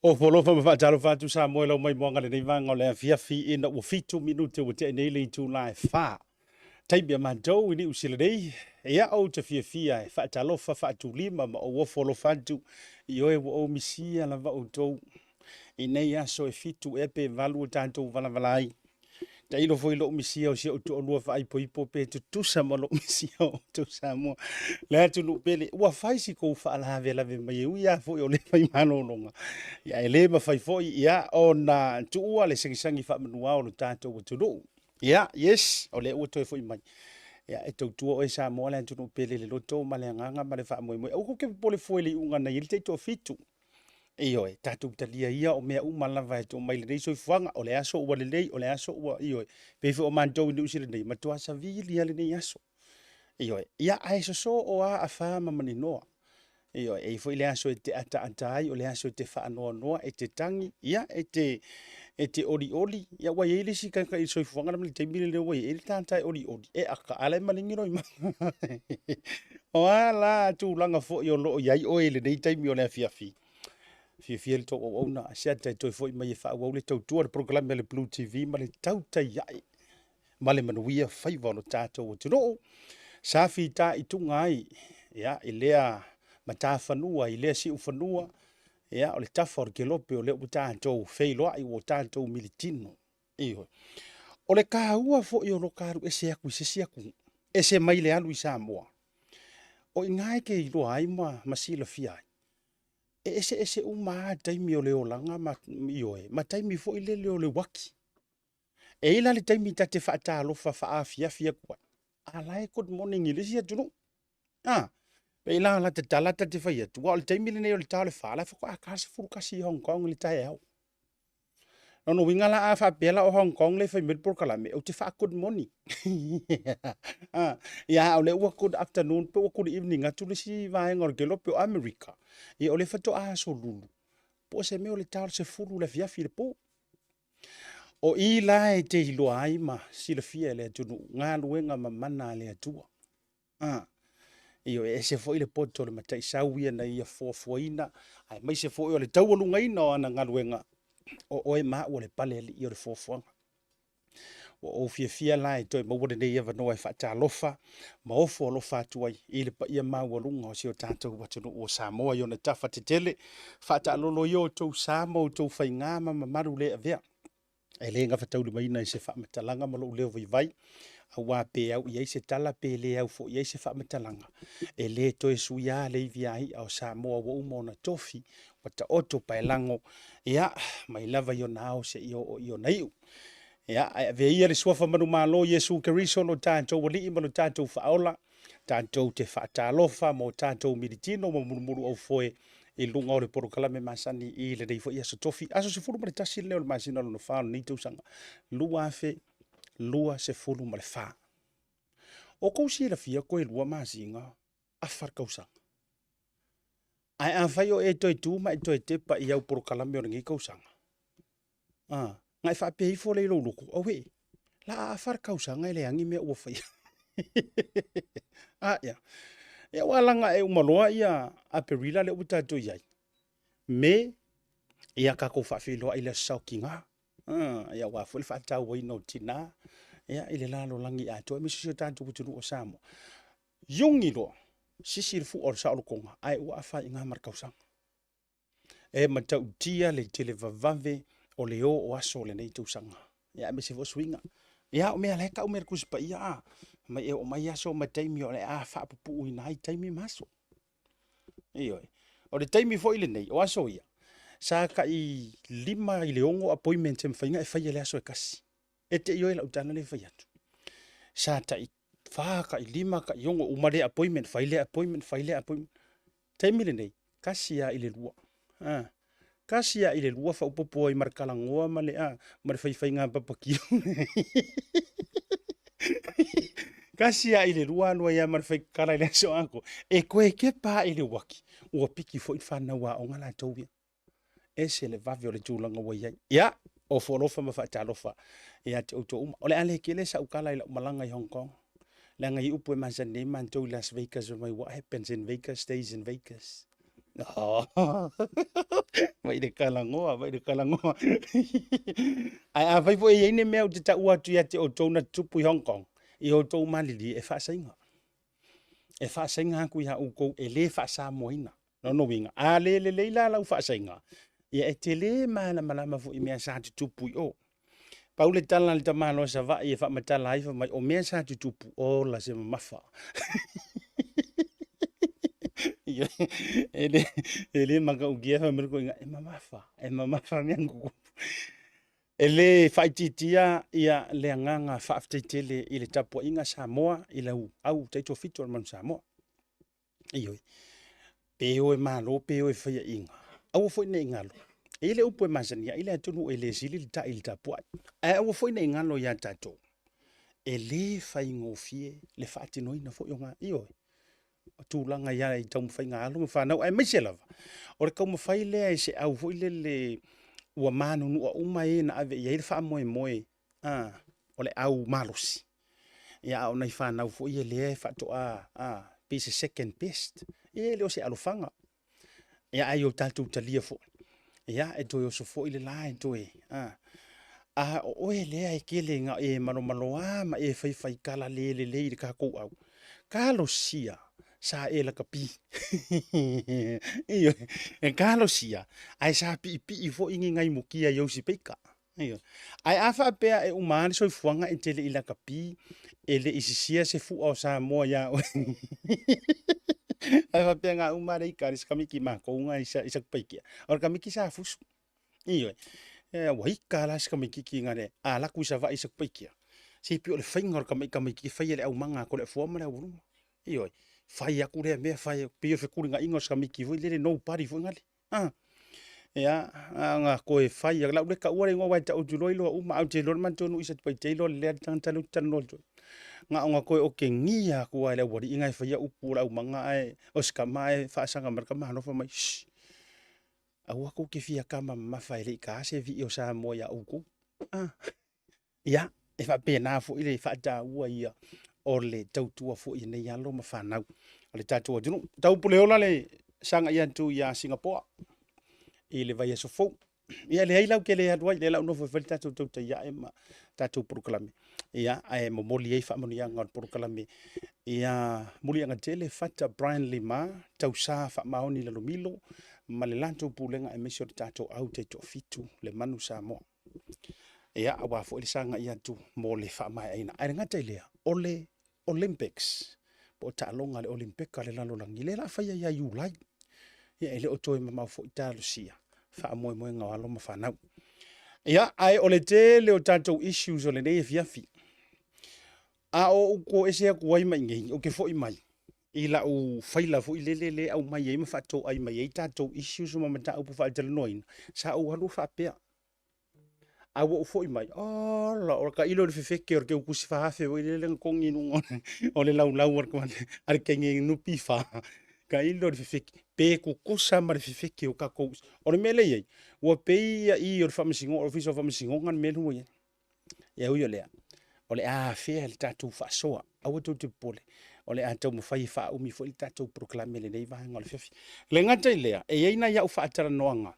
O folofa ma whaatalo whātu sa moe lau mai moanga le nei vanga o le fiafi ina ua fitu minute o te nei le tu lai wha. Taibia mātou ini usila nei, ia au te fiafia e whaatalofa whaatu lima ma o wofolo whantu i oe wa o misia la wa o tou. I nei aso e fitu e pe valu o tātou valavalai. Ta ilo foi lo misia o sia o tu olua wha aipo ipo pe tu tusa ma lo misia o tu Samoa. Le atu no pele, ua whaisi kou wha alave lave mai ui a foi o le whai manononga. Ia e le ma whai foi ia o na tu ua le sangisangi wha manua o lo tātou o tu no. Ia, yes, o le ua toi foi mai. Ia e tau tua o e Samoa le atu no pele le loto ma le anganga ma le wha moe moe. Au ko ke pole foi le unga na ili te to fitu. Ioi, tātou talia ia o mea umalava e tō mai le nei soi fuanga, o le aso ua le nei, o le aso ua, ioi. Pefe o mantou ni usi le nei, matua sa vili le nei aso. Ioi, ia ai so o a whaama mani noa. Ioi, e fo le aso e te ata ai, o le aso e te wha noa noa, e te tangi, ia, e te oli oli, ia wai eili si kanka i soi fuanga namali te mili le wai, eili tātai oli oli, e aka ala e malingiro i ma. O ala, tū langa fo i o loo iai, o ele nei taimi o le fiafi. Fia le tō o na sia tai toi foi mai e wha au le tau tua le programa le Blue TV ma le tau tai ai. Ma le manuia whaiva no tātou o tino. Sa ta i tunga ai, ia, i lea ma tā whanua, i lea si u whanua, ia, o le tafa o ke lope o le u tātou whailoa i o tātou militino. Iho. O le kāua fo i o lo kāru e se aku i se siaku. E se mai le alu i Samoa. O i ngai ke i loa ai ma sila fiai. Ese uma taimi o le olanga ioe, ma taimi fo i le o le waki. E ila le taimi ta te whaata alofa wha fia kua. Alai, good morning, i lisi atu no. Pe ila la te talata te whai atu. Wa o le taimi le nei o le tau le whala, whako a kasi furu kasi i Hong Kong le tai au. No wingala a whapela o Hong Kong le whai milpur kalame, o te wha good morning. Ia o le ua good afternoon, pe ua good evening, atu le si vaenga o ke lope o Amerika. Ia o le whato a so lulu. Po se meo le tau se furu le fiafi le po. O i la e te hilo ai ma si le fia le atunu, ngā luenga ma mana le atua. Io e se foi le poto le matai sauia na ia fofoina, ai mai se foi o le tau alunga ina o ana ngā luenga. O e maa o le pale i o le fofoanga. O fia la e toi mawale nei eva noa e whaata alofa, ma ofo alofa atu ai, i le pa ia mau alunga o si o tātou watunu o Samoa i o na tafa te tele, whaata alolo i o tau Samoa o tau whaingama ma maru le avea. E le nga whatau le maina i se whaamatalanga ma lo leo vai vai, a wā pe au i eise tala pe le au fo i eise whaamatalanga. E le toi suia le i viai au Samoa wa umona tofi, wata oto paelango, ia, mai lava i o nao se i o naiu. Ia, ve ia le suafa manu malo Yesu Keriso no tātou wali ima no tātou whaola, tātou te whaatalofa mo tātou militino mo murumuru au foe i lunga o le porokalame masani i le reifo i aso tofi. Aso se furu ma le tasi leo le masina lo no whaano ni tausanga. Lua afe, lua se furu ma le wha. O kousi la fia koe lua masinga, a wharkausanga. Ai a whai o e toi tūma e toi tepa i au porokalame o ngi kausanga. Ngai whape i fo le ilo luku, au he, la a wharkausanga i le angi mea ua whai. Ia. Ia walanga e umaloa ia a perila le utato iai. Me, ia kako whawhiloa i le saukinga. Ia wafu le whaatau wai no tina. Ia i le lalo langi ato. E misi o tātou putunu o Samoa. Yungi loa, sisi le fu o saolo konga. Ai ua a whai ngā markausanga. E matau tia le tele vavave o leo o aso le nei tausanga. Ia misi fo swinga. Ia o mea leka o mea kusipa ia mai e o mai aso ma taimi o le a whaapupu i nai taimi maso. Ioi. O le taimi fo ile nei, o aso ia. Sa ka i lima i le ongo appointment em whainga e whaia le aso e kasi. E te ioi la utana le whai atu. Sa ta i wha ka i lima ka i ongo umare appointment, whaile appointment. Taimi le nei, kasi ia i le lua. Kasi ia i le lua whaupopo i markalangoa ma le a, ma le whainga papakio. Kasi ia i le lua anua ia ma le whaikara i le aso anko. E koe ke pā i le waki. Ua piki fo i whanau a o ngala tauia. E se le vawe o le tūlanga wa iai. Ia, o wholofa ma whaatalofa. Ia te auto uma. O le ale ke le sa ukala i la umalanga i Hong Kong. Le anga i upu e mansa ne mantou i Las Vegas o mai what happens in Vegas stays in Vegas. Oh. Vai de kalangoa, vai de kalangoa. Ai vai foi ai ne mea o te ta ua tu ia te o tona tupu i Hong Kong. I o tau malili e whaasainga. E whaasainga aku ia uko e le whaasa moina. No no winga. A le la lau whaasainga. Ia e te le mana malama fu i mea sa te tupu i o. Paule tala le tamalo sa va i e whaamatala haifa mai o mea sa te tupu o la se mamafa. Ele maka ugia fa merko inga e mamafa miangu. Ele faititia ia le nganga faaftetele i le tapo inga Samoa i le au taito fitu man Samoa. Iyo. Peo e malo, peo e faya inga. Au foi ne ingalo. Ele upo e masania, ele atunu ele sili le ta il tapo. Au foi ne ingalo ya tato. Ele fai ngofie le faatino ina foi nga iyo. Tūlanga ia i tau mwhai ngā alo mwhanau ai maise lava. Ore kau mwhai lea e se au foi le ua manu nua uma e na ave ia i le wha moe moe. O le au malosi. Ia au nei whanau foi e lea e whato pese second best. Ia leo se alofanga. Ia ai o tātou talia fo. Ia e toi o so foi le la e toi. Oe lea e kele ngā e malo ma e whai kala le i le kākou au. Kalo sia. Sa e la kapi. Iyo, e kalo sia. Ai sa pi i fo ingi ngai mukia i ausi peika. Iyo. Ai afa pea e umani soi fuanga e tele i la kapi. E le isisia se fu au sa moa ya. Ai fa pea ngā umare i kari kamiki mako unga isa kupaikia. Or kamiki sa fusu. Iyo. Wai kala sa kamiki ki ngare. Laku isa va isa kupaikia. Si pi o le whainga or kamiki whai le au manga ko le fuama le au runga. Iyo. Fai aku rea mea fai pio fe kuringa ingos ka miki voi lele no pari foi ngali ya nga ko e fai la ule ka ore ngo wai ta o juloi lo uma au te lor man tonu isa pai te lo le tan tan tan lo nga ko o ke ngia ku ai le wori inga fai upu la manga ai o ska mai fa sanga marka ma no fa mai au aku ke fia kama ma fai le ka se vi o sa mo ya uku ya e fa pena fo ile fa ta ua ia o le tautua fo i nei alo ma whanau. O le tatua dunu. Tau puleola le sanga ia tu ia Singapore. I le vai aso fau. Ia le heilau ke le aduai, le lau nofo whali tatou tau ta ia e ma tatou purukalame. Ia ai mo moli ei whamoni anga o purukalame. Ia moli anga tele fata Brian Lima, tau sa whamaoni la lumilo, ma le lantou pulenga e mesio le tatou au te to fitu le manu sa moa. Ia awa fo le sanga ia tu mo le whamai aina. Ai ngata ilea, ole Olympics. Po ta longa le Olympika le lalo langi. Le la faya ia iulai. Ia ele o toi mamau fo italo sia. Wha moe moe ngā alo ma whanau. Ia ai ole te leo tātou issues o le nei e fiafi. O uko ese a kuai mai ngei. O ke fo i mai. I la u whaila fo i le au mai e ma whatou ai mai. E tātou issues o mamata upu wha italo noina. Sa au halu wha pea. Awa ufo i mai. La ora ka ilo le fefeke or ke ukusi fa hafe o ile lenga kongi nunga o le lau or kumane ar ke ngi nupi fa ka ilo le fefeke pe kukusa ma le fefeke o ka ko o le mele ye wa pe i or fa msingo or fiso fa msingo ngan melu ye ya uyo le o le fe le tatu fa soa awa tu te pole o le ata mo fai fa umi fo le tatu proclame le nei va ngol fefe le ngata ile e ina ya ufa atara noanga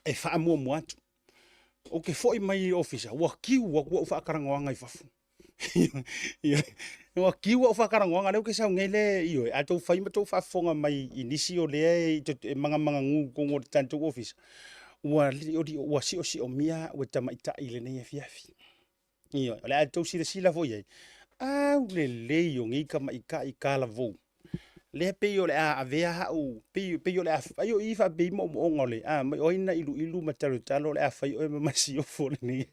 e fa mo mo atu o ke foi mai office wa kiu wa fa karangoanga i fafu wa kiu wa fa karangoanga le ke sa ngele io a to fai to fa fonga mai inisio le manga ngu ko ngor tanto office wa si o mia wa tama ita ile ne fiafi io le a to si la vo ye le yo ngi ka mai ka la vo le pe yo le a vea ha u pe yo le a yo I fa be mo ngole mai oina ilu mataru talo le a fa yo ma si o fo ni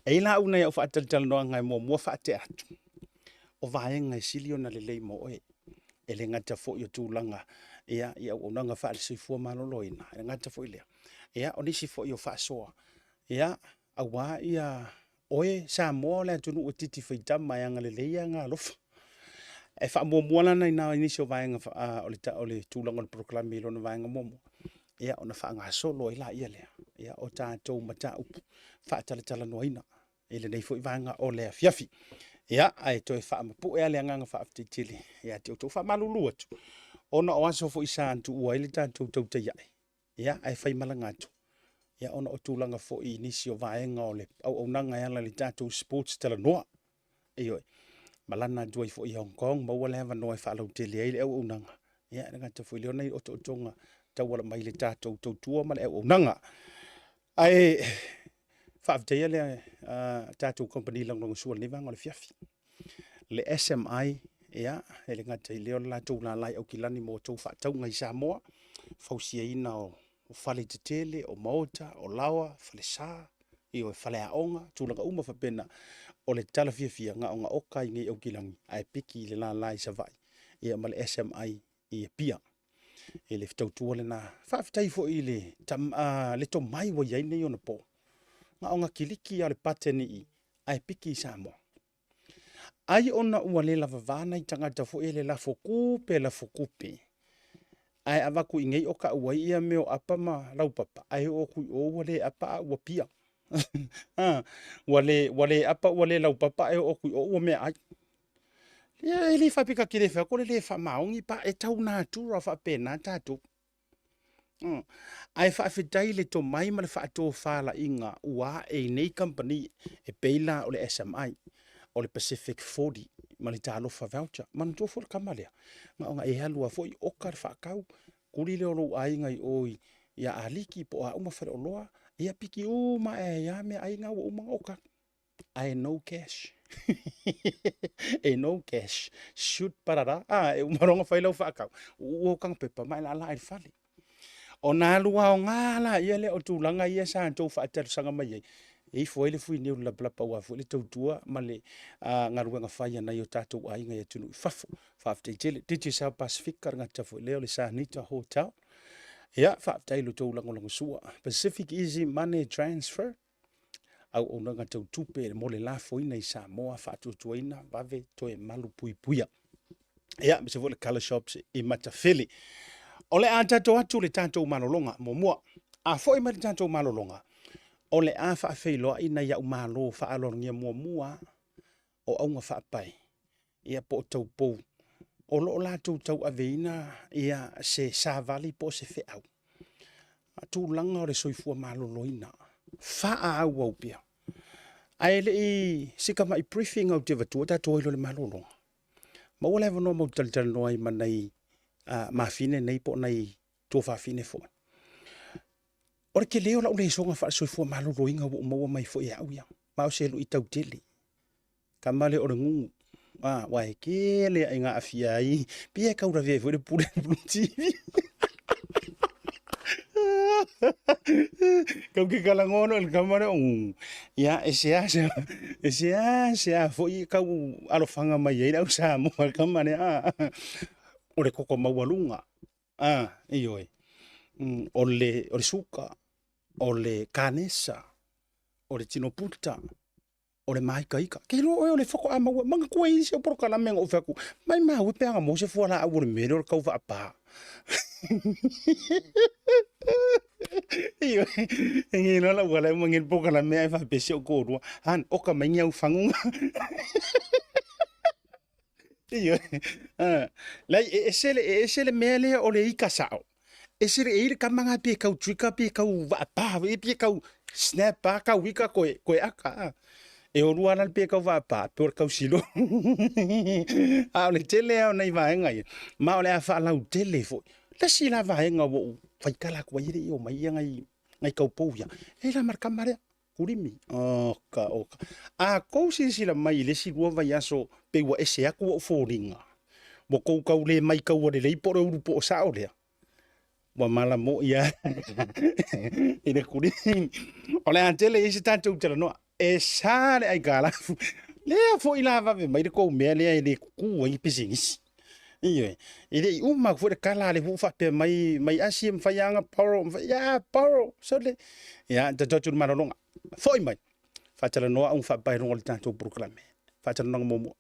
e la una yo fa tal no nga mo fa te atu o va nga silio na le mo e le ngata fo yo tulanga ia o nga fa le si fo malo loina e ngata fo ile ia o ni si fo yo fa so ia a wa ia oe sa mo le tunu o titi fa tama nga le nga lofa e fa mo mola na ina inisio vaenga o le tulanga o proclame lo na vaenga momo ia ona fa nga solo ila ia le ia o tātou mata upu fa tala no ina ele nei fo vaenga o le fiafi ia ai to fa mo pu e le nga fa aftitili ia te to fa malulu atu ona o aso fo isa tu ua ile tatou tau te ia ia ai fai malanga atu ia ona o tūlanga fo i nisi o vaenga o le au nanga ia le tatou sports tala noa iyo malana duai fo i Hong Kong ma wala hava noa fa lau te le au nanga ia nga te fo le nei o tonga tau wala mai le tatou tau tua ma le au nanga ai fa te le tatou company lang long sual ni vanga le fiafi le SMI ia ele ngata leo la tau la lai au kilani mo tau fa tau ngai Samoa fausia ina o fale te tele o mota o lawa fale sa i o fale aonga tulaga uma fa pena o le tala fia nga onga oka ngai au kilangi ai piki le la lai sa vai ia mal SMI i pia ele tau tuole na fa tai fo ile tam le to mai wo ia nei ona po nga onga kiliki ale pateni i ai piki Samoa ai ona ua le lava vana i tangata fo ele la fokupe la fokupe ai avaku ingei o ka ua ia meo apa ma lau papa ai o ku o wale apa ua pia wale apa wale lau papa ai o ku o me ai ia ele fa pika kile fa ko le fa maungi pa e tau na tu ra fa pena tatu ai fa fitai le to mai ma le fa to fa la inga ua e nei company e peila o le SMI o le Pacific 40 ma le talo fa voucher man to fo kamalea ma nga e halua fo i okar fa kau kuli le lo ai ngai oi ya aliki po a uma fa loa ia piki o ma e ya me ai nga o uma oka I no cash e no cash shoot parara e maronga fa lo fa kau o kang pepa mai la la fali ona lua o ngala ia le o tulanga ia sa to fa ter sanga mai e foi le fui ni la blapa wa foi le tautua ma le ngaruenga fai na yo tatou ai ngai tunu fafo fafte tele titi sa Pacific nga tafo le le sa nita hotel ya fafte lo to lango sua Pacific Easy Money Transfer au ona nga tautupe mo le la foi nei Samoa fa tutuina vave to e malu puipuia ya se vo le color shops i Matafili ole a tatou atu le tatou malolonga mo mua a foi ma le tatou malolonga o le a fa feilo ina ya umalo fa alorngia mua o aunga fa pai ia po tau po o lo la tau aveina ia se sa vali po se fe au tu langa o le soifua malo loina fa a au pia ai le i sika mai briefing au te vatu ta toilo le malo lo ma wala no mo tal no ai manai ma fine nei po nei to fa fine fo ora ke leo la o le songa fa so fo malo roinga o mo mai fo ia uia ma o se lu itau tele kamale o ngu wa ke le nga afia ai pia ka ura ve fo le pure TV kau ke kala ngono el kamare ya ese fo i kau alo fanga mai ia au sa mo kamare o le koko mawalunga iyo o le suka o le kanesa o le tinoputa o le maikaika ke lo o le foko ama manga ko i se por kala mengo faku mai ma u pega mo se fora a o me lo kau va pa iyo ngi no la wala mo ngin por kala me fa pese ko ro han o ka menga u fangunga iyo la esele mele o le ikasao esere ele kamanga pe kau trika pe kau va pa pe kau snap pa kau wika ko aka e o ruana pe kau va pa por kau silo a le tele o nei va ngai ma o le fa la tele fo la sila va nga wo fai kala ko ire o mai ngai kau pouya e la marka mare kurimi oka a ko sila mai le si va yaso pe wa ese aku fo ringa mo ko kau le mai kau le por o po sa o le wa mala mo ia ina kuri ole antele isi tanto tela no e sale ai gala le fo ila va mai ko me le ai ku ai pisingis iyo ide uma fo de kala le fa pe mai asim fa yanga paro ya paro so le ya tato malolonga foi mai fa tela no un fa pai no le tanto proclame fa tela no mo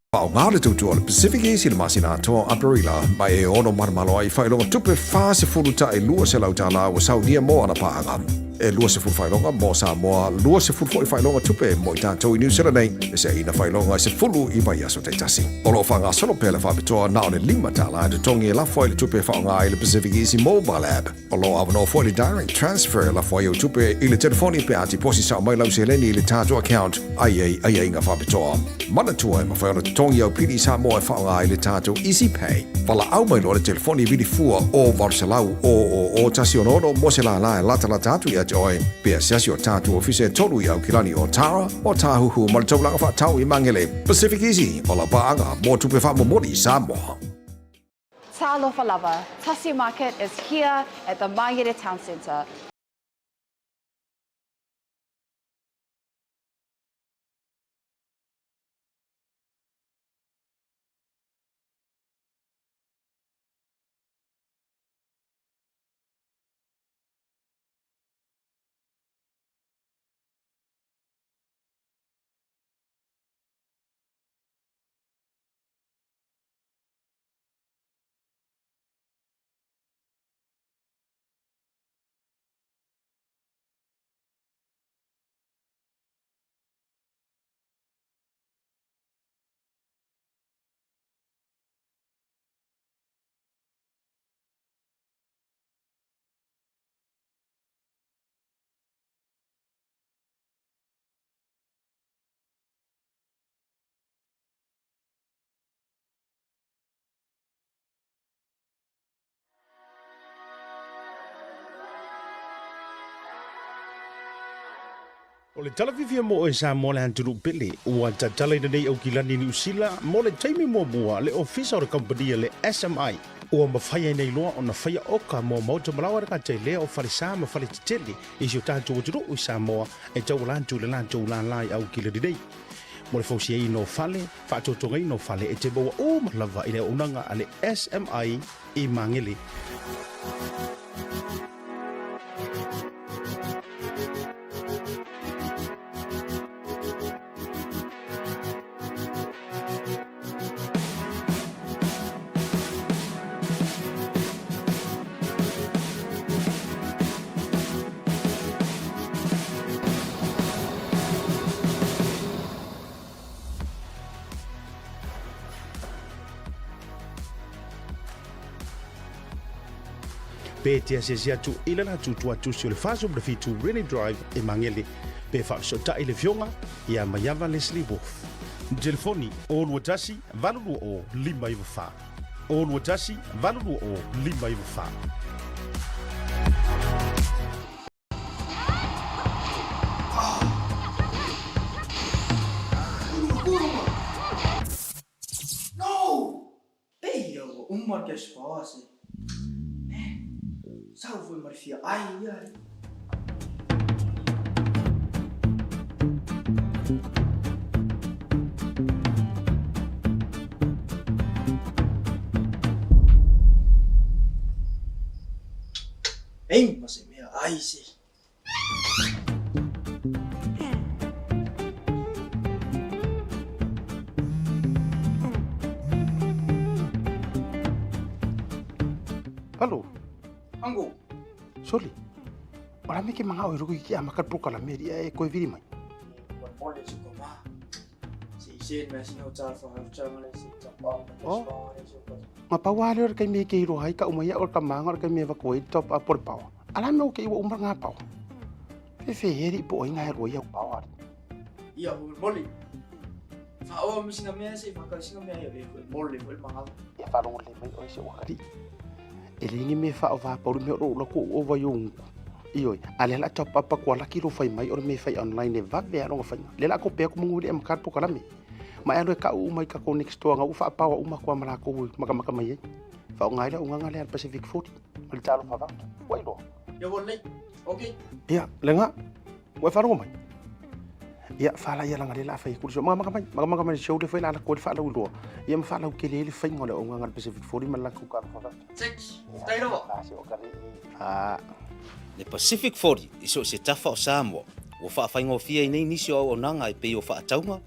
Ngā le tautua le Pacific Easy le masina atoa Aperila mai e ono marmalo ai whailonga tupe whāse furuta e lua se lau tā la wa saunia mo ana pāngam. e lua se fulfailonga mo Samoa, lua se fulfailonga tupe mo i tātou i New Zealand nei, e se ina whailonga se fulu i vai aso te tasi. O lo whanga solo pele whapitoa na o le lima tala e te tongi e lafo i le tupe whaonga i le Pacific Easy Mobile App. O lo awano fo le direct transfer lafo i o tupe i le telefoni pe ati posi sa mai lau se leni i le tātou account ai inga whapitoa. Mana tua e mawhaiona te tongi au pili Samoa e whaonga i le tātou Easy Pay. Wala au mai lo le telefoni vili fua o Varselau o tasi o nono mo se la e lata atu i ati oe. Pea siasi o tātou ofise tolu i au kilani o Tara o tāhuhu ma le taulanga whaatau i mangele. Pacific Easy o la paanga mo tupe whamomori Samoa. Talofa Lava, Tasi Market is here at the Mangere Town Centre. O le talavivia mo e sa mo le hanturu pele ua tatala ina nei au kilani ni usila mo le taimi mo mua le ofisa o le kompania le SMI ua mawhaia nei loa o na whaia oka mo mauta malawa raka te lea o whalisa ma whale titele isi o tātou o turu i Samoa e tau lantu le lantu lai au kilani nei. Mo le fausia i no whale, whaatotonga i no whale e te baua o malawa i le unanga a le SMI i Mangele. Pe te asia tu ila na tu si o le faso le fitu Rainy Drive e Mangele pe fa so ta ile fionga ia Mayava Leslie Wolf. Telefoni o luatasi valulu o lima i fa. O luatasi valulu o lima i fa. No! Beio, uma que esposa. Salve, Marfia. Ai. Ei, mas é minha. Ai, sim. Alô? Ango. Soli. Ora me ke manga o ruku ki ama ka proka la meri e ko viri mai. Olha isso como é. Se mas não tá falando chama le se tá bom. Ma pa wale or kai me ke ro hai ka umaya or ka manga or kai me va ko i top up por pau. Ala me o ke umar nga pau. Fe heri po inga ro ia pau. Ia o moli. Fa o mi singa me se fa ka singa me ia ko moli ko manga. E fa ro le mai o se o kari. Elingi me fa o va por me ro ko o va yung. Ioi, ale la top up ko la ki ro fai mai or me fai online e va ve ro fai. Le la ko pe ko munguri am kar po kala me. Ma alo ka u mai ka ko next to nga u fa pa wa uma ko mara ko maka mai. Fa o ngai la unga ngale al Pacific 40. Mal talo fa va. Wai lo. Ya boleh. Okay. Ia, lenga. Wai fa ro mai. Ia fa la ia la ngale la fai ku so maka mai show le fai la ko fa la u lo. Ia ma fa la ke le fai ngole unga ngal Pacific 40 mal la ku ka fa va. Six. Dai ro. Le Pacific 40 iso se tafa o Samoa o fa faingo fia nei nisi o nanga e pe o fa taunga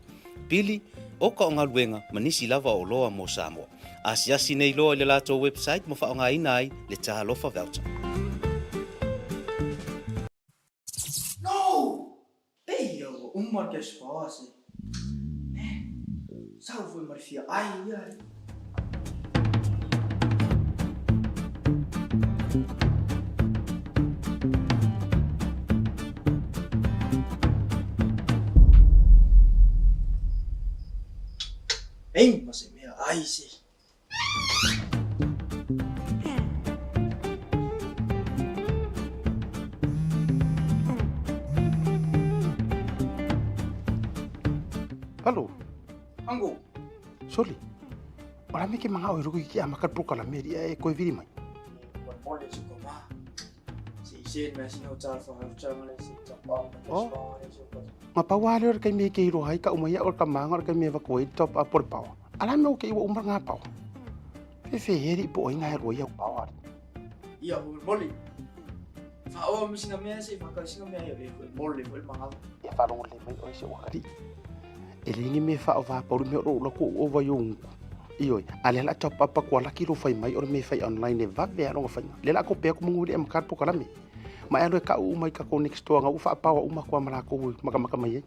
pili o ka nga luenga manisi lava o loa mo Samoa asiasi nei loa le lato website mo fa nga inai le talofa voucher uma que esposa. Salve Marfia. Ai. Ei, mas é minha. Ai, sim. Halo, Anggo. Soli. Wala mi ke mga oiro ki amakat pro kala meri e ko viri mai. Mole suka mah. Si masih hotel for hotel Malaysia. Oh. Mapawali or kay me ke iro hay ka umaya or ka mga or kay me evacuate top up por pau. Alam mo ke iwa umar nga pau. Fe heri po ay nga ro ya pau. Iya, mole. Faawa mo sinamaya sa ifakal sinamaya yo mole mga. E falong le mai o se wakari. Elingi me fa ova por me ro ko ova yung ioi ale la top up ko la kilo fai mai or me fai online e va ve ro fai le la ko pe ko nguri am kar po kala me ma elo ka u mai ka ko next to nga u fa pa u ma ko mara ko maka mai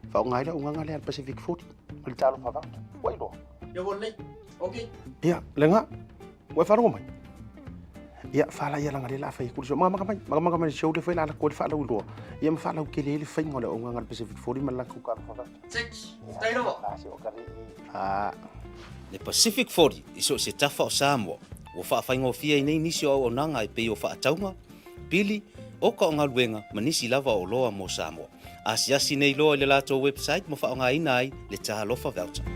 fa ngai la unga le Pacific 40 mal talo fa va wai lo Ya boleh. Okay. ya lenga wai fa ro mai ya fa la ya la ngale la fai ku so maka mai show le fai la ko fa la u lo ya ma fa la ke le fai ngole unga ngal Pacific 40 mal la ku ka fa va Cek. Tayo ba? ah Le Pacific 40 iso se tafa o Samoa. Wo whaafaingo fia i nei nisi o nanga i pei o whaataunga. Pili, o ka o ngā luenga manisi lava o loa mo Samoa. Asiasi nei loa le lato website mo wha o ngā ina ai le taha lofa voucher.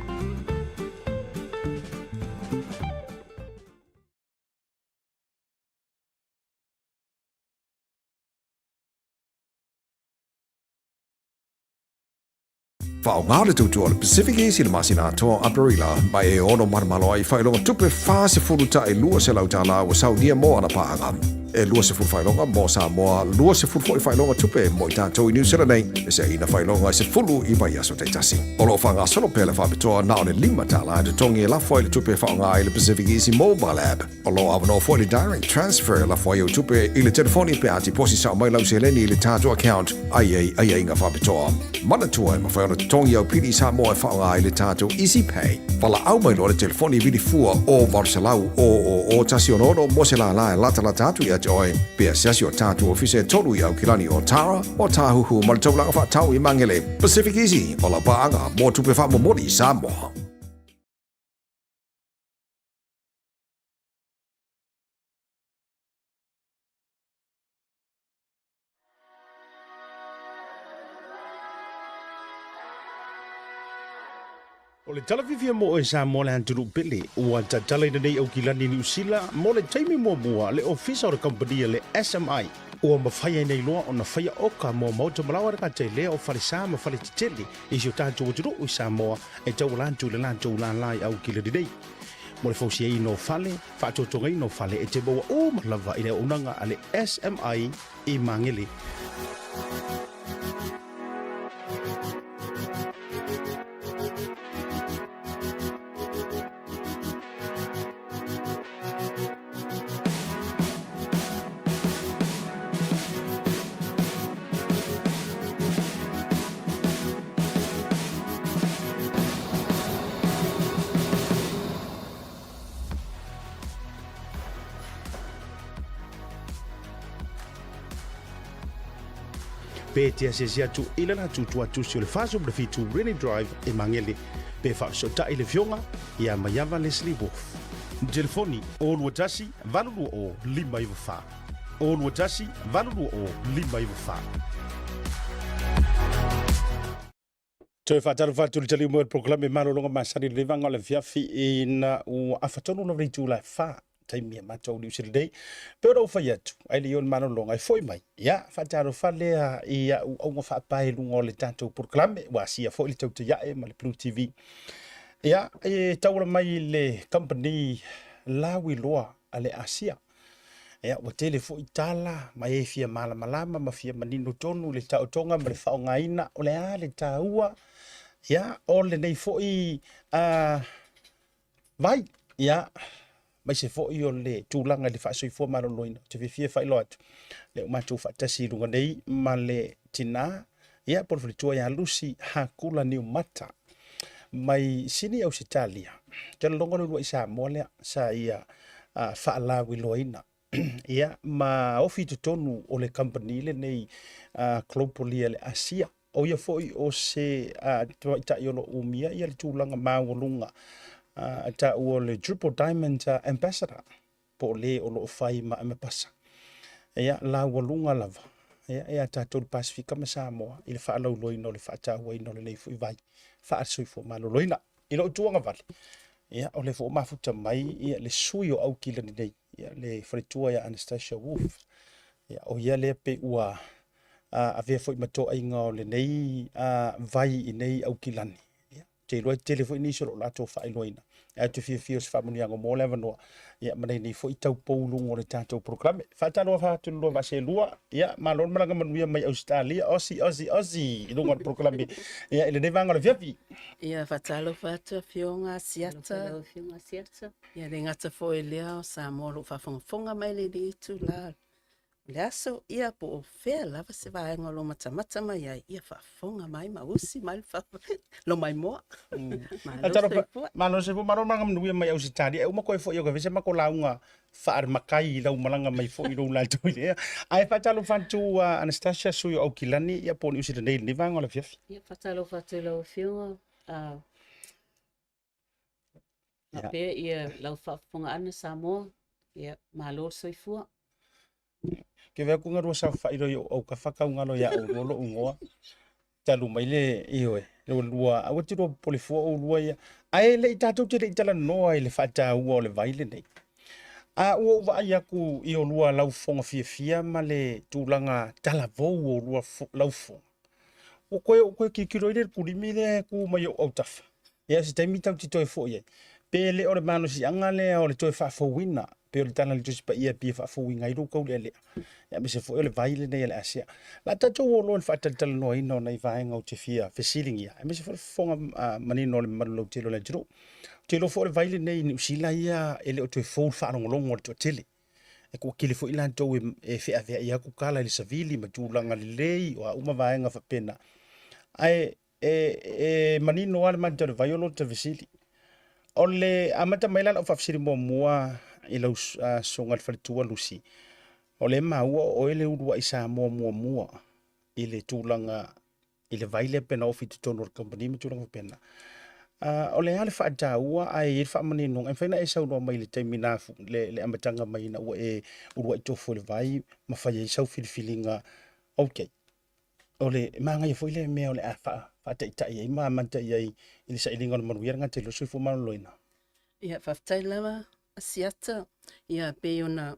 Whaongare tautua le Pacific East le masina atoa Aparila mai e ono marmalo ai whailonga tupe whaase furuta e lua se lautala o saunia mo ana paanga. E lua se furu whailonga mo Samoa, lua se furu fwoi whailonga tupe mo i tātou i New Zealand nei, e se ina whailonga se fulu i bai aso te tasi. Olo whanga solo pele whapitoa nao le lima tala de tongi e la fwoi le tupe whaonga i le Pacific East mobile app. Olo awano fwoi le direct transfer la fwoi o tupe i le telefoni pe ati posi sa mai lau se leni i le tātou account ai inga whapitoa. Mana tua e mawhaiona tongi au pili sa moa e whaonga i le tātou Easy Pay. Wala au mai lo le telefoni vili fua o Varsalau o tasi ono mo se la e lata la tātou i ati oe. Pea siasi o tātou ofise tolu i au kilani o Tara o tāhuhu ma le taulanga whaatau i mangele. Pacific Easy o la baanga mo tupe wha momori sa moa. O le talavivia mo e sa mo le anturu pele ua tatala ina nei au kilani New Zealand mo le taimi mua le ofisa o le company le SMI ua mawhaia nei loa o na whaia oka mo mauta malawa raka te lea o wharisā ma whare titele i si o tātou aturu o sa moa e tau lantu le lantu lai au kilani nei. Mo le fausia i no whale, whaatotonga i no whale e te maua o malawa i le unanga a le SMI i mangele. Pe te asesi atu ila na tutu atu si o le faso le fitu Rainy Drive e mangele pe faso ta ile fionga ia mayava Leslie Wolf. Telefoni o luatasi valulu o lima i fa. O luatasi valulu o lima i fa. Toi fatar fatu le tali mo e proklame malolonga masari le vanga le fiafi ina u afatonu na ritu la fa. Taimia matou New Zealand Day. Pero o fai atu, ai le yon manolonga, ai foi mai. Ia, fataro falea ia au nga whaapae lunga o le tātou proklame, wa sia foi le tau te iae, ma le Blue TV. Ia, e taura mai le company lawi loa a le Asia. Ia, wa tele foi tala, mai e fia malama, ma fia manino tonu, le tau tonga, ma le whaongaina, o le a, le taua. Ia, o le nei foi, vai, ia, mai se foi o le tūlanga le whaasoi fua maroloina, te whiwhia whailo atu. Le umatu whaatasi runga nei, ma le tina, ia por flitua ya lusi hakula ni mata mai sini Australia jalo longo lu isa mole sa ia fa la wiloina ia ma ofi tonu o le company le nei Clopolia le Asia o ia foi o se ta yo lo umia ia le tulanga maulunga ta o le Triple Diamond Ambassador po le o lo fai ma me pasa ia la walunga lava ia ta tolu Pasifika ma Samoa i le fa lo loina o le fa ta wai no le nei foi vai fa sui fo ma lo loina i lo tuanga vale ia o le fo mafuta mai ia le sui o au kila nei ia le fretua ya Anastasia Wolf ia o ia le pe ua a ve foi mato ainga o le nei vai i nei au kilani ia te loi telefoni ni so la to fa loina a te fia fa moni ngo mo le vano ia ma nei foi tau poulu ngore tato programe fa talo fa tu lo va se lua ia ma lon malanga manuia mai Australia osi no ngor programe ia ile nei vanga le viapi Ia fatalo fatu fionga siata. Ia le ngata fo lea sa molo fa fonga mai le di tu la. Le aso ia po o fea lava se vai ngolo mata mai ia fa fonga mai ma usi mai fa lo mai mo. Ma no se fu maro manga manuia mai Australia e uma ko fo yo ga vese ma ko launga fa ar makai la malanga mai fo i lo la tu ia ai fatalo fantu Anastasia suyo au kilani ia po ni usi nei ni vanga le viapi Ia fatalo fatu lau fionga. Pe ia lau whaafonga ana Samoa. Ia malo soifua. ke ve ku ngaro sa fa iro o ka fa ka ngalo ya o lo ngoa talu mai le io e lo lua a wati ro polifo o lua ia ai le tatu te tala no ai le fa ta o le vai le nei a o va ia ku io lua lau fonga fia ma le tulanga tala vo o lua lau fonga o ko ki kiro ile ku limi le ku mai o tafa ia se taimi tau ti toi fo ia pe le o le mano si anga le o le toi fa fo wina pe o le tana le tusi pa ia pi fa fo winga i ro ko le ya me se fo le vai le nei le asia la ta to o lo fa tal no ino nei vai ngau te fia feeling ia me se fo fonga mani no le malo te lo le jiro te lo fo le vai le nei ni usila ia ele o te fo fa no longo to tele e ko kile fo ilan to e fe ave ia ku kala le savili ma tulanga le lei o uma vai nga fa pena ai mani no al man te vai o lo te vesili ole amata maila o fa fsiri mo mua i lo songa fa tua lusi ole ma o ele urua isa mo ile tulanga ile vaile pena ofi te tonor company mi tulanga pena ole ale fa daua ai fa mani no en faina esa no mai le termina le amatanga mai na e urua to fo le vai ma fa ye sau filinga okay ole manga ye foi le me ole fa te tai ma manta ye ile sa ilinga no manuia nga te lo sui fo man loina Ia faftailawa asiata. Ia pe ona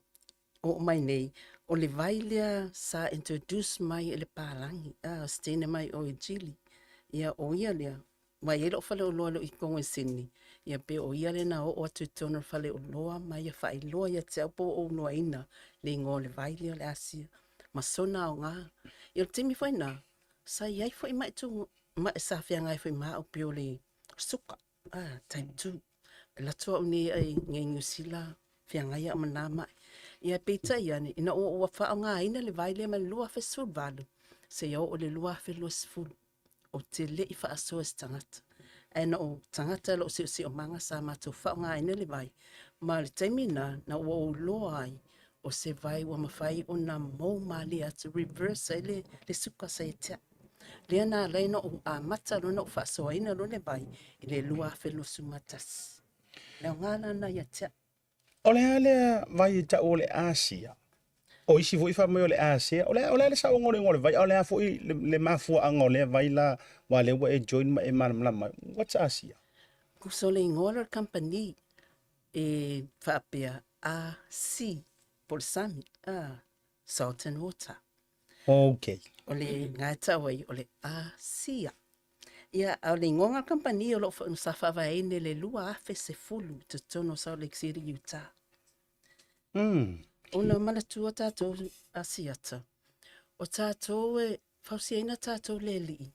o mai nei. O le vai lea sa introduce mai ele palangi. Stene mai o e jili. Ia o ia lea. Mai elo fale o loa lo i kongo sini. Ia pe o ia le na o atu tono fale o loa mai ia fai loa ia te apo o noa ina. Le ngō le vai lea le asia. Ma sona o ngā. Ia le temi fai na. Sa iai fai mai tu. Ma e sa fia ngai fai maa o pio le suka. Time 2. La toa ni ai ngai ngusila fia ngai a mana mai. Ia peita ia ni ina o fa nga ina le vai le ma lua fe sul valu. Se ia o le lua fe los ful. O te le i fa aso es tangata. Ena o tangata lo si o manga sa matu fa nga ina le vai. Ma le taimina na o loa ai o se vai wa mawhai o na mo mali atu reverse ele le suka sa etea. Lea na leina o a mata lona o fa aso ina lo le vai i le lua fe losu matas. Leo ngana na ia tea. ole ale vai ta ole Asia o isi vo fa mo le Asia ole sa ngole vai ole fo le mafu angole vai la wale wa e join ma e man ma what's Asia Kusole ngolo company e fapia AC por sami salt and water. okay Ole ngata wai ole Asia. Ia ole ngonga company o lo sa fa vai le lua fe se fulu te tono sa Lake City Utah. Ona mala tua tato asiata. O tato e fausiena tato le li.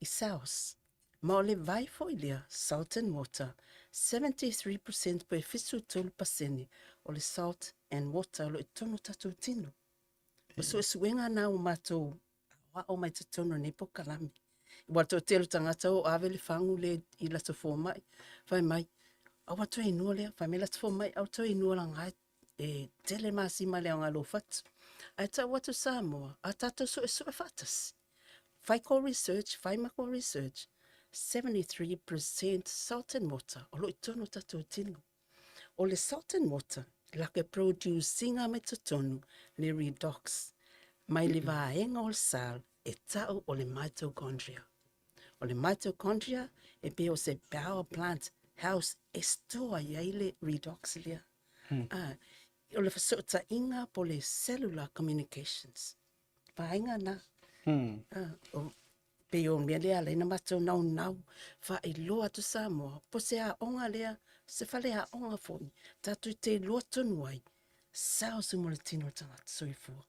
I saus. Ma o le vai fo ilia salt and water. 73% pe fisu tolu paseni. O le salt and water lo tono tato tino. O so suenga na o mato Wa o mai tutono nei po kalami. Wa to telu tangata o ave le fangu le I la to fo mai. Fai mai. A wa to inua le, fai mai la to fo mai, au to inua la ngai e tele masi ma le ngalo fat. Ai ta wa to Samoa, a tato so e fatas. Fai ko research, fai ma ko research. 73% salt and water. O lo itono tato tino. O le salt and water, la ke produce singa me tutonu le redox. Mai le vaenga o le sal e tau o le mitochondria. O le mitochondria e pe o se power plant house e stoa iai le redox lia. O le fasota inga po le cellular communications. Vaenga na. O pe o mea lea leina matou nau fa I loa tu Samoa po se a onga lea se fale a onga foi tatu te loa tonu ai sao se mo le tino tangata soifua.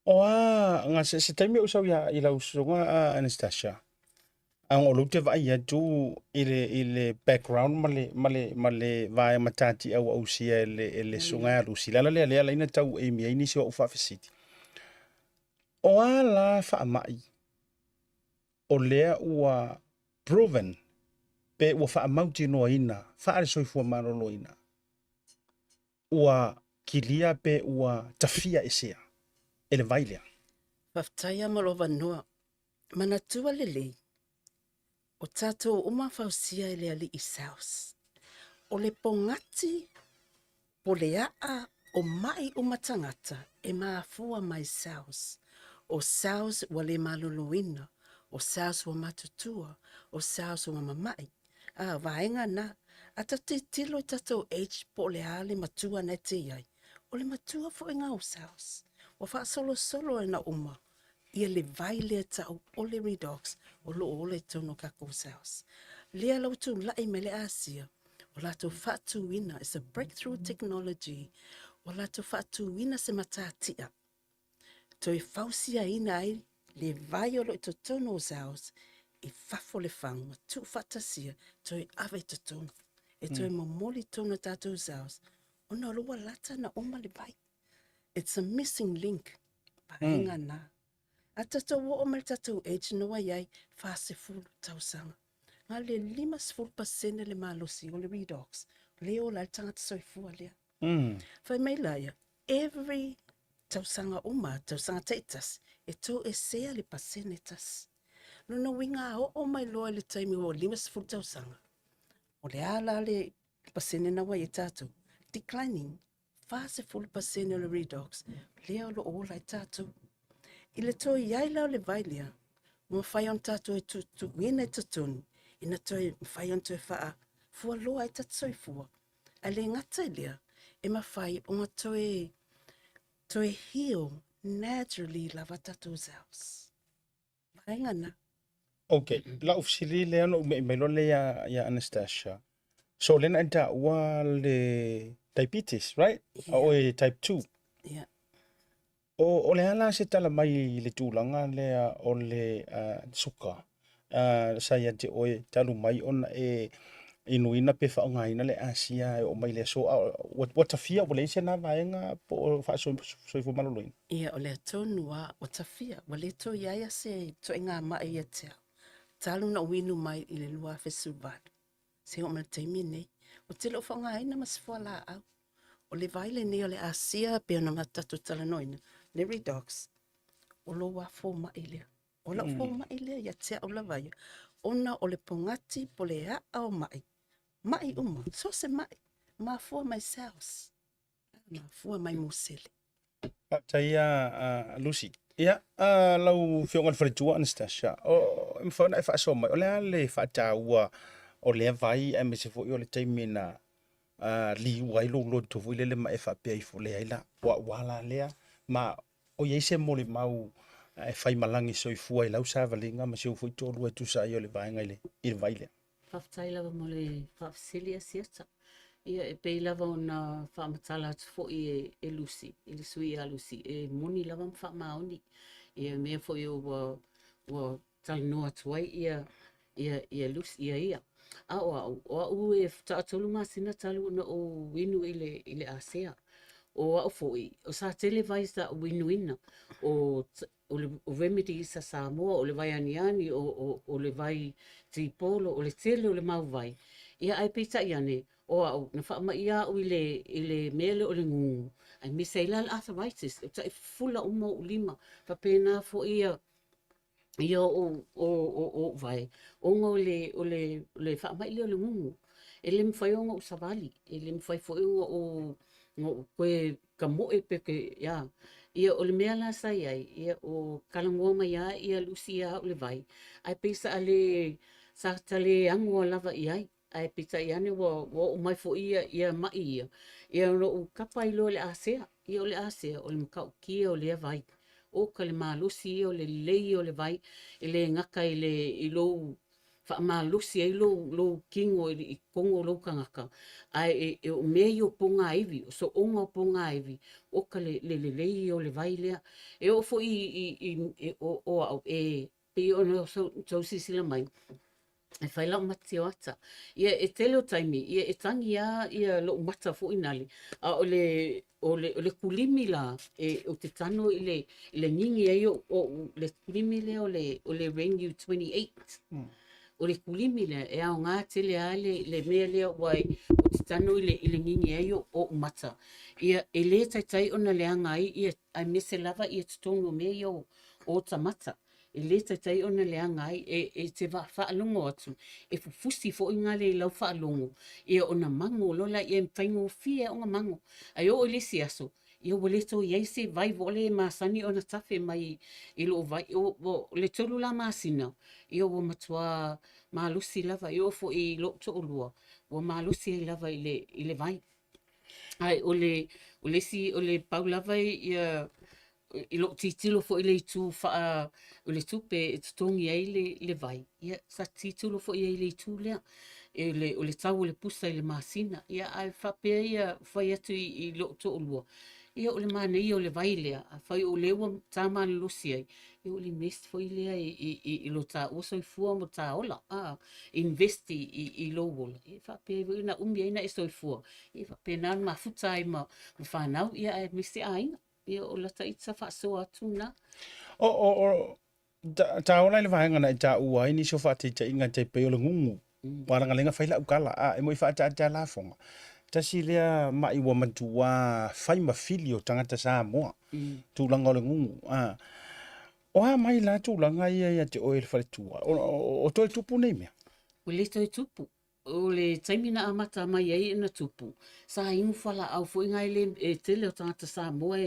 Oa, nga se taimi o sau ya I lau sunga Anastasia. Ang o te vai atu ile background male vai matati au sia ele sunga lu sila le ina tau e mi ini so fa city. Oa la fa mai. O lea ua proven pe ua fa mauti no ina fa ale soifua marolo ina. Ua kilia pe ua tafia esea. Ele vailea. Whaftaia malova noa. Manatua lelei. O tato uma fausia ele ali I saus. O le pongati po le aa o mai umatangata e maafua mai saus. O saus wa le maluluina. O saus wa matutua. O saus wa mamai. Vaenga na. Ata te tilo I tato H po le ale matua na te iai. O le matua fo inga o saus. Wa fa solo e na uma. Ia le vai le tau o le redox o lo o le tono kako saus. Lea lau tu lai me le Asia. O la tu fatu wina is a breakthrough technology. O la tu fatu wina se matatia. To fausia ina ai le vai o lo to tono saus. I fafo le fanga tu fatasia to ave to tono. E to momoli tono tatu saus. O na lo lata na uma le vai. It's a missing link. Pahinga na. Atato wo o tatou age noa iai fase fulu tausanga. Nga le 5% le malosi o le redox. Leo la tangata soifua lea. Fai mai laia, every tausanga uma, tausanga teitas, e to e sea le pasenetas. Luna winga o mai loa le taimi o 5% tausanga. O le ala le pasene na wa e tatou. Declining. Fase fulu pasene o le redox. Leo lo o la tatou. Ile to iai lau le vailia, mo fai on tato e tu wina e tutun, ina to e fai on to e faa, fua loa e tatso e fua. A le ngata ilia, e ma fai o to e heal naturally lava tato zaus. Vaenga na. Okay, la ufsili le ano me le ya Anastasia. So lena enta ua le diabetes, right? Yeah. O e type 2. Yeah. O le ala se tala mai le tūlanga lea o le suka. Sa ia te oe talu mai ona e inuina pe whaongaina le Asia e o mai le so. Wata fia o le ise na vaenga po o wha soifu maloloin. Ia o le tonua o tafia, wa le to iaia se to inga mai e tea. Talu na winu mai I le lua fesuvadu. Se o mana teimi nei. O te lo whaongaina mas fuala au. O le vaile nei o le Asia pe ona matatu talanoina. Le redox. O lo wa fo mailea. O la fo mailea ya tea o la vaia. Ona o le pongati po le a o mai. Mai uma. So se mai. Ma fua mai saus. Ma fua mai musele. Taia Lucy. Ia, lau whiongan wharitua Anastasia. O mwhauna e whaaso mai. O lea le whaataua o lea vai e me se fo I o le taimi na li wai lo tofu ile le ma e whapea I fo lea ila. Wala lea. Ma o iei se mole mau e whai malangi soifua I lau sa valinga ma se ufo I tōrua tu sa I o le vaenga I le vaile. Whaftai lava mo le whafsili a siata. Ia e pei lava o na whaamatala atu fo I e Lucy, I le sui a Lucy. E moni lava ma whaamaoni. Ia mea fo I o talanoa tuai ia Lucy, ia. A o u e taatolu ngā sina talu na o winu I le asea. o au foi o sa tele vai sa winuina o remedy sa Samoa o le vai aniani o le vai tripolo o le tele o le mau vai ia ai pita iane o au na fa ma ia o ile mele o le ngungu ai misaila arthritis o ta fula umo lima fa pena fo ia o vai o le fa mai le ngungu ele mfai o savali ele mfai fo o koe ka moe peke ia ia o le mea la sai ai ia o kalangoa mai ia lusia o le vai ai pesa ale sa tale ango lava ia ai pita iane o mai fo ia mai ia o kapa ilo le asea ia o le asea o le mkau kia o le vai o ka le malusi o le lei o le vai ele ngaka i lo fa malusi ai lo kingo i kongo lo kangaka ai o me o ponga ivi so onga ponga ivi o ka le lei o le vai lea e o fo o pe o no so sisila mai e fai lau mati o ata. Ia e tele o taimi, ia e tangi ia lo mata fo inali. A o le kulimi la, o te tano i le ngingi ai o le kulimi le o le Rainview 28. O le kulimi le, e au ngā tele a le mea lea wai o te tano i le ngingi ai o mata. Ia e le taitai o na leanga ai, ia ai mese lava ia tutongo mea i o tamata. E le taitai ona le angai e te whaalongo atu. E fufusi fo inga le lau whaalongo. E ona mango lola e mwhaingo fia o nga mango. Ai o le si aso. I o wale to yeise vai vole masani ona tafe mai i lo vai. O le tolu la masina. I o matua malusi lava. I o fo i lo to olua. O malusi lava i le vai. Ai o le si o le pau lava i lo titilo fo i le tu fa o le tupe tongi ai le vai ia sa titilo fo i le tu le o le tau le pusa i le masina ia ai fa pe ia fai atu i lo to olua ia o le mane ia o le vai le fai o le wa tama le lusi ai ia o le mest fo i le i lo ta o so i fu mo ta ola investi i lo wola ia fa pe na ina e so i fu ia fa pe na ma futa i ma fa na ia ai mesti ai ia o la taitsa whaasoa atu na. Ta ola le vahenga na ta ua ini so fa te inga te pe o le ngungu. Waranga lenga faila ukala e mo fa ta la fonga. Ta silia mai wa matua fai ma filio tangata Samoa. Tu langa o le ngungu. O ha mai la tu langa ia te oil fa tua. O to tupu nei mea. O le toi tupu. O le taimina amata mai ai na tupu. Sa ingu fala au fo inga ile e tele o tangata Samoa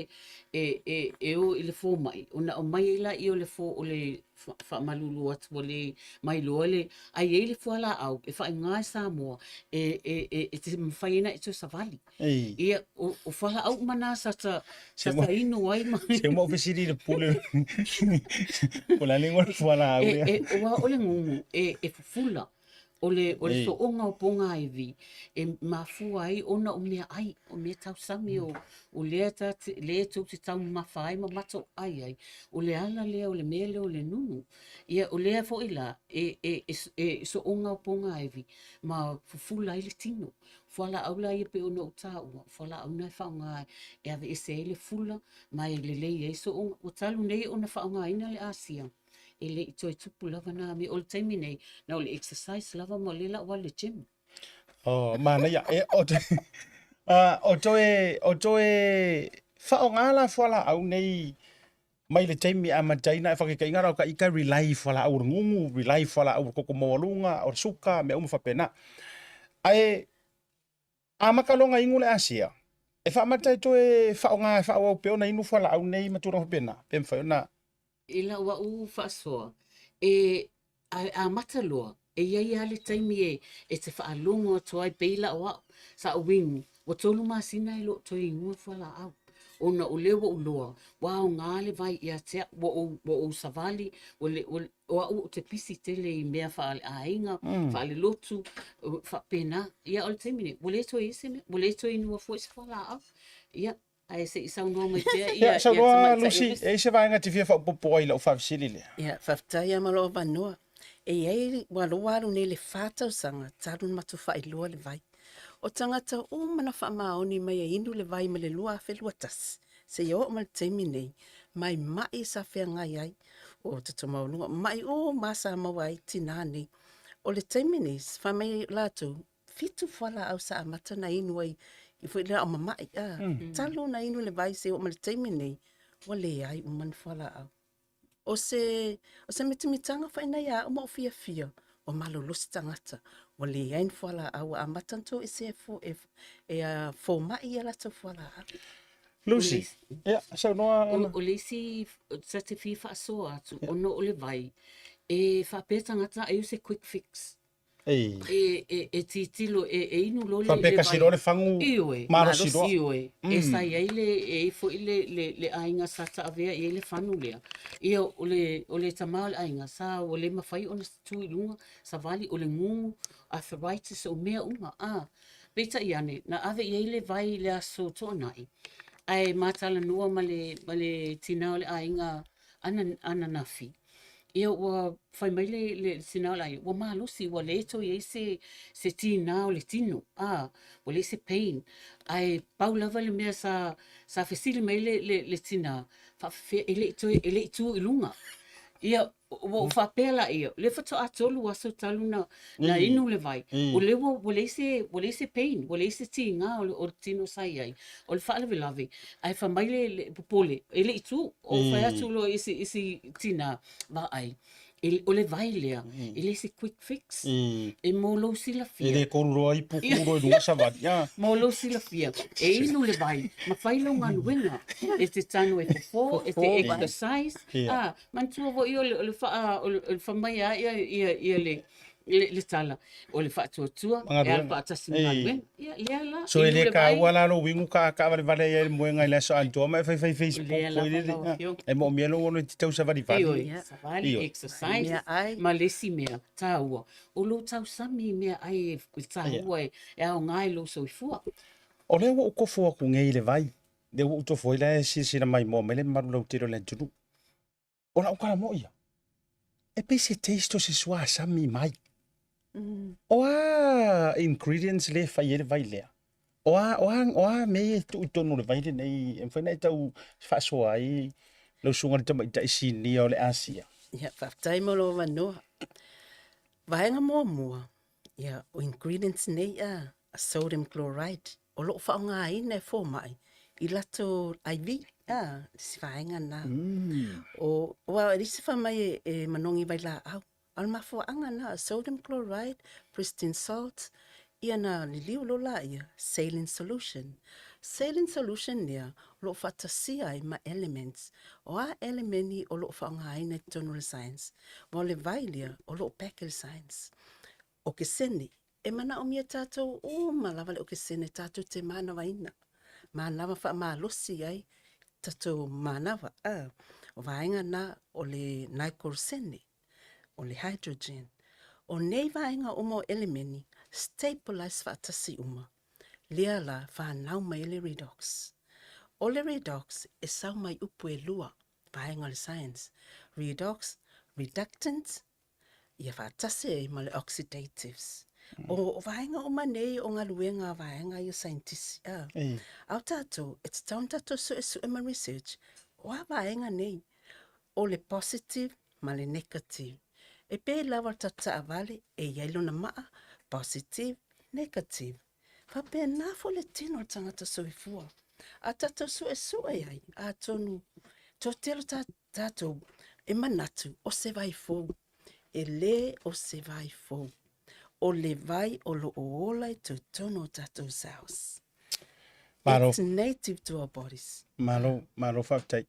e o ile fo mai. O mai ila i o le fo o le fa malulu atu o le mai loale. Ai e ile fo ala au e fa inga Samoa e te mwhaina e to savali. Ia o fala au mana sa ta inu ai mai. Se mo ofisiri le pule. O la lingua fo ala au. O le ngungu e fufula. O le so onga o ponga iwi e mafua ai ona o mea ai o mea tau sami o lea tau te tau mawhai ma mato ai o le ala lea o le mea lea o le nunu ia o lea fo ila e so onga o ponga iwi ma fufula i le tino fuala aula ia pe ona o tāua fuala auna e whaonga e ave ese e le fula mai le lei e so onga o talu nei ona whaonga ina le Asia e le ito tupu lava na me o le taimi nei na o le exercise lava mo le la wa le gym. Mana ia o toe whaonga la whala au nei mai le taimi a mataina e whakikainga rau ka ika relay whala au ngungu, relay whala au koko mawalunga, o suka, me umu whapena. Ai a makalonga ingu le Asia. E whamatai toe whaonga e whaau peona inu whala au nei matura whapena. Pem whaiona Ila wa u whaasoa. A mataloa. E iai ale taimi e te whaalongo toai peila o au. Sa o wingu. Wa tolu masina i lo toi inua whala au. Ona o lewa u loa. Wa o ngale vai i atea. Wa o savali. O au te pisi tele i mea whaale a inga. Whaale lotu. Whapena. Ia ole taimi ne. Wale toi iseme. Wale toi inua fwese whala au. Ia. Ai se isau noa mai tea ia sa noa Lucy e se vaenga te fia whapopo ai lau whawsili lea ia whaftai ama loa wanoa e ei waloaru nei le whātau sanga tarun matu whailoa le vai O tangata o mana whaamaoni mai e inu le vai ma le lua a whelua tasi. Se i o ma le teimi nei, mai mai sa whea ngai ai, o te tumaununga, mai o masa mawai tina nei. O le teimi nei, whamai lātou, fitu whala au sa amata na inu ai, i fwoi lea o mamai, talo na inu le vai se o ma le teimi nei, wa le ai o man whala au. O se mitimitanga whainai a uma o fia fia, o malo lusi tangata, wa le ai whala au a matanto e se e a fo mai ala tau whala au. Lucy. Ja, so noa. O le isi sa te fi whaasoa atu, ono o le vai, e whapetangata e use quick fix. Ei. E titilo e inu lo le Whapeka si rore whangu maro si roa. Ioe. E sai ai le fo le ainga sa ta avea i le whanu lea. Ia o le tamau le ainga sa o le mawhai o na tui lunga sa vali o le ngungu arthritis o mea unga. Beta i ane, na ave i le vai le aso toa nai. Ai matala nua ma le tinao le ainga ana nafi. Ia ua whai mai le tinao lai, ua maalosi, ua le eto i se tinao le tino. Ua le se pain. Ai pau lava le mea sa fesili mai le tina. Whawhawhia e le itu i lunga. Ia ua whapela ia. Le whato atolu aso talu na inu le vai. O le ua le se pain. Ua le se tinga o tino sai ai. O le whaalawe lawe. Ai whamai le popole. E le itu. O whai atu lo isi tina wa ai. O le vai lea. E le se quick fix. E molo sila fia. E le koroa i pukuro i lunga savati. Molo sila fia. E inu le vai. Ma whailo nganu wenga. E te tano e fofo. E te exercise. Mantua vo i o le whamai a ia le tala. O le whaatuatua. E ala whaatasi nganu wenga. Ia lea la. So e le ka wala lo wingu ka vale ia le moenga i le so antoa mai fai Facebook. E mo mielo ono ti tau savati vali. Savali, exercise. Ma lesi mea, tāua. O lo tau sami mea ai tāua e au ngai lo soifua. O le o kofo aku ngei le vai. Le o to foi le sina mai mo mele maru lo tiro le tunu. O la o kala mo ia. E pe se testo se sua sami mai. Ingredients le fai le vai lea. Me tu no le vai le nei en fai tau fa so ai lo sunga tama ita isini o le Asia. Ia, whaftai mo lo wanoa. Vaenga mua. Ia, o ingredients nei a sodium chloride. O lo whaonga ai ne fo mai. I lato IV. Si vaenga na. O risi whamai e manongi vai la au. Al mafo anga na sodium chloride, pristine salt, ia na liliu lo la ia, saline solution. Saline solution nia, lo fatasia ai ma elements. O a elementi o lo whaonga ai ne tonal science. Mo le vailia o lo package science. O ke sene, e mana o mia tātou, malawale o ke sene tātou te mana waina. Manawa wha maa losi ai, tātou manawa. O vaenga na o le naikor sene. O le hydrogen. O nei vaenga o elementi, stabilize whaatasi uma. Lea la whanau mai le redox. O le redox e sau mai upu e lua, vaenga le science. Redox, reductants, ia whaatasi e ma le oxidatives. O vaenga o manei o ngā luenga vaenga i scientist. Au tātou, it's taun tātou su e ma research. O a vaenga nei, o le positive ma le negative. E pe lawa tata avale e yailo na maa, positive, negative. Whape nā fo le tino tangata soifua. A tata su e ai, a tonu. Tō telo tātou e manatu o se vai fōu. E le o se vai fōu. O le vai o lo o ola i tō tono tātou cells. It's native to our bodies. Maro whaptai.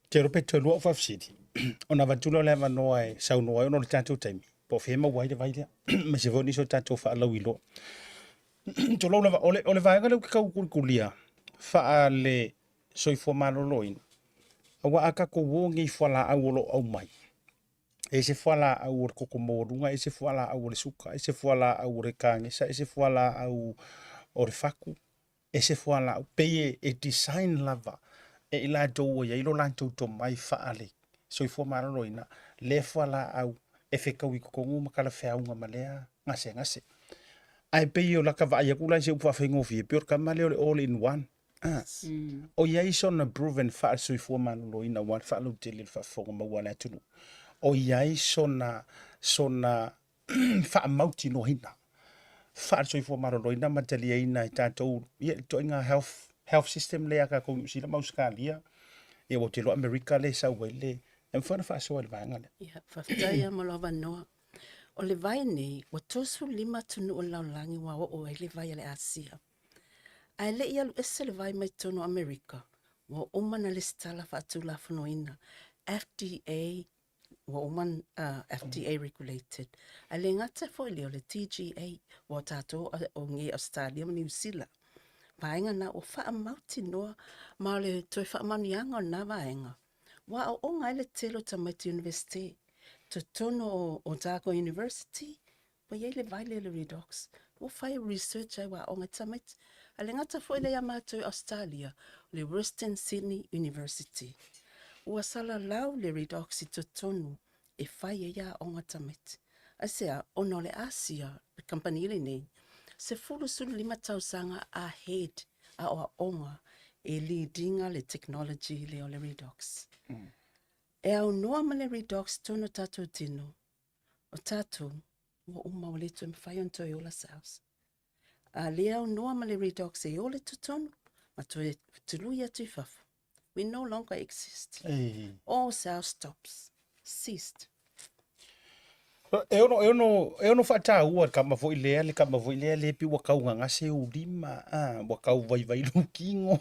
Te rope te lua whapsiti. Ona watula le manoa e sau noa ono le tātou taimi. Po whema waile vailea. Ma se voni so tātou whaalau i loa. To lau lava, ole vaenga leu ki kau kurikulia. Wha le soifua maro loin. Awa aka ko wongi whala au olo au mai. E se whala au ore koko mōrunga, e se whala au ore suka, e se whala au ore kāngesa, e se whala au ore whaku, e se whala au peye e design lava. E ila tau ia ilo lantou to mai whaale. Soifua maro loina. Le whala au e whekau i kokongu makala whiaunga malea ngase. ai pe o la ka va ia kula se upa fengo fi pe ka male all in one o ia iso na proven fa sui fu man lo ina one fa lo tele fa fo ma wala tu o ia iso na fa mauti no hina fa sui fu ma lo ina matali ina tato ia to inga health system le aka ko si la mauskalia e o te lo America le sa wele en fa so le vanga le Ia, whawhitaia mo lava noa. O le vai nei, wa tosu lima tunu o laulangi wa o e le vai ale Asia. Ai le ialu ese le vai mai tono Amerika, wa umana le stala whaatu la whanoina, FDA, wa uman FDA regulated. Ai le ngata fo le o le TGA, wa tato o nge Australia ma New Zealand. Vaenga na o wha mauti noa, ma le toi wha manianga o na vaenga. Wa o ngai le telo Tamaiti University, to tono o Otago University, wa ye le vai le redox. Wa whai research ai wa o ngai Tamaiti. Ale ngata fo ile ya mātou Australia, le Western Sydney University. Ua sala lau le redox I to tono, e whai e ya o ngai Tamaiti. Asea, ono le Asia, le company ile nei, se fulu sulu 5,000 ahead a oa onga e leadinga le technology le o le redox. E au noa ma le redox tono tatou tino. O tatou, ua uma o le tu mwhai on toi ola saus. A le au noa ma le redox e ole tu tono, ma toi tuluia tu fafu. We no longer exist. All sales stops. Ceased. eu no fata ua ka ma foi le le pi wa ka nga se u lima wa ka vai vai lu kingo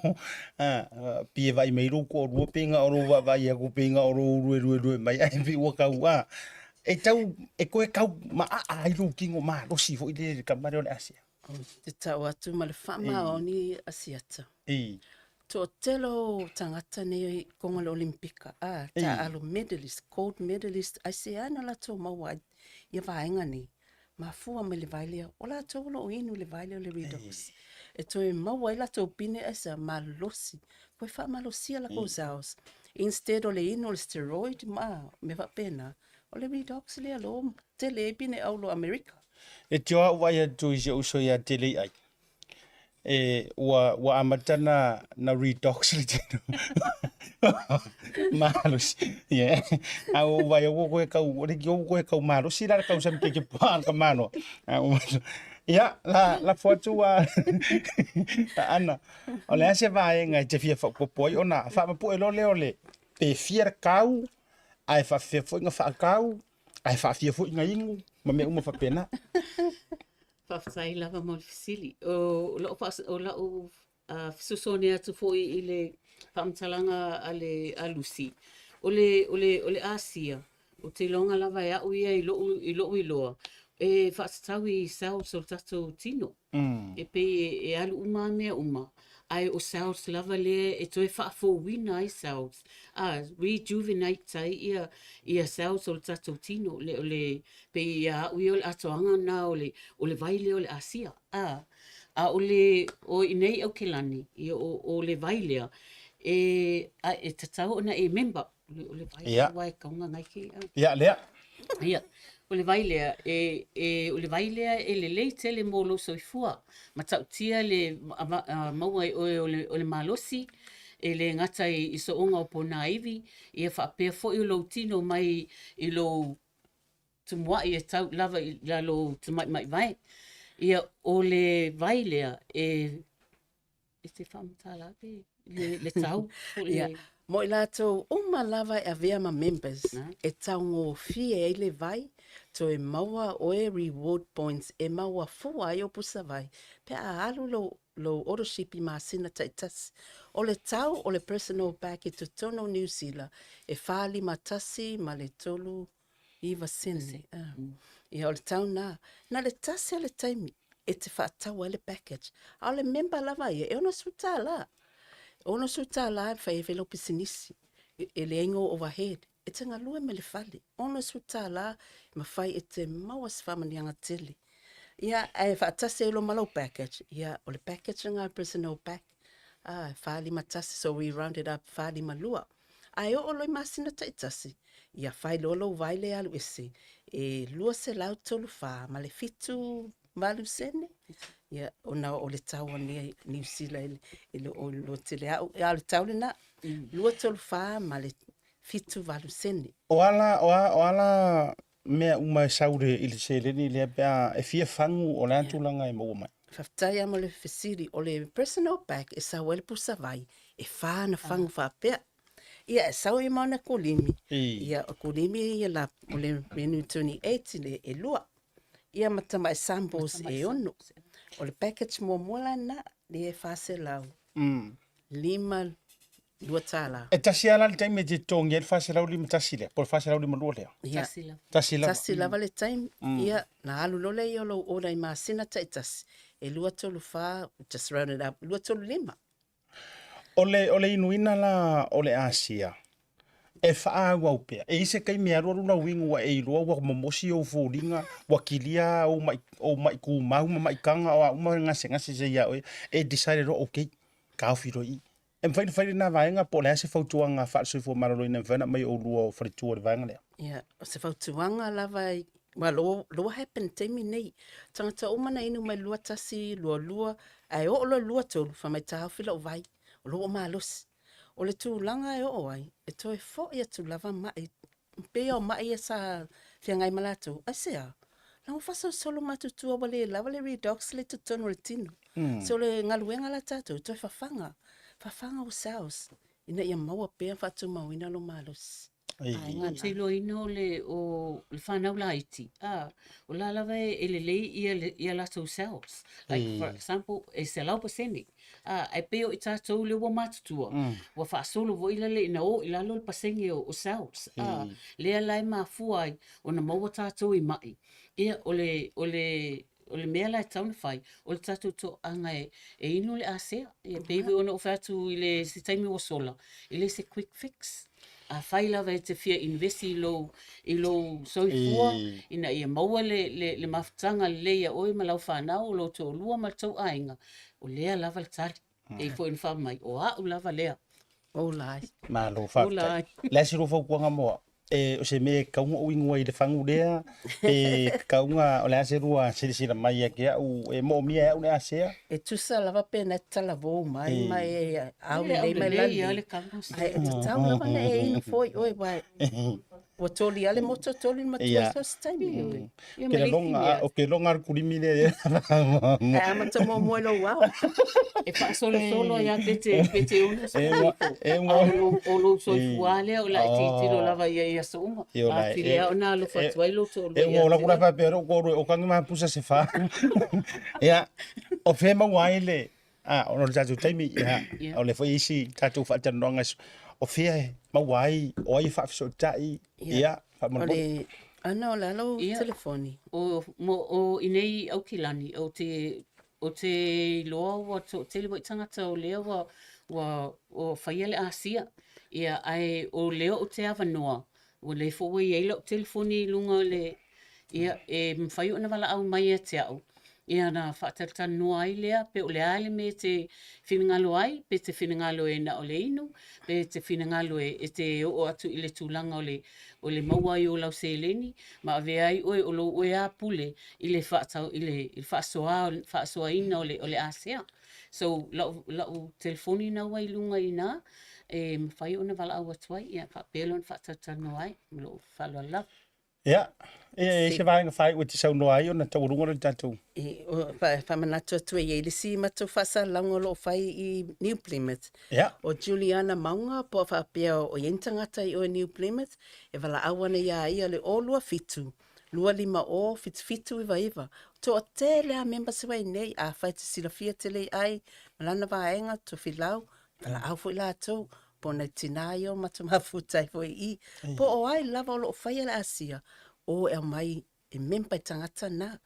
pi vai mai ru ko ru pinga o ru vai ya ku pinga o ru mai ai pi wa ka wa e tau e ko ka ma ai lu kingo ma lo si foi le ka ma le asia Te tau atu ma le whama o ni asiata. e To telo tangata nei konga le Olimpika. Ta alo medalist, gold medalist. Ai se ana la tō maua ia vaenga ni. Ma fua me le vailea. O la tō lo o inu le vailea le redox. E tō e maua i la tō pine esa malosi. Koe wha malosia la ko zaos. Instead o le inu le steroid me va pena. O le redox le alo tele e pine au lo Amerika. e tio wa ya tu je uso ya tele ai e wa amatana na redox le tino malos ye au wa yo ko ka u le yo ko ka malos si la ka usam ke pa ka mano ya la foto wa ana ole se va en te fia fa po ona fa po le ole pe fier kau ai fa fe fo nga fa kau ai fa fia fo nga ingu ma me uma fa pena Whawhai lava mo le fisili. O la o fisosone atu fo I le whamtalanga a Lucy. O le Asia. O te longa lava e au ia I loa. E whaatau I sao so tatou tino. E pe e alu uma mea uma. Ai o South lava le e toi whaafo wina ai South. Rejuvenate ai ia South o le tatou tino. Le pe ia ui o le atoanga na o le vaile o le Asia. A o inei au ke lani ia o le vailea. E tatau ona e member. O le vailea wai kaunga ngai ki. ya lea Ia. O le vailea o le vailea e le leitele mo lo soifua ma tautia le maua o le malosi e le ngata I so onga o pona iwi e whaapea fo I lo tino mai I lo tumua I tau lava I lo tumai mai vai ia o le vailea e te whamtala le tau Ia. Mo I lato uma lava e avea ma members e tau ngō fie e le vai to e maua o e reward points e maua fua I o pusa vai. Pe a alu lo ownership I masina taitas. O le tau o le personal back I Totono New Zealand e whali matasi ma le tolu Iwa Sene. Ia o le tau na le tasi a le taimi e te whaatau e le package. A o le member lava ia e ona suta la. Ona suta la whai velo pisinisi e le ingo overhead. E te ngalua me le whali. Ona suta la ma whai e te mawas whamanianga tele. Ia e whaatase e lo malau package. Ia o le package ngā personal pack. Whali matasi so we rounded up whali malua. Ai o loi masina taitasi. Ia whai lolo vaile alu ese. E lua se lau tolu wha ma le fitu valu sene. Ia ona o le tau ni New Zealand ile o lo tele au ia le tau na lua tolu fa ma le fitu valu sene. O ala mea uma saure ili se leni le pea e fia fangu o le antulanga e maua mai. Faftai ama le fesiri o le personal bag e sa wele pusa vai e fa na fangu fa pea. Ia e sau i mauna kolimi. Ia o kolimi ia la o le menu 28 le e lua. Ia matama e samples e ono. O le package mola na le e fase lau. 5 lua tala. E tasi ala le taime te tongi e fase lau lima tasi le. Por fase lau lima lua lea. Tasi lava. Tasi lava le time. Ia na alu lole i olo o dai masina ta tasi. E lua tolu fa, just round it up, lua tolu 5. Ole inuina la ole Asia. E faa wau pea. E ise kai mea roru na wingu wa e iloa wa mamosi o fōringa wa kilia o mai kumau ma mai kanga o uma ngase se ia e decided ro okay ka firo i. E mwhairi na vaenga po lea se fautuanga faa sui fo maralo ina mwhana mai o lua o wharitua le vaenga lea. Ia, o se fautuanga lava i lo happen temi nei. Tangata umana inu mai lua tasi, lua, ai o lua tolu, fa mai taha fila o vai, o lua maalosi. O le tūlanga e o ai, e toi fo ia tu lava mai, pe o mai e sa whiangai malato, ai sea, na o fasa solo matutua wale lava le redox le tutono le tino. So le ngaluenga la tato, toi fafanga o saos, ina ia maua pea fatu mawina lo maalosi. Ai ngā tilo ino o le whanau la iti. O la lawa e le lei ia lato cells. Like for example, e se lau paseni. Ai peo i tātou le ua matutua. Wa whaasolo vo ila le ina o ila lo le pasengi o cells. Lea lai mafua ai o na maua tātou i mai. Ia o le mea lai tauna whai, o le tātou to anga e inu le asea. Ia peiwe ona o whātu i le si taimi o sola. I le se quick fix. A whai lawa e te fia investi i lo soifua, ina ia maua le mafutanga leia oi ma lau whanau o lo tō lua ma tau ainga. O lea lava le tali, e fo in wha mai, o au lava lea. O lai. Ma lo whakta. Lea si rofa kuanga moa. O se me kaunga o ingua i le whangu lea, kaunga o lea se rua sirisira mai e kia u e mo mia e u lea sea. E tusa lava pena tala vō mai au nei mai lali. Ai e te tau lava na e inu foi oi vai. Ua toli ale moto toli matua so staimi. Ke longa kurimi le. E amata mo moelo wau. E wha solo ia pete una o lo soifua lea o la e titiro lava ia so uma. A filea o nā lo fatuai lo tō e o la kura pa pero o kangi ma pusa se fa. Ia o fe ma waile. O no tatu taimi ia o le foi isi tatu fa tanonga o fe ma wai o ai fa so tai ia fa mo. Ana o la lo telefoni. O inei au kilani o te loa wa te lewa i tangata o lea wa o whaiele Asia. Ia ai o leo o te awanoa. O le fōwe i eila o telefoni lunga le ia e mwhai o na wala au mai e te au. Ia na whaatatana noa ai lea, pe o le ale me te whinangalo ai, pe te whinangalo e na o le inu, pe te whinangalo e te o atu i le tūlanga o le maua i o lau se leni, ma ave ai oe o lo oe a pule i le whaatau, i le whaasoa ina o le Asea. So lau telefoni na wai lunga i nā, e mwhai o na wala au atuai, ia whaapelo na whaatatana noa ai, mlo whalua love. Ia, e se vai whai o te sau noa ai o na taurunga le tātou. Whamanatu atu e eilisi matu whasa laungolo whai i New Plymouth. Ia. O Juliana Maunga po whapea o ientangata i o New Plymouth, e wala awana ia ia le o lua fitu. Lua lima o fitu iwa. To o te lea memba se wai nei, a whai te silafia te lei ai, malana waenga to filau, wala au fo i la tau. Po na tinai o matamafutai fo i. Po o ai lava o lo whai ala Asia. O e mai e memba i tangata na.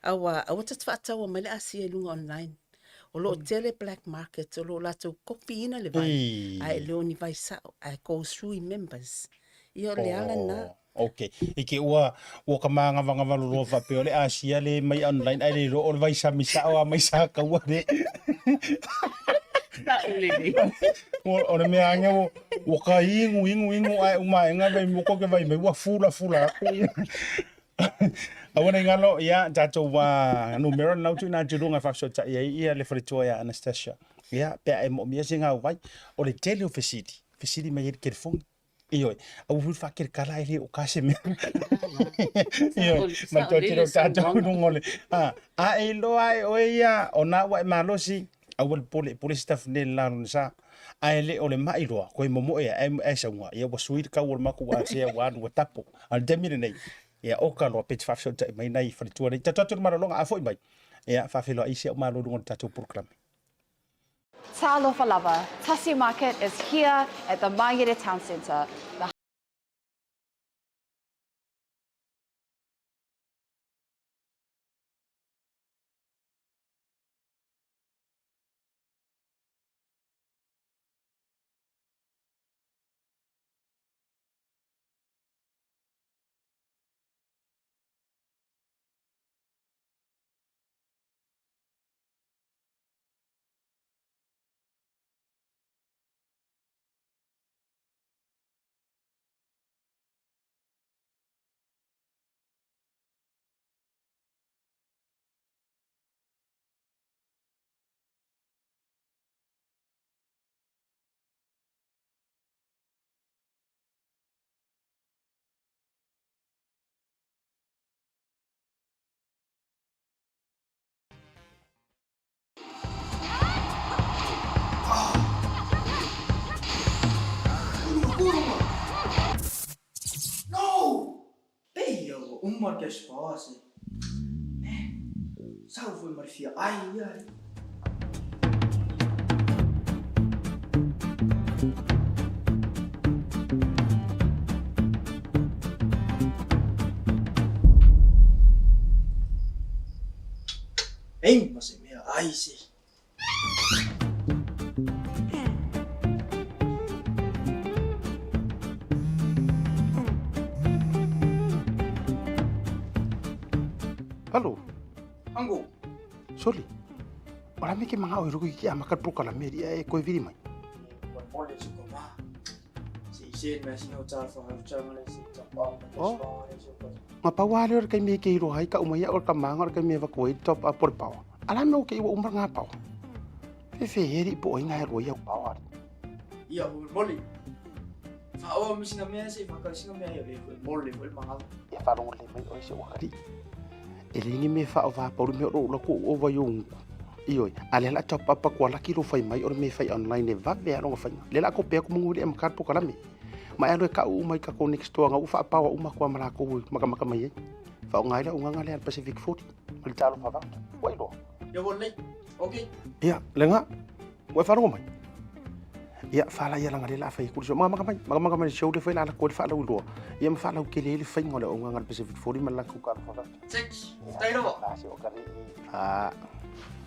Awa tatu whaatau o mai le Asia i lunga online. O lo tele black market, o lo lato kopi ina le vai. Ai leo ni vai sao, ai goes through i members. I o le ala na. Okay. Ike ua ka mga ngavalo lo fa pe le Asia le mai online ai le ro o vai sa misa o mai sa ka ua le. O le mea anga o ka ingu ai uma enga vai mo ko ke vai me ua fula. Awana ngalo ia tato wa numero na tu na jurunga fa so ta ia le fritoya Anastasia. Ia pe ai mo mia singa vai o le tele ofisiti mai ke fong. Iyo, au fu fa ke kala ile o kase me. Iyo, ma to tiro tato ngole. A e lo ai o ia ona wa malosi awal pole staff ne la sa. Ai o le mai roa ko momo e sa wa ia wa suit ka wol maku wa se wa no tapo al demire nei ia o ka lo pet fa so mai nei fa tu nei tatu mara longa a foi mai ia fa felo isi o malo ngon tatu program Talofa lava. Tasi Market is here at the Mangere Town Centre. Uma que as fosse. Salve, Marfia. Ai. Ei, mas é minha. Ai, sim. Halo, Anggo. Soli. Ora me ke manga o ruku ki amaka pro kala me e ko viri mai. Olha isso como é. Se mas não tá falando chamar esse top. Ma pa wale or kai me ke ro hai ka umaya or ka manga or kai me va ko top up por pau. Ala me o ke o umar nga pau. Fe heri po inga ro ya pau. Ia o moli. Fa o mi sina me se fa ka sina me ya ko moli ko manga. E fa ro le mai o se o kari. Ele ni me fa o va por me ro ko o va yung. Iyo, ale la top up ko la kilo fai mai or me fai online e va be ro fai. Le la ko pe ko nguri em kar po kala me. Ma ero ka u mai ka ko next to nga u fa pa u ma ko mara ko maka mai. Fa ngai la unga ngale al Pacific 40. Mal talo fa va. Wai lo. Ya boleh. Okay. Iya, lenga. Wai fa ro mai. Iya, fa la ya la ngale la fai ku so maka mai show le fai la ko fa la u lo. Ia ma fa la ke le fai ngole unga ngal Pacific 40 mal la ku ka fa va. Check. Tai lo.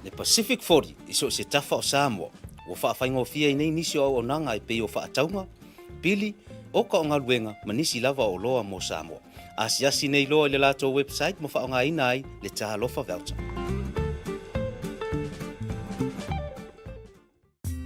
Le Pacific 40 iso se tafa o Samoa o whaafaingo fia i nei nisi o nanga i pe o whaataunga, pili o ka o ngā luenga manisi lava o loa mo Samoa. Asiasi nei loa le lato website mo whaonga ina ai le taha lofa voucher.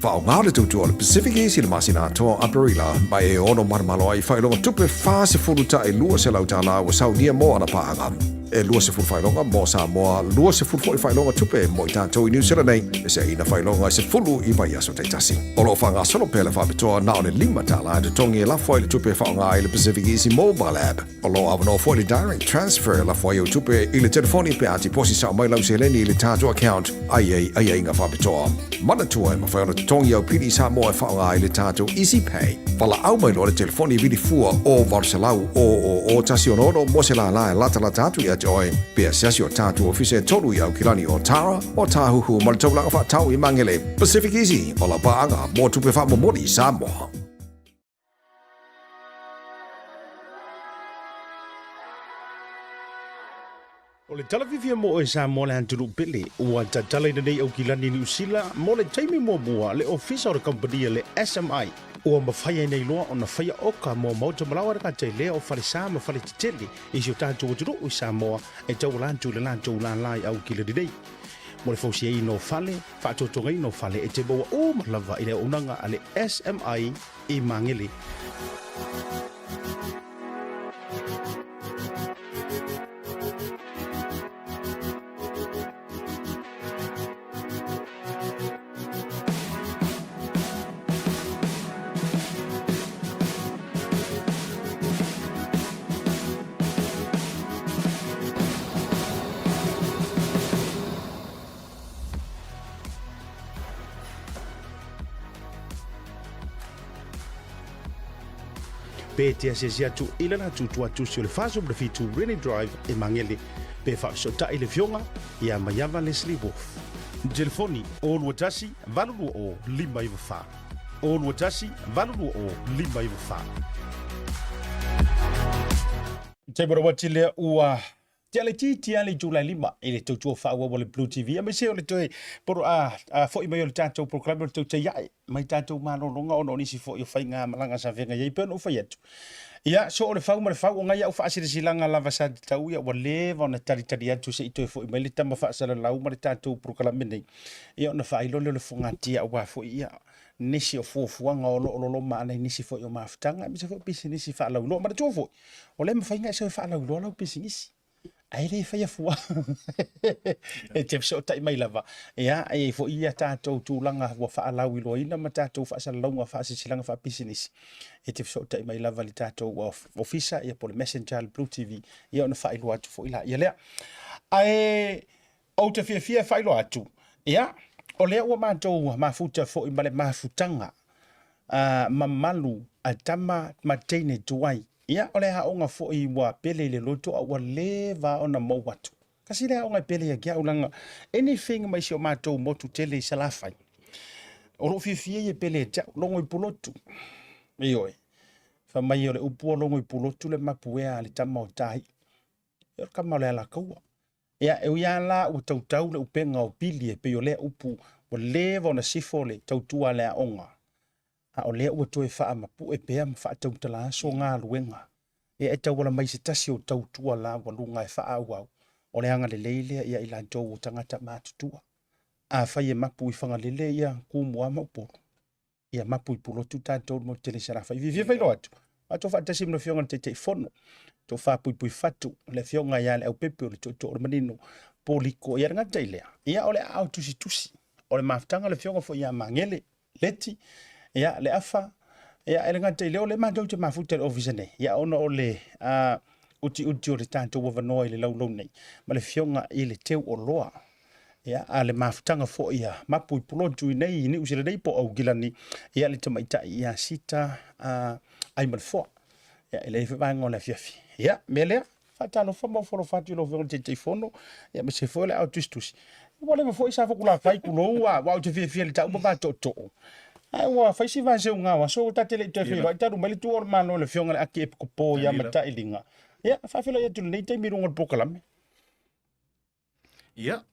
Whaonga le tautua le Pacific East le masina toa Aperila mai e ono marmalo ai whailonga tupe whaase furuta e lua se lautala o saunia mo ana paanga. E lua se fulu whailonga mo Samoa, lua se fulu whailonga tupe mo i tātou i New Zealand nei, e se ina whailonga se fulu i mai aso teitasi. Olo whanga solo pele whabitoa na o le lima tala e tongi e lafo i le tupe whaonga i le Pacific Easy Mobile App. Olo awano fo i le direct transfer lafo i o tupe i le telefoni pe ati posi sa mai lau se leni i le tātou account ai inga whabitoa. Mana tua e ma whaona tongi au pili Samoa e whaonga i le tātou Easy Pay. Wala au mai lo le telefoni i vili fua o varselau o tasi onono mo se la la lata la tātou i join pe asiasi o tātou ofise tolu i au kilani o Tara o tāhuhu ma le taulanga whaatau i mangele Pacific Easy o la paanga mo tupe whamomori Samoa. O le talavivia mo e sa mo le anturu pele ua tatala ina nei au kilani ni usila mo le taimi mua le ofisa o le company le SMI ua mawhaia nei loa o na whaia oka mo mauta malawa raka te lea o whare sa ma whare titele i si o tātou aturu i Samoa e tau lantu le lantu lai au kilani nei. Mo le fausia i no whale, whaatotonga i no whale e te baua o malawa i le unanga a le SMI i Mangele. pe te se atu ila na tu atu si le faso le fitu Rainy Drive e mangele pe fa so ta ile fionga ia mayava Leslie Wolf telefoni o luatasi valulu o lima i fa o luatasi valulu o lima i fa te bora watile ua te ale July 5 ele tautua fa wa le Blue TV me se ole toe por fo i mai ole tatou program ole tau ia mai tatou malolonga ono nisi fo i fainga malanga sa venga ia peno fa yetu ia so ole fau ngai au fa silanga lava sa tau ia wale vona tari atu se ito fo i mai le tama fa sala lau ma le tatou program nei ia ona fa ilo le fongatia wa fo ia nisi o fuafuanga o lo ma nei nisi fo i maftanga me se fo business fa lau lo ma tu fo ole ma fainga se fa lau lo business ai le fa ia fua e te so tai mai lava ia ai fo ia tatou tulanga wa fa lau i loina ma tatou fa sa lau fa silanga fa business e te so tai mai lava li tatou officer ia por messenger Blue TV ia ona fa ilo atu fo ila ia le ai o te fia fa ilo atu ia o le o matou mafuta fo i male mafutanga mamalu atama matene tuai ia ole ha onga fo i wa pele le loto wa leva ona mo watu kasi le onga pele ya gia ulanga anything mai sio matou motu tele salafai o lo fifie ye pele ta longo i pulotu iyo fa mai ole upu longo i pulotu le mapuea le tama o tai yo kama le la kaua ia e ia la o tautau le upenga o pili e pe yo le upu o leva ona sifo le tautua le onga a o lea ua toe faa mapu e pea mfaa tautala so ngā luenga. E tau wala mai se tasi o tautua la walunga e faa au. O le anga le leilea ia ila tau o tangata mātutua. A fai e mapu i whanga lele ia kūmua mauporo. Ia mapu i pulotu tātou mo tele sarafa. I vivia vai loatu. A tō wha tasi mna fionga te te whono. Tō wha pui fatu. Le fionga ia le au pepe o le tō o manino. Poliko ia ngata ilea. Ia o le au tusi. O le maftanga le fionga fo ia mangele. Leti. Ia le afa ia ele ngata ile ole mandou te mafuta le office nei ia ona ole uti o le tanto wa no ile lau nei ma le fionga ile teu o loa ia ale mafutanga fo ia mapu i pulotu nei ni usile nei po au gilani ia le tamaita ia sita ai mal fo ia ele fa ngona fiafi ia mele fatalo fo mo fo fatu lo vero te telefono ia me se fo le autistus wala me fo isa fo kula fai kulo wa te fiafi le tau ba to ai wa fai si va se unga wa so ta tele te filo ta ru meli tu or mano le fionga aki e ko ya mata ilinga ya fa filo ya tu nei te mi runga pokalam Ia.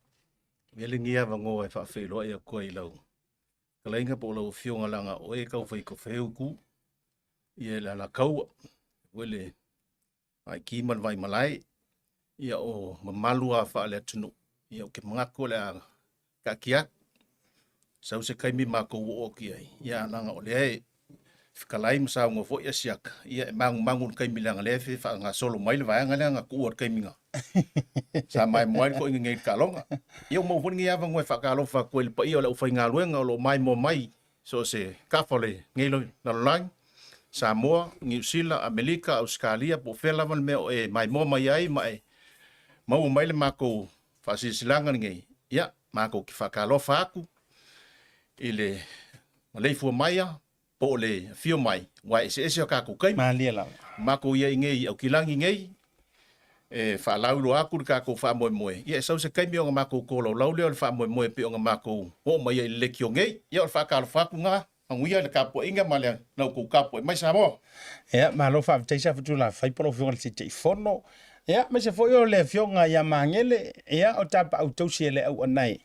Melingia vango e fa filo ia ko i lau. Kalainga po lau fionga langa o e kau fai ko feu ku. Ia la kau wele ai ki man vai malai. Ia o mamalua fa le tunu. Ia o ke mangako le ka kia. Sau se kaimi mako o ki ai. Ia langa o le ai. Fikalai msa ngo fo ia siak. Ia mangun kaimi langa le fa nga solo mai le vai nga ku or kaimi nga. Sa mai moi ko ngi kalonga. Ia mo fo ngi ava ngoi fa kalo fa ko le pa ia le fa nga luenga lo mai mo mai. So se kafole ngi lo na lang. Samoa, New Zealand, Amerika, Australia, po fela van me e mai mo mai ai mai. Mau mai le mako fa silanga ngi. Ia, mako ki fa kalo fa ku. Ile le fu maia po le fio mai wa ese ka ku kai malia la mako ia ngi au kilangi ngi e fa laulo aku ka ko fa mo ia so se kai mi o mako ko lo le fa mo pe o mako o mai le kio ngi ia fa ka fa ku nga anguia le kapo inga male na ku kapo mai sa mo ia malo fa te sa futu la fai pro fio le te fono ia me se foi o le fio nga ya mangele ia o tapa autosi le au anai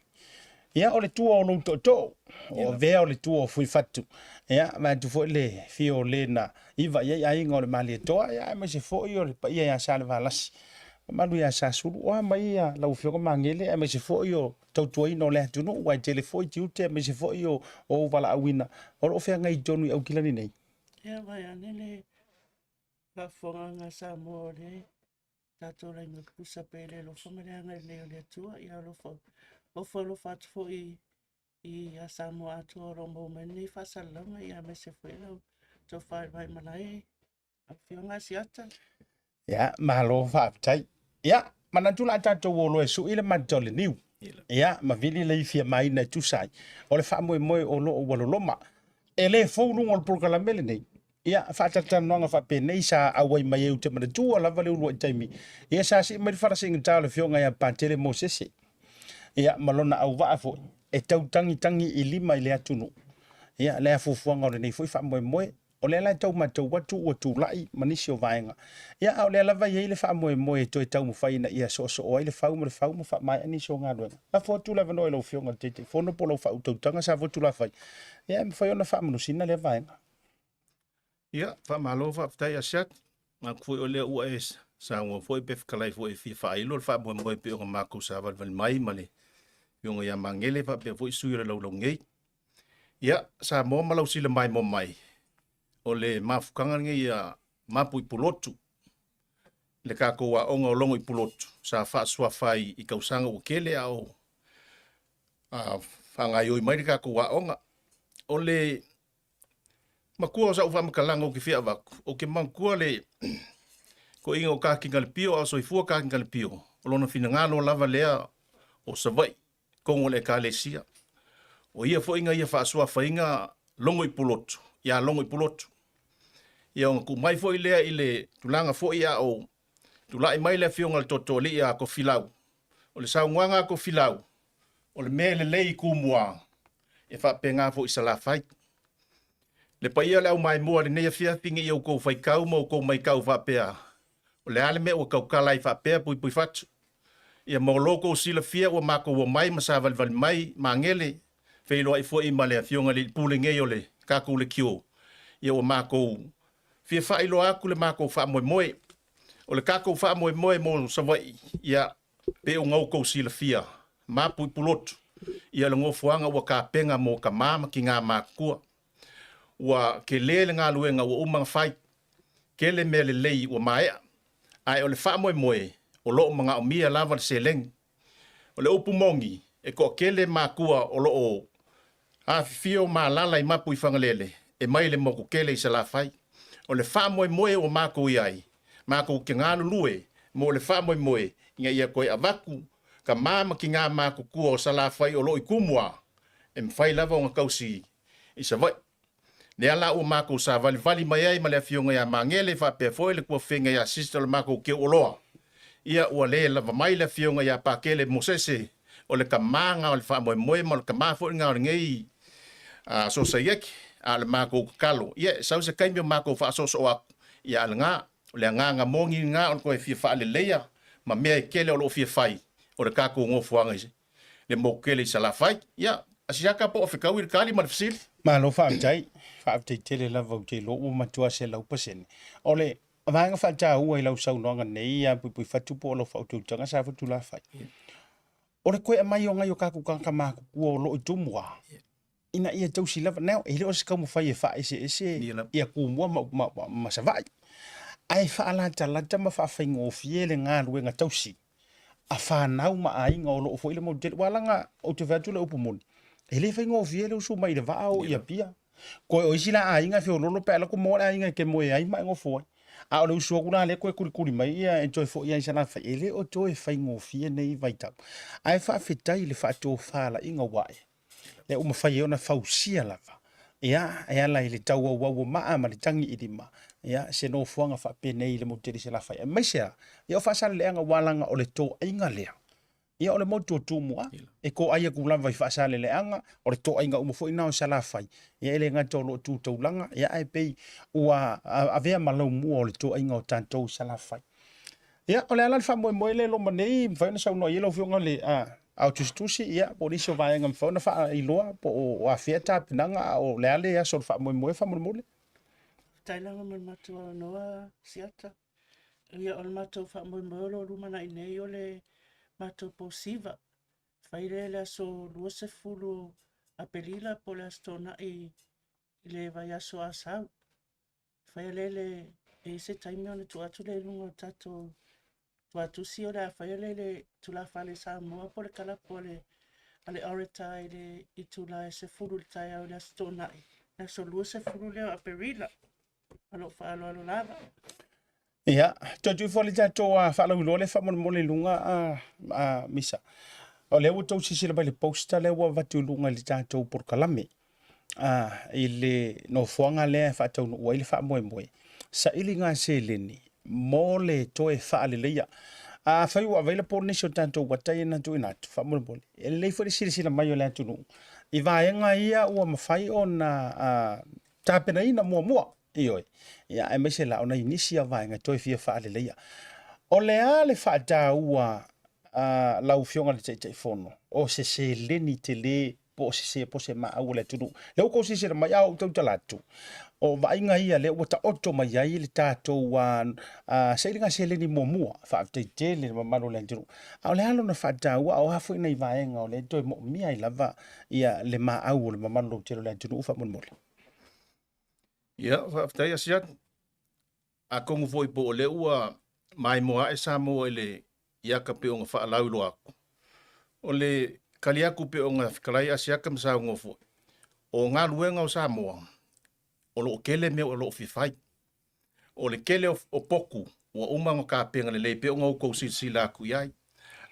ia o le tua o no to o vea o le tua o fui fatu ia ma tu foi le fio le na iva ia ai ngol mali to ia me se foi o le pa ia ya salva las malu ya sa sulu o mai ia la fio ko mangele me se foi o to toi no le tu no wa telefoi ti ute me se foi o vala awina o fe ngai jonu au kilani nei ia vai anele ka fonga nga sa mo le tato le no kusa pele lo famere nga le tua ia lo fo o folo fat foi i a Samoa to rombo meni fa salanga ia me se foi lo to fai vai malai a fionga siata ya malo fa tai ya manatula tato wo su ile matole niu ya ma vili le fia mai na tu sai o le fa mo o lo loma ele fo lu ngol program mele nei ia whaatatanoanga whapenei sa awai mai eu te manatua lava leo lua taimi. Ia sa si mai wharasinga tau le fionga ia pātere mo sese. Ia malona au waa fo. E tau tangi I lima I le atunu. Ia lea fufuanga o le nei fo I wha moe moe. O le la tau matau watu o tu lai manisi o vaenga. Ia au le lava ia le wha moe moe to e tau mo whaina ia so o ai le whau mo wha mai ani so ngā ruenga. La fo tu lava noi lau fionga te fono po lau wha tanga sa fotu la whai. Ia me whai ona wha manusina le vaenga. Ia, whamalo whaptai a siat, ngā kufui o lea ua e sa ngō fwoi pef kalai fwoi fi whailo, le whamoe moe pe o ngā mākou sa walwali mai male, yonga ia mangele whape fwoi suira lau ngei. Ia, sa mō malau sila mai mō mai, o le mafukanga nge ia mapu I pulotu, le kako wa onga o longo I pulotu, sa whaasua whai I kausanga o kele au, whangai oi mai le kako wa onga, o le makua o sa ufa makalanga o ke fia waku. O ke mankua le ko inga o kākinga le pio, a soifua kākinga le pio. O lona fina ngāno lava lea o savai, kongo le kā le sia. O ia fo inga ia whaasua whainga longo I pulotu, ia longo I pulotu. Ia o ku mai fo I lea I le tulanga fo ia o tulai mai le fionga le toto li ia ko filau. O le saunguanga ko filau. O le mele lei kumua. E whapenga fo I salafai. Le paia le au mai mua le neia fia pingi I au kou whaikau mo kou mai kau whapea. O le ale me o kau kalai whapea pui pui whatu. Ia mo loko sila fia o mako o mai masa valvali mai ma ngele. Whailoa I fua I ma le fionga li pule ngei o le kaku le kio. Ia o mako fia whailoa aku le mako wha moe moe. O le kaku wha moe moe mo savai. Ia pe o ngau kou sila fia. Ma pui pulotu. Ia le ngofuanga ua ka penga mo ka mama ki ngā makua. Ua ke lele ngā luenga ua umanga whai, ke le mea le lei ua maea. Ai o le wha moe moe, o loo mga o mia lava le seleng. O le upu mongi, e ko ke le mākua o loo fio mā lala I mapu I whangalele, e mai le moku ke le I sa la whai. O le wha moe moe o māku I ai, māku ke ngā lulue, mo le wha moe moe, inga ia koe avaku, ka māma ki ngā māku kua o sa la whai o loo I kumua, e mwhai lava o ngā kausi I sa vai. Le ala o mako sa vali mai ai ma le fionga ia mangele fa pe foi le kua finga ia sister mako ke oloa. Ia ua le lava mai le fionga ia pakele mosese o le kamanga o le fa moe moe ma le kama fo nga o ngei so sayek a le mako kalo. Ia sa se kaimio mako fa so so ia nga le nga mongi nga on ko fi fa le leia ma me kele o lo fi fai o le kako ngo fuanga le mo kele sa la fai. Ia asiaka po ofika wir kali ma fsil. Ma lo whaamtai tele lava o te lo o matua se lau pasene. Ole, vanga whaata ua I lau saunoanga nei a pui whatupo o lo whaututanga sa whatu la whai. Ole koe a mai o ngai o kaku kanka māku kua o lo I tumua. Ina ia tausi lava. Nao, e leo se kaumu whai e whae ese ia kumua ma sa vai. Ai whaalata lata ma whaafai ngofie le ngā ruenga tausi. A whanau ma a inga o lo o fo ile mo tele. Walanga o te whatu le upumoni. Ele whai ngofie le usu mai le vao ia pia. Ko o isi la ainga fe lolo pe la ko mo ainga ke mo ai mai ngo fo a o uso kuna le ko kuri mai ia enjoy fo ia sana fa ele o to e fa ngo fie nei vai ta ai fa fitai le fa to fa la inga wai le o ma fa ia na fa usia lava ia ia la ile tau wa ma ma le tangi idima ia se no fuanga fa pe nei le mo te se la fa mai sia ia fa sa le anga walanga o le to inga le ia ole mo tu mua e ko ai ku lava fa sa le anga o le to ainga mo fo ina o sala fai ia ele nga to lo tu langa ia ai pe ua ave malo mu o le to ainga o tanto sala fai ia ole ala fa mo le lo manei fa na sa no ia lo fionga le au tusi ia po diso vai ngam fa na fa I loa po o afeta pinanga o le ale ia so fa mo fa mo le Tailanga mo matua noa siata. Ia o matua fa mo lo rumana I nei o le mato posiva. Fairela so luose fulu a pelila po le astona I le vai aso asau. Fairele e se taimi ona tu atu le lungo tato tu atu si o la fairele tu la fale sa moa po le kala po le ale oreta le I tu la se fulu le tai au le astona I. Na so luose fulu le a pelila. Alo fa alo lava. ia tu fo le tato fa lo le fa mo le lunga a misa o le o tau sisi le posta le wa vatu lunga le tato por kalame i le no fuanga le fa tau no wai le fa moe sa ili nga se leni mo le toe fa le leia fai wa vela por nation tanto watai na tu ina fa mo bol e le fo sili sila mai le tu no i va nga ia o ma fai ona tapena ina mo ioi ia e me se la ona inisia va nga toe fia fa le leia o le ale fa ta ua lau fionga le te fono o se leni te le po se ma au le tunu le ko se mai au tau talatu o vai nga ia le wata oto mai ai le tato wan se linga se leni momua fa te le mamalo le tunu au le halo na fa tau au hafu ina vai nga o le to mo mi ai lava ia le ma au le mamalo te le tunu fa mon mole ia fa tai asia a kongu foi po le ua mai moa e sa mo ele ia ka pe onga fa lau lo aku o le kaliaku pe onga fikalai asia kam sa ngofo o ngā luenga o Samoa o lo kele me o lo fifai o le kele o poku o umanga ka penga le pe onga ko sila ku yai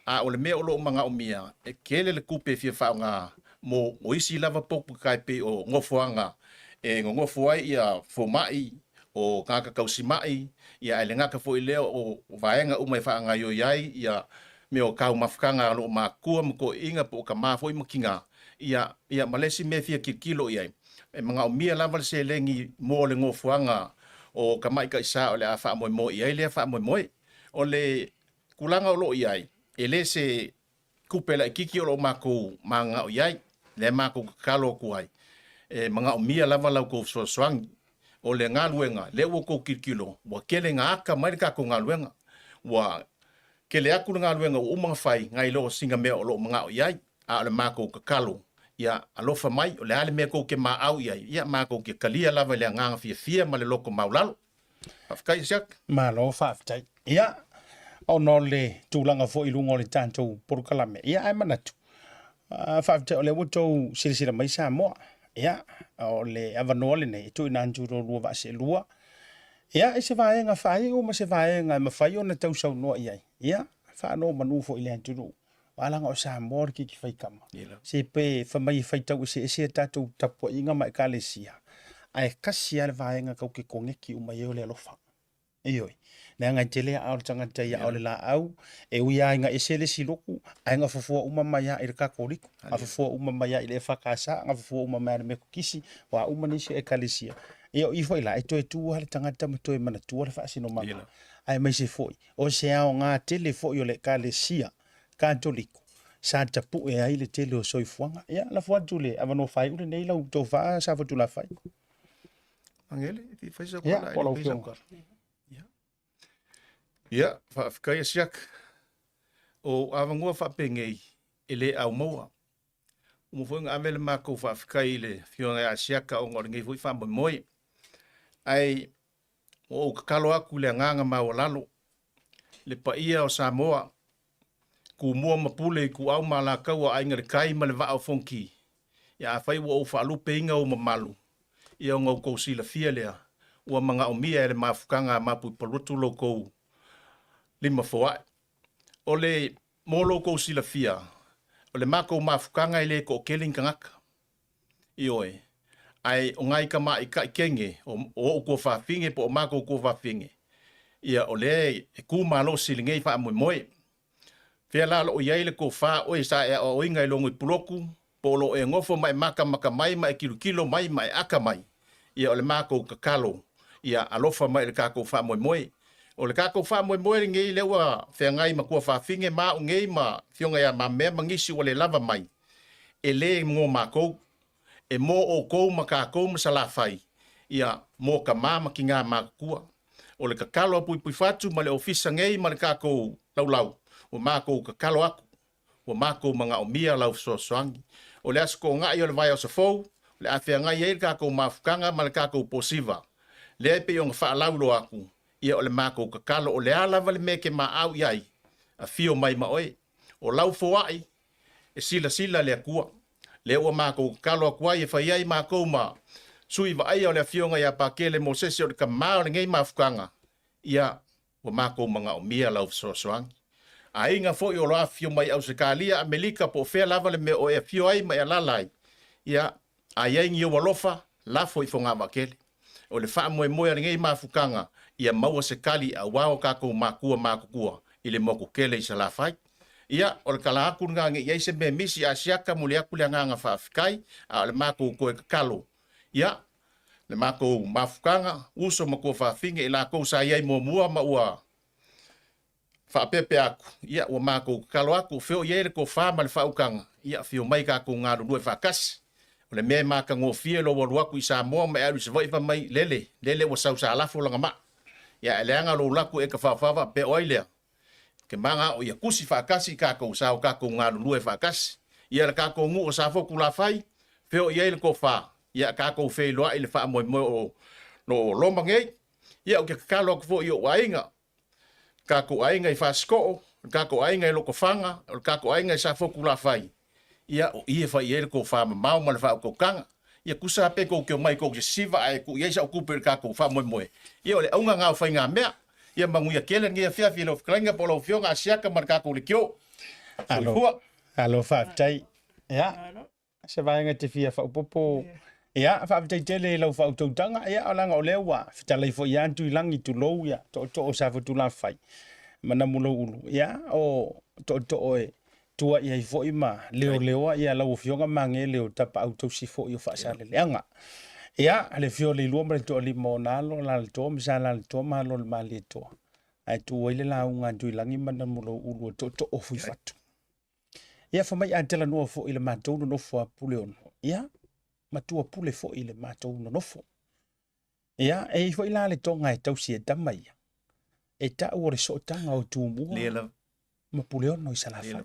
a o le me o lo manga o mia e kele le kupe fifa nga mo isi lava poku kai pe o ngofoanga e ngofo ai ia fomai o ngaka kausimai ia ele ngaka fo ileo o vaenga umai fa nga yo yai ia me o kau mafkanga lo makua mko inga po ka mafo imakinga ia malesi me fia kilo ia e mga o mia lava se lengi mo le ngofuanga o ka mai ka isa o le afa mo ia le afa mo o le kulanga o lo ia ele se kupela kiki o lo mako manga o ia le mako kalo kuai e mga o mia lava lau ko swang o le ngaluenga le wo ko kilo wa kele nga aka mai ka ko ngaluenga wa kele aku ngaluenga o mga fai ngai lo singa me o lo mga o ia a le mako kalo ia alofa mai o le ale me ko ke ma au ia ma ko ke kalia lava le nganga fia ma le loko maulalo afkai sak ma lo fa aftai ia o no le tulanga fo ilungo le tanto por kalame ia ai manatu fa aftai o le woto sila mai sa mo ia o le avanole ne tu ina nju ro va se lua ia e se vai nga fai o ma se vai nga ma fai ona tau sau no ia fa no manu fo ile ntu wala nga o sa mor ki fai kama se pe fa mai fai tau se tatu tapo inga mai kalesia ai kasia le vai nga ko ke konge ki o mai o le lofa ioi na nga tele au tanga tai au le la au e uia nga esele siloku ai nga fofo uma mai ia ka koliko a fofo uma mai ia ile fa kasa nga fofo uma mai me kisi wa uma ni se kalesia io i foi la e to tu hal tanga tam to mana tu fa sino ma ai mai se foi o se au nga tele foi o le kalesia Katoliko sa tapu e ai le tele o soifuanga ia la foi tule avano fai ule nei lau to fa sa fo tu la fai angele fi fai sa ko ia fa kai siak o avangua fa pengei ele au moa mo foi nga amele mako fa kai le fiona asiaka o ngor ngi foi fa moi ai o kalo aku le nganga ma o lalo le paia o Samoa ku mua mapule ku au malaka wa ainga kai ma le va o fonki ya fai wo fa lu peinga o mamalu ia ngo ko sila fielea o manga o mia le mafukanga mapu polutu loko lima foa ole molo ko sila fia ole mako mafukanga ile ko keling kangaka ioi ai ongai kama ika kenge o ko fa finge po mako ko fa finge ia ole ku malo silinge fa moi fia la lo ia ko fa o isa e o inga i longo i puloku polo e ngofo mai maka mai mai kilo mai aka mai ia ole mako kakalo ia alofa mai le kako fa moi o le kako fa moi ngei le wa fia ngai makua fa finge ma ngei ma fionga ia ma me mangisi o le lava mai e le ngo mako e mo o ko makako masala fai ia mo ka mama ki nga makua o le kakalo pui fatu ma le ofisa ngei ma le kako lau o mako ka kalo aku o mako manga o mia lau soangi o le asko nga i o le vai o safou le afia nga i ka ko mafukanga ma le ka ko posiva le pe yong fa lau lo aku i o le mako ka kalo o le ala vale meke ma au iai a fio mai ma oe o lau foai e sila le akua le o mako ka kalo akua i fa iai mako ma sui va ai o le fio nga ia pa kele mo sesi o le ka ma o le ngai mafukanga ia o mako manga o mia lau soangi ainga fo i o loa fio mai au sekalia Amerika po fea lava le me o e fio ai mai alalai ia ai ai ngi walofa la foi fonga makele o le fa moe moe ngai mafukanga ia maua se kali a wao ka ko makua ile moko kele isa la fai ia o le kala aku nga ngi ia se me misi asiaka mule aku le nga fa afikai a le mako ko kalo ia le mako mafukanga uso mako fa finge ila ko sa ia mo mua ma ua fa pepe aku ia o mako kalo aku feo ia le ko fa ma le fa ukanga ia fio mai ka ko nga do fa kas o le me maka ngo fie lo wo aku isa mo ma alu se vai fa mai lele o sa la fo langa ma ia le anga lo laku e ka fa pe oile ke manga o ia kusi fa kasi ka ko sa o ka ko nga do fa kas ia ka ko ngu o sa fo kula fai feo ia le ko fa ia ka ko fe lo ile fa mo o no lo mangai ia o ke ka lo ko yo wainga ka ko ainga i fa sko ka ko ainga lo ko fanga ka ko ainga sa fo kula fai ia o ia fa ia ko fa mau mal fa ko kanga ia kusa pe ko ke mai ko se siva ai ku ia sa ku per ka ko fa mo ia ole unga nga fa nga me ia mangu ia kele ngia fia fia lo klanga polo fionga asiaka marka ko le kyo alo fa tai ia se vai nga te fia fa popo ia fa tai tele lo fa to tanga ia ala nga ole wa fitale fo ia tu langi tu lo ia to sa fo tu la fai mana mulo ulu ia o to oe tua ia fo ima leo ia la fionga mange leo tapa auto si fo yo fa sa le anga ia le fio le luo mre to limonalo la to msala to malo mali to ai tu ile la unga tu langi mana mulo ulu to o fu fatu ia fa mai antela no fo ile matou no fo pule on ia matua pule fo ile matou no fo ia e fo ila le tonga e tau si tamai e ta o re so tanga o tu mu ma pule on no isala fa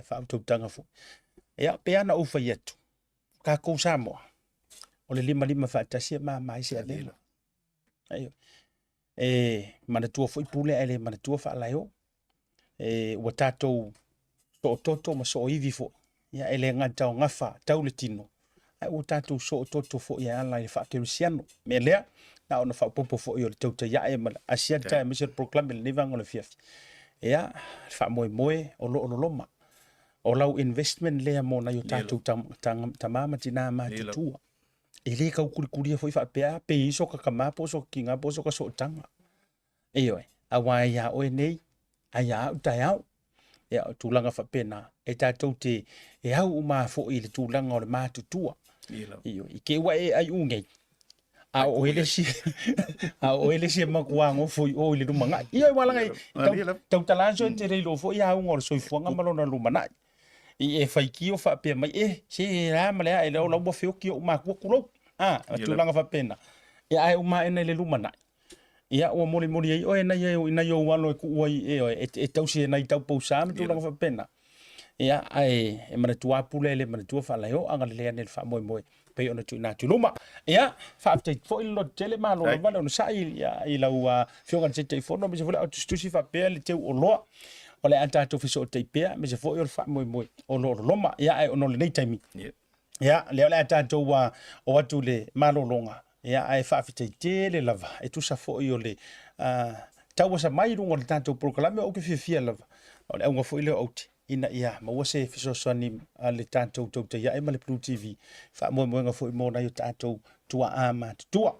fa auto tanga fo ia pe ana o fa yetu ka ko samo o le lima fa tasia ma mai se ave ayo mana tua fo pule ele mana tua fa laio o tato to ma so ivi fo ia ele ngata o ngafa tau le tino ai o tato so to fo ia la fa ke luciano me le na ona fa popo fo yo tau ta ia e ma asia ta me se proclame le vang le fief ia fa moe o lo loma o lau investment le mo na yo tato tamama tina ma tua ele ka kuri fo fa pe iso ka kama po so kinga po so ka so tanga e awa ia o nei aya uta ia ia tulanga fa pena e tatou te e au uma fo i le tulanga o le matutua io i ke wa e ai unge a o ele si makuango fo o le lumanga ia wala ngai tau talanso te re lo fo ia ngor so fuanga malona lumana i e faiki o fa pe mai se ra male e lo bo fo ki o ma ku kulo tulanga fa pena e ai uma ene le lumana ia o moli ai o na yo walo ku oi e tau si na tau pousa me tu la pena ia ai e mana tua pule le mana tua fa la yo anga le ne fa moi pe ona tu na tu luma ia fa te fo lo tele malo no vale no sai ia i la ua fionga te fo no me se vola tu si fa pe le te o lo o le anta to fiso te pe me se fo yo fa moi o lo loma ia ai ono le nei taimi ia le anta to wa o atu le malo longa ia ai fa fite le lava e tu sa fo yo le tau sa mai rungo le tanto proclame o ke fia lava o le unga fo ile out ina ia ma wo se fiso soni le tanto to ia e male Blue TV fa mo nga fo mo na yo tanto tua ama tua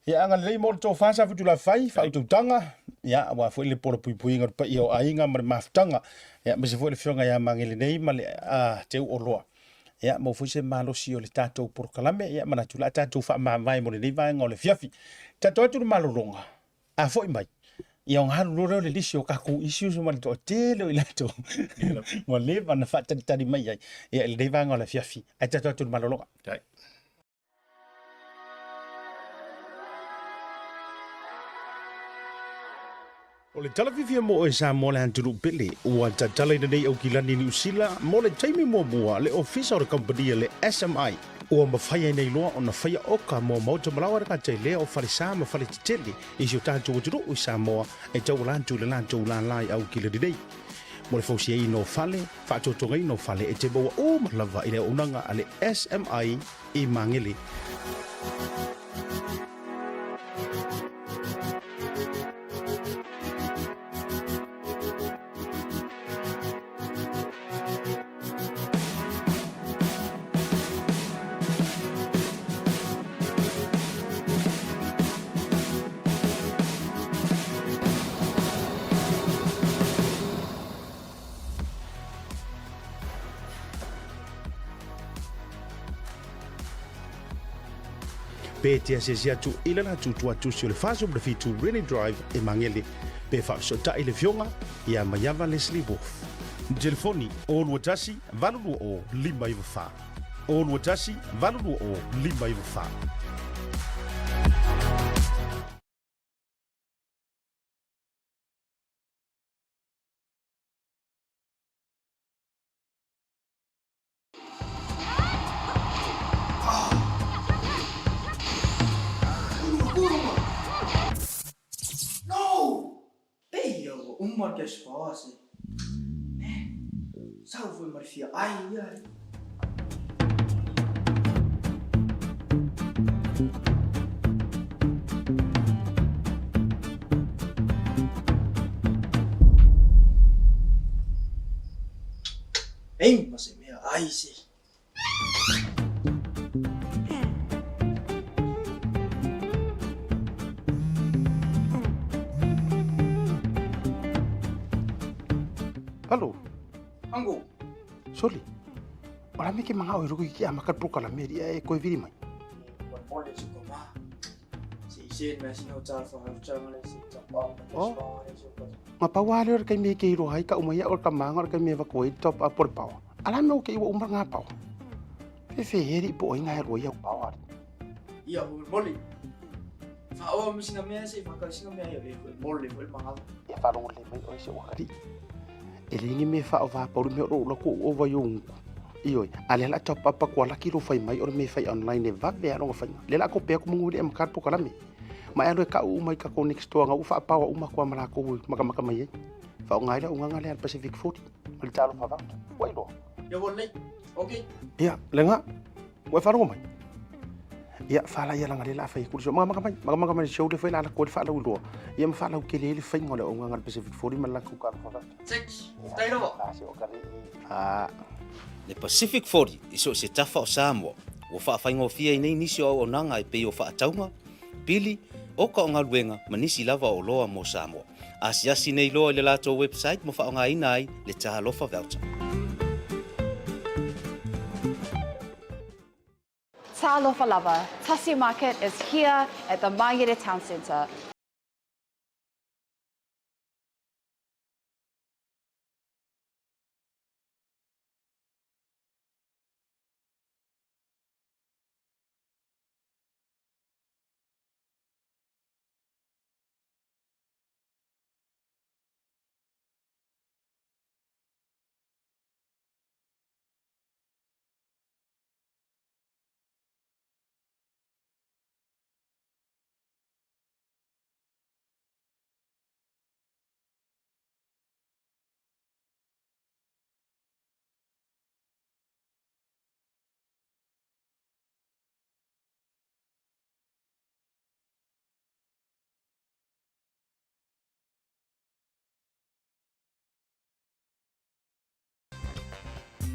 ia anga le mo to fa sa fitu la fai fa tu tanga ia wa fo ile polo pui nga pa io ainga ma maftanga ia me se fo le fionga ia mangele nei male te o loa ia mo fo se malo si o le tatou proclame ia mana tu la tatou fa ma vai mo le vai ngole fiafi tatou tu malo longa a fo mai ia on halu lo le lisio ka ku issue so mal to tele ila to mo le van fa tari mai ia le vai ngole fiafi a tatou tu malo longa o le talawhivia mo e sa mo le anturu pele ua tatala ina nei au kilani ni usila mo le taimi mua le ofisa o le company le SMI ua mawhaia nei loa o na whaia oka mo mauta malawa raka te lea o whalisa ma whale titele i si o tātou aturu i sa moa e tau lantu le lantu lanlai au kilani nei mo le fausia i no whale whaatotonga i no whale e te maua o malawa i le unanga a le SMI i mangele pe te se atu ila na tutu atu si le faso le fitu Rainy Drive e mangele pe fa so ta ile fionga ia mayava Leslie Wolf telefoni o luatasi valulu o lima i fa o luatasi valulu o lima i fa Uma que as fosse. Salve, Marfia. Ai, ai. Ei, mas é minha. Ai, sim. Halo, Anggo. Soli. Ora me ke manga o ruku ki amakat pro kala meri e ko viri mai. Olha isso como é. Se mas não tá falando chama se tá bom. Ma pa wale or kai me ke ro hai ka umaya or ka manga or kai me va ko top up por pau. Ala no ke o umba nga pau. Fe heri po inga ro ya pau. Ia o moli. Fa o mi sina me se fa ka sina me ya moli o manga. E fa ro le mai o se o kari. Elingi me fa ova por me ro lo ko ova yung iyo ale la top up ko la kilo fai mai or me fai online e va be ro fai le la ko pe ko nguri em kar po kala me ma ero ka u mai ka ko next to nga u fa pa u ma ko mala ko maka mai fa ngai la u nga le Pacific Food mal talo fa va wai do Ya boleh. Okay. ya lenga wa fa ro mai ya fa la ya la ngai la fai ku so maka mai show de fai la ko fa la u do ya ma fa la ke le fai ngole u nga Pacific Food mal la ku ka fa va Six. Stai lo. Le Pacific 40 iso se tafa o Samoa o whaafaingo fia i nei nisi o nanga e peo whaataunga pili o ka o ngā luenga manisi lava o loa mo Samoa asiasi nei loa i le lato website mo whaonga ina ai le taha lofa voucher Talofa Lava, Tasi Market is here at the Mangere Town Centre.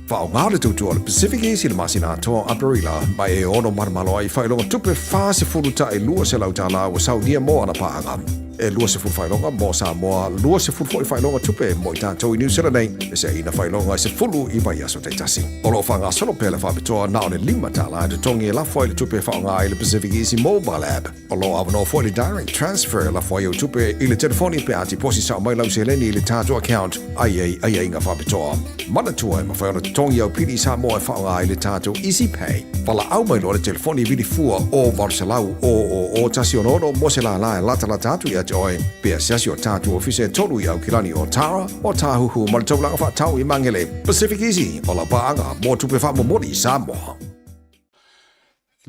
Whaonga le tautua le Pacific East le masina atoa Aperila mai e ono marmalo ai whailonga tupe whaase furuta e lua se lautala o saunia mo ana paanga. E lua se furu whailonga mo Samoa, lua se furu whailonga tupe mo i tātou i New Zealand nei, e se ina whailonga e se fulu i vai aso te tasi. Olo whanga solo pele whapitoa nao ne lima tala e tongi e lafo i le tupe whaonga i le Pacific East mobile app. Olo awano fo le direct transfer lafo i o tupe i le telefoni pe ati posi sa mai lau se leni i le tātou account ai inga whapitoa. Mana tua e mawhaiona tongi au pili sa moa e whaonga i le tātou Easy Pay. Wala au mai lo le telefoni vili fua o Varselau o tasi ono mo se la e lata la tātou i ati oe. Pea siasi o tātou ofise tolu i au kilani o Tara o Tāhuhu ma le taulanga wha tau i mangele. Pacific Easy o la paanga mo tupe wha momori sa moa.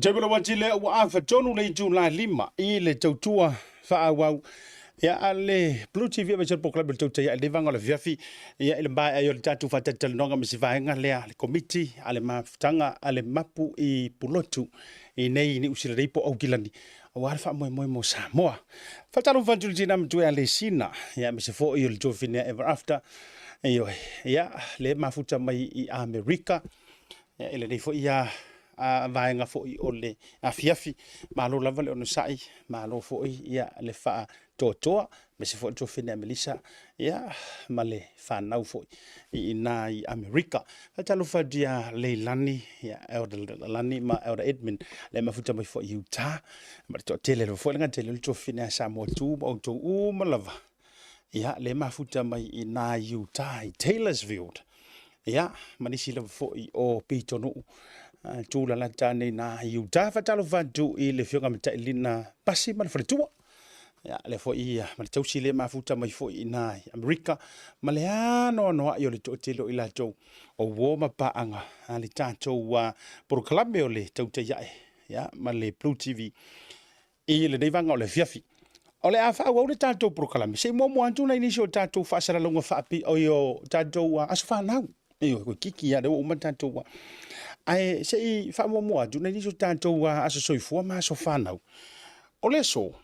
Jabula wajile wa afa tonu le July 5 i le tautua whaawau. Ya ale Blue TV va ser pokla bel tauta ya le vanga le viafi ya le ba ayo le tatu fa tatal nonga misivaenga le le committee ale mafutanga ale mapu I pulotu I nei ni usila reipo au kilani o alfa mo Samoa fa talu fa julina mtu ya le sina ya misifo I le jofine ever after ayo ya le mafuta mai I America ya ele nei fo ya vaenga fo I ole afiafi malo lava le ono sai malo fo ia le fa toa me se fo to fina Melissa ia male whanau fo I na I Amerika fa talo fa dia Leilani ia Elder Lani ma Elder Edmund le mafuta mai fo Utah ma to tele fo nga tele to fina Samoa tu o to malava ia le mafuta mai I na Utah I Taylorsville ia manisi le fo o pitonu tula la tane na Utah fa talo fa tu I le fionga mata lina pasi ma le tua ya le fo ia ma le tausi le mafuta mai fo I na Amerika ma le ano no yo le to telo I la to o wo ma paanga le tato wa por club o le tauta ya ma le Blue TV I le nei vanga o le fiafi o le afa o le tato por club se mo antu na inisio tato fa sala longa fa pi o yo tato wa asfa na yo ko kiki ya de o ma tato wa ai se I fa mo antu na inisio tato wa aso soifua ma so fa na o le so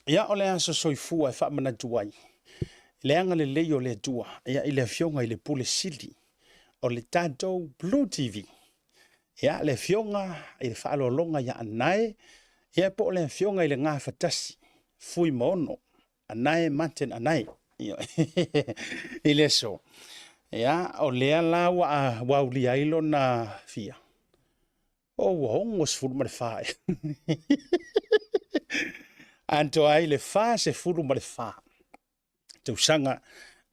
ia ole aso soifua fa mana tuai le anga le leo le tua ia ile fionga ile pule sili o le tato Blue TV ia le fionga ile fa longa ya anai ia po le fionga ile nga fatasi fui mono anai maten anai ia ile so ia o le la wa uli ailo na fia o wongos fu ma fa Anto ai le fa se furu ma le fa. Te usanga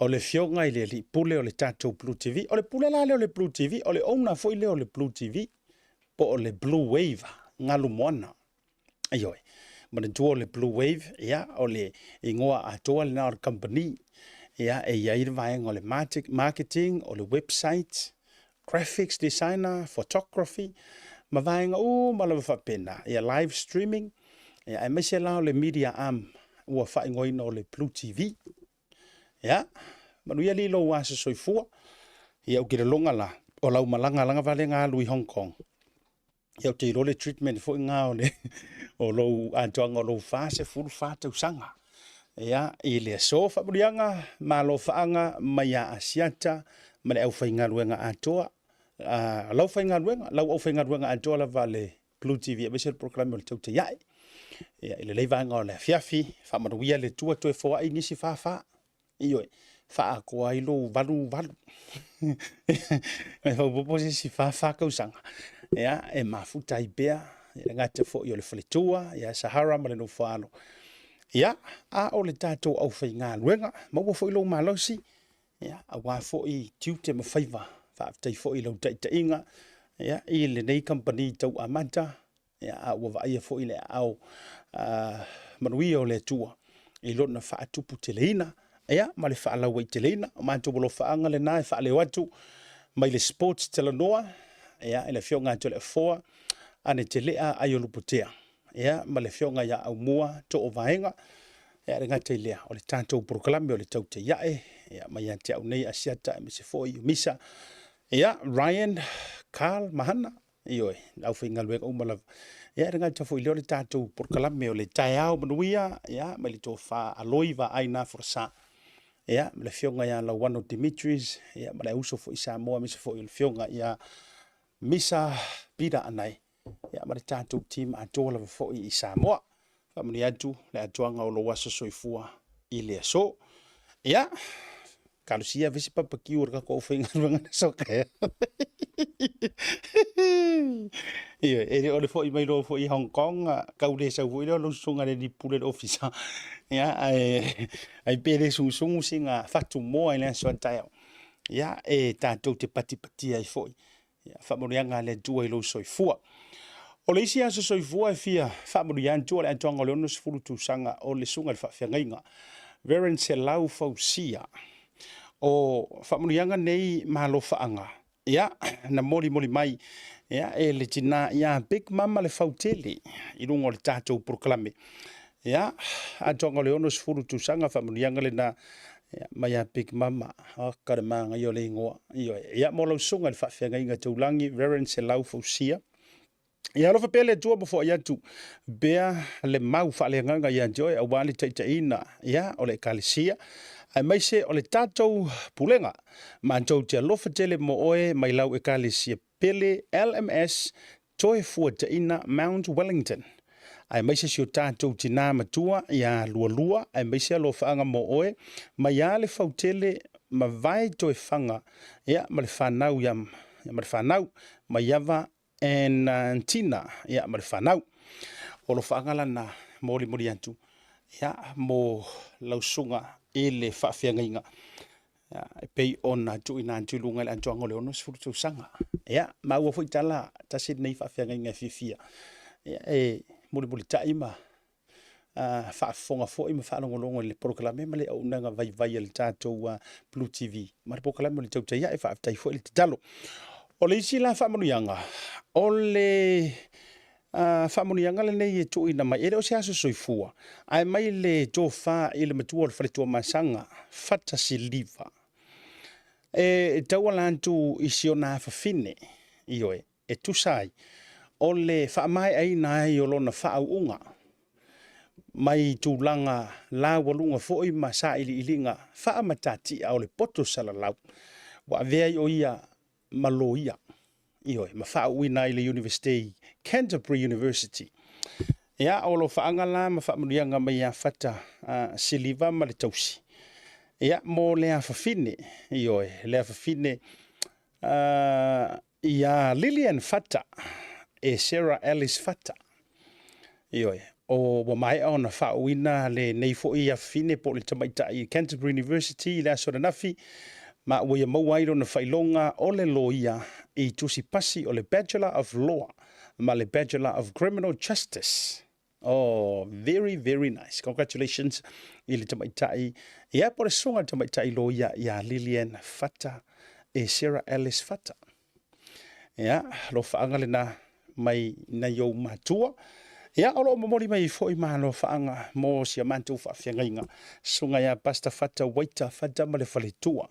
o le fionga ile li pule o le tato Blue TV. O le pule la le o le Blue TV. O le ona foi le o le Blue TV. Po o le Blue Wave. Ngalu moana. Aioi. Ma le tua o le Blue Wave. Ia o le ingoa atoa le nao company. Ia e ia vaenga o le marketing. O le website. Graphics designer. Photography. Ma vaenga ma le whapena. Ia live streaming. Ai mai se la le media am ua fa ngoi no le Blue TV ya manu ia li lo wa se soifua ia o kire longa la o lau malanga langa vale nga lui Hong Kong ia o te role treatment fo nga o le o lo antoanga lo fa se full fa te usanga ia ile so fa burianga ma lo faanga mai a asiata ma le au fa nga luenga atoa lau fa nga luenga lau au fa nga luenga atoa la vale Blue TV e se program o te te ia ia ile le vanga o le fiafi fa manuia le tua to fo ai nisi fa io fa ko ai lo valu e fa bo si fa ka usanga ia e mafuta I bea ia ngata fo io le fletua ia Sahara ma le no falo ia a o le tato au fa nga luenga ma bo fo lo malosi ia a wa fo I tute ma faiva fa tai fo I lo tai inga ia I le nei company tau amanta ia a wa vai fo ile au manui o le tua I lona fa tupu teleina ia ma le fa la wai teleina ma to bolo fa anga le nai fa le watu mai le sports telenoa ia ile fionga to le foa ane telea ai o luputea ia ma le fionga ya au mua to o vaenga ia renga telea o le tanto proclame o le tau te iae ia mai ante au nei asiata me se foi misa ia Ryan Carl Mahana ioi au finga luenga umala ia renga tafo I le tatou por kalame o le taiao manuia ia ma le tofa aloiva aina forsa ia ma le fionga ia la wano Dimitris ia ma le uso fo Samoa me se fo le fionga ia misa pida anai ia ma le tatou team atola fo I Samoa fa mani atu le atuanga o lo waso soifua I le so ia kalusia visi papaki ur ka ko finga luenga soka ia e ole fo I mai lo fo I Hong Kong ka ule sa fo lo sunga le pule officer ia ai pele sungu singa fatu mo ai so tayo ia e tatou te pati ai fo ia fa mo yanga le dua I lo soifua o le isia so soifua e fia fa mo yan tu le antonga le ono sfulu tu sanga o le sunga le fa fianga Veren se lau fausia o fa mo yanga nei malo faanga ia na moli mai ia e le tina ia Big Mama le fautele I lungo le tatou proclame ia atonga le ono sfulu tu sanga fa mo yanga le na mai a Big Mama ka le manga yo le ngoa ia mo lo sunga le fa fianga inga taulangi Veren se lau fausia ia lo fa pele tua mo fo ia tu bea le mau fa le nganga ia joy a wali taitaina ia o le kalisia ai mai se o le tatou pulenga ma tou te alofa tele mo oe mai lau e kalisia pele LMS toe fuataina Mount Wellington ai mai se sio tātou tina matua ia lua ai mai se alo whaanga mo oe mai ia le fautele ma vai to e whanga ia ma le whanau ia ma le whanau mai iava en tina ia ma le whanau o lo whaanga lana mori antu ia mo lausunga e le whawhiangainga e pei ona tu ina antu lunga le antu angole ono sfuru sanga ia ma ua fo itala tasi nei whawhiangainga fifia ia e mori taima whaafonga fo ima whaalongolongo le proklame ma le aunanga vai le tātou Blue TV ma le proklame le tau taia e whaaftai fo le talo o le isi la whaamanuianga o le whaamanuianga le nei e tu ina mai ere o se aso soifua ai mai le tō wha i le matua le whaletua masanga fata siliva e tau alantu i siona whawhine i oe e tusai o le whaamai aina ai o lona whaauunga mai tūlanga la walunga foi ma sa ilinga whaamatati o le poto salalau wa vea o ia maloia i oe ma whaauina i le University Canterbury University ia o lo whaangala ma whaamurianga mai a whata siliva ma le tausi ia mo le a whawhine i oe le a whawhine ia Lillian Fata e Sarah Alice Fata i oe o wa mai ona whaauina le nei fo i a whine po le tamaita i Canterbury University i le asora nafi ma ua ia mauairo na whailonga o le loia i tusi pasi o le Bachelor of Law ma le Bachelor of Criminal Justice. Oh, very nice. Congratulations i le tamaitai. Ia po le songa tamaitai loia i a Lillian Fata e Sarah Alice Fata. Ia, lo whaanga le na mai na iau matua. Ia, olo mamori mai foi ma lo whaanga mo si a mantu whawhiangainga. Sunga ia pasta Fata waita Fata ma le whaletua.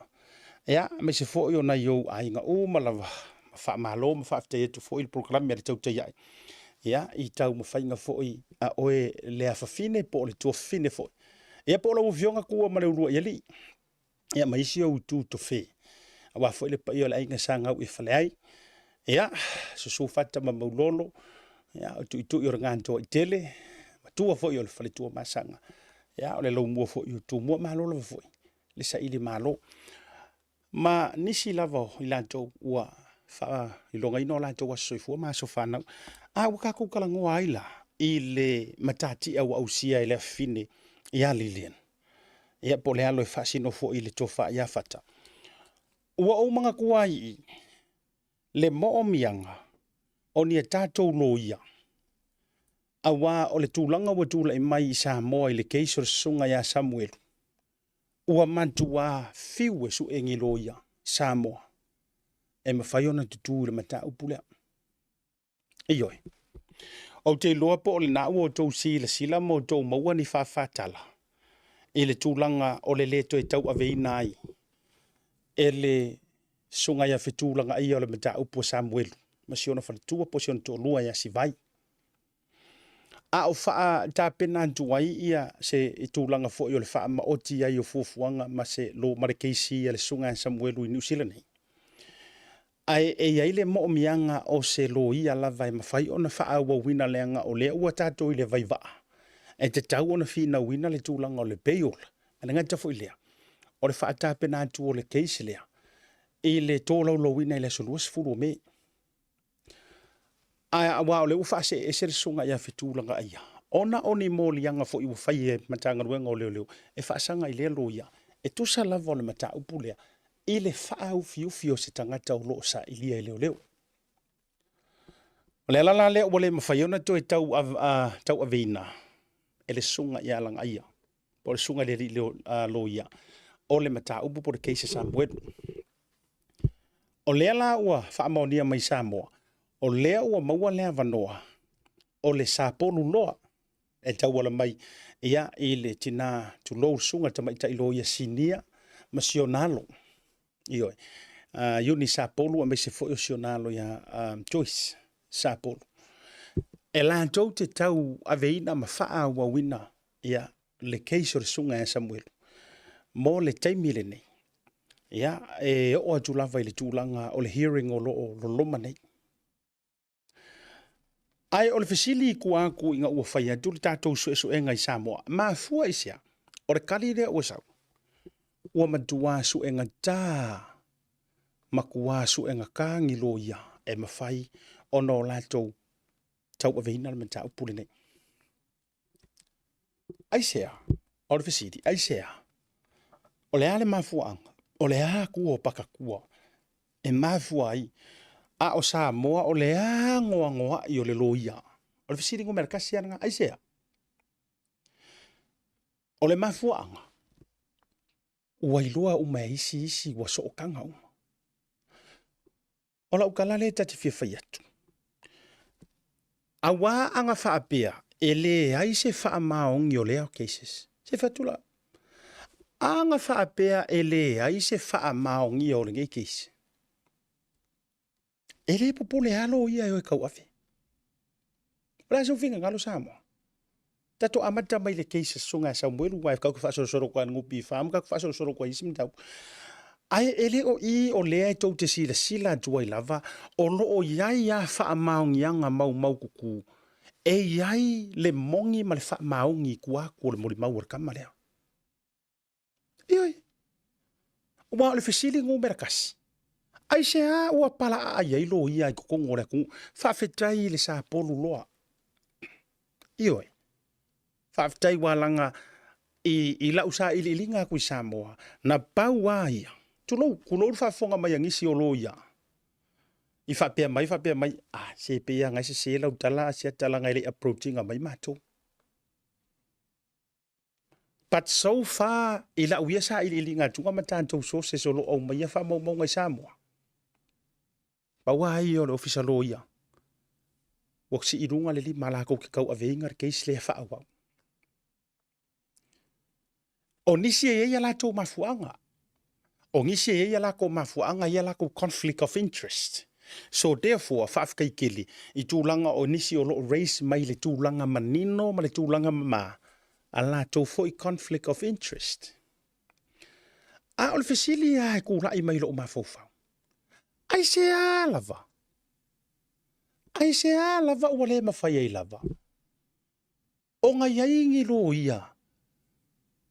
Ia, me se foi o na iau ainga o malawa. Ma malo ma whaafte etu foi il programa le tau te iai. Ia, i tau ma whainga foi a oe le a whawhine po le tua whine foi. Ia po la uvionga kua ma le urua iali. Ia, ma isi au tu to whi. Awa foi le pa i o le ainga sanga au i whale ai. Ia, susu Fata ma maulolo. Ia, o tu i tu i o nganto i tele. Ma tua foi o le whale tua masanga. Ia, o le lau mua foi o tu mua malolo wa foi. Le sa ili malo. Ma nisi lava i lanto ua wha i longa ino lanto wa soifua ma so whanau. A waka kukalango aila i le matati au ausia i le fine i a Lillian. Ia po le alo e whasino fo i le tofa i a Fata. Ua o mga kuai le mo'o mianga o ni a tātou loia. A wā o le tūlanga wa tūla i mai i Samoa i le keisor sunga i a Samuel. Ua mantu wā fiwe su engi loia Samoa. E mawhaiona tutu le mata upulea. Ioi. O te loa po o le nā ua o tau sila mo o tau maua ni whawhatala. E le tūlanga o le leto e tau aveina ai. E le sunga ia whetūlanga ia o le mata upu Samuel. Masiona whaletua po siona tō lua ia si vai. A o wha tāpena antuai ia se i tūlanga fo i o le wha maoti ai o fufuanga ma se lo marekeisi ia le sunga Samuelu i New Zealand. Ai e ia ile mo mianga o se lo ia lava e mawhai o na wha awa wina leanga o lea ua tātou i le vai waa. E te tau o na whina wina le tūlanga o le peiola. Ana ngata fo i lea. O le wha tāpena antu o le keisi lea. I le tōlau lo wina i le soluas furu o me. Ai wa le ufa se e se sunga ia fitulanga ia. Ona oni mo lianga fo i whai e matanga ruenga o leo. E whaasanga i le loia. E tusa lava o le mata upulea. I le whaau fiu se tangata o loo sa i lia i leo. O le alala leo wale mawhaiona to e tau aveina. E le sunga ia langa ia. Po le sunga le leo loia. O le mata upu po le keise Samuel. O le ala ua whaamonia mai Samoa. O lea ua maua lea vanoa. O le sapolu loa. E tau wala mai. Ia i le tina tu lou sunga tamaita i loia sinia. Ma sionalo. Ioi. Yuni sapolu a me se foi o sionalo ia Joyce sapolu. E lantou te tau aveina ma faa ua wina. Ia le keisho le sunga e Samuel. Mo le taimile nei. Ia e o atulava i le tūlanga o le hearing o lo loma nei. Ai o le fesili ku aku inga ua whaia tu le tātou su e ngai Samoa. Ma fua isia. O le kali rea ua sau. Ua madua su e tā. Makua su e ka ngilo ia. E mawhai o no lātou tau a veina le mata upule nei. Aisea. O le fesili. Aisea. O le ale mafua anga. O le a kua o paka kua. E mafua ai. A o Samoa o le ngoa i o le loia. O le fesiri ngo merkasi anga aisea. O le mafua anga. Ua iloa uma isi wa so o kanga uma. O la ukalale tati fia faiatu. A wā anga whaapea e le ai se wha maong i o leo cases. Se whatula. Anga whaapea e le ai se wha maong i o le case. E le popole alo ia e kau afe. Ora so finga ngalo Samoa. Tato amata mai le cases sunga Samuelu wife kau fa so kwa ngupi fam kau fa so kwa isim tau. Ai ele o i o le ai tau te sila tuai lava o lo o iai ia fa maong yanga mau kuku. E iai le mongi ma le fa maongi kua ko le mori mau kama lea. Ioi. Ua le fesili ngu merakasi. Ai se a ua pala a iai lo ia i kukongo le ku fa fetai le sa polu loa. Ioi. Fa fetai walanga i la usa ili linga ku Samoa na pau wa ia. Tulo kulo fa fonga mai ngisi o lo ia. I fa pe mai se pe ia ngai se la utala se tala ngai le approaching mai mato. But so far ila uia sa ili linga tunga matanto so se solo o mai fa mo ngai Samoa. Pa wa ia o official lo ia. Woksi irunga le li malako ki kau aveinga ke isle fa awa. O nisi e ia la to mafuanga. O ngisi e ia la ko mafuanga ia la ko conflict of interest. So therefore fafkai kili I tūlanga o nisi o lo race mai le tūlanga manino ma le tūlanga ma ala to foi conflict of interest. A o le fesili ai kula I mai lo mafofa. Ai se alava. Ai se alava ua le mawhai ai lava. O ngai aingi lo ia.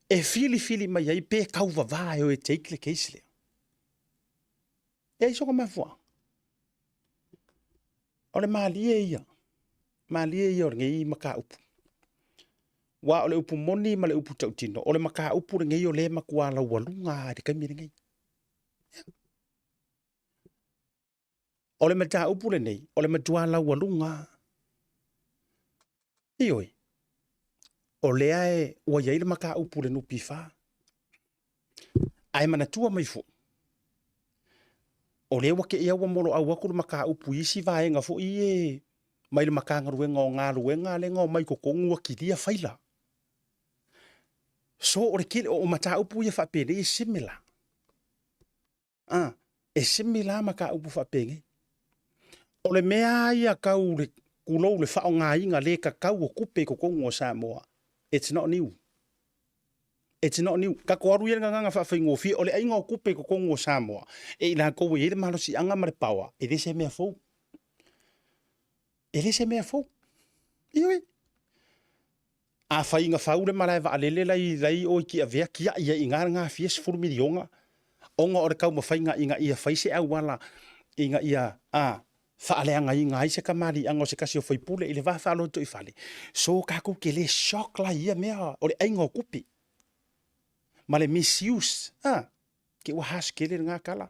E fili mai ai pe kau vavai o e teik le keisle. E ai soka mafua. O le maalie ia. Maalie ia o ngei maka upu. Wa o le upu moni ma le upu tautino. O le maka upu le ngei o le makua la walunga de kaimire ngei. O le mata upu le nei. O le matua la walunga. Ioi. O le ae ua iai le maka upu le nupi wha. Ai manatua mai fu. O le wake ia ua molo au waku le maka upu isi vaenga fu ie. Mai le maka ngaruenga o ngā ruenga le ngā mai kokongu a kiria whaila. So o le kile o mata upu ia whapene e simila. E simila maka upu whapenge. O le mea ia kau le kulou le whao ngā inga le kakau o kupe kokongu o Samoa. It's not new. It's not new. Ka koaru ia nganga whawhaingo fi o le ainga o kupe kokongu o Samoa. E ina kowe ele malosi anga mare pawa. E le se mea fau. E le se mea fau. Ioi. A whainga whau le marae wa alele lai o ki a vea kia ia inga ngā fies furu milionga. Onga o le kau mawhainga inga ia whaise au wala. Inga ia whaaleanga inga ai se kamari anga o se kasi o whaipule i le whalo to I whale. So kako ke le shock la ia mea o le ainga o kupi. Ma le misuse. Ke ua haskele ngā kala.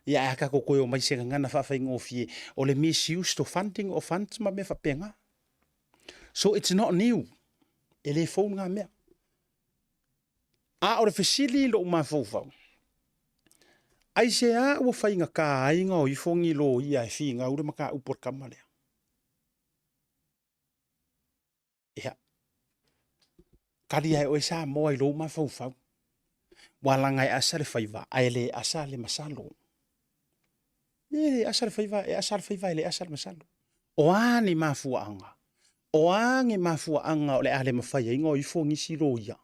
Ia aka ko koe o mai se ngana whawhainga o fie. O le misuse to funding o funds ma me whapenga. So it's not new. E le phone ngā mea. A o le fesili lo mawhauwhau. Ai se a ua whainga ka ainga o I fongi lo ia e whinga ure maka upor kamalea. Ia. Kari ai o e sa moa I lo mawhauwhau. Walangai asa le whaiva, ai le asa le masalo. Le asa le whaiva, e asa le whaiva, le asa le masalo. O ane mafua anga. O ange mafua anga o le ale mawhai inga o I fongi si lo ia.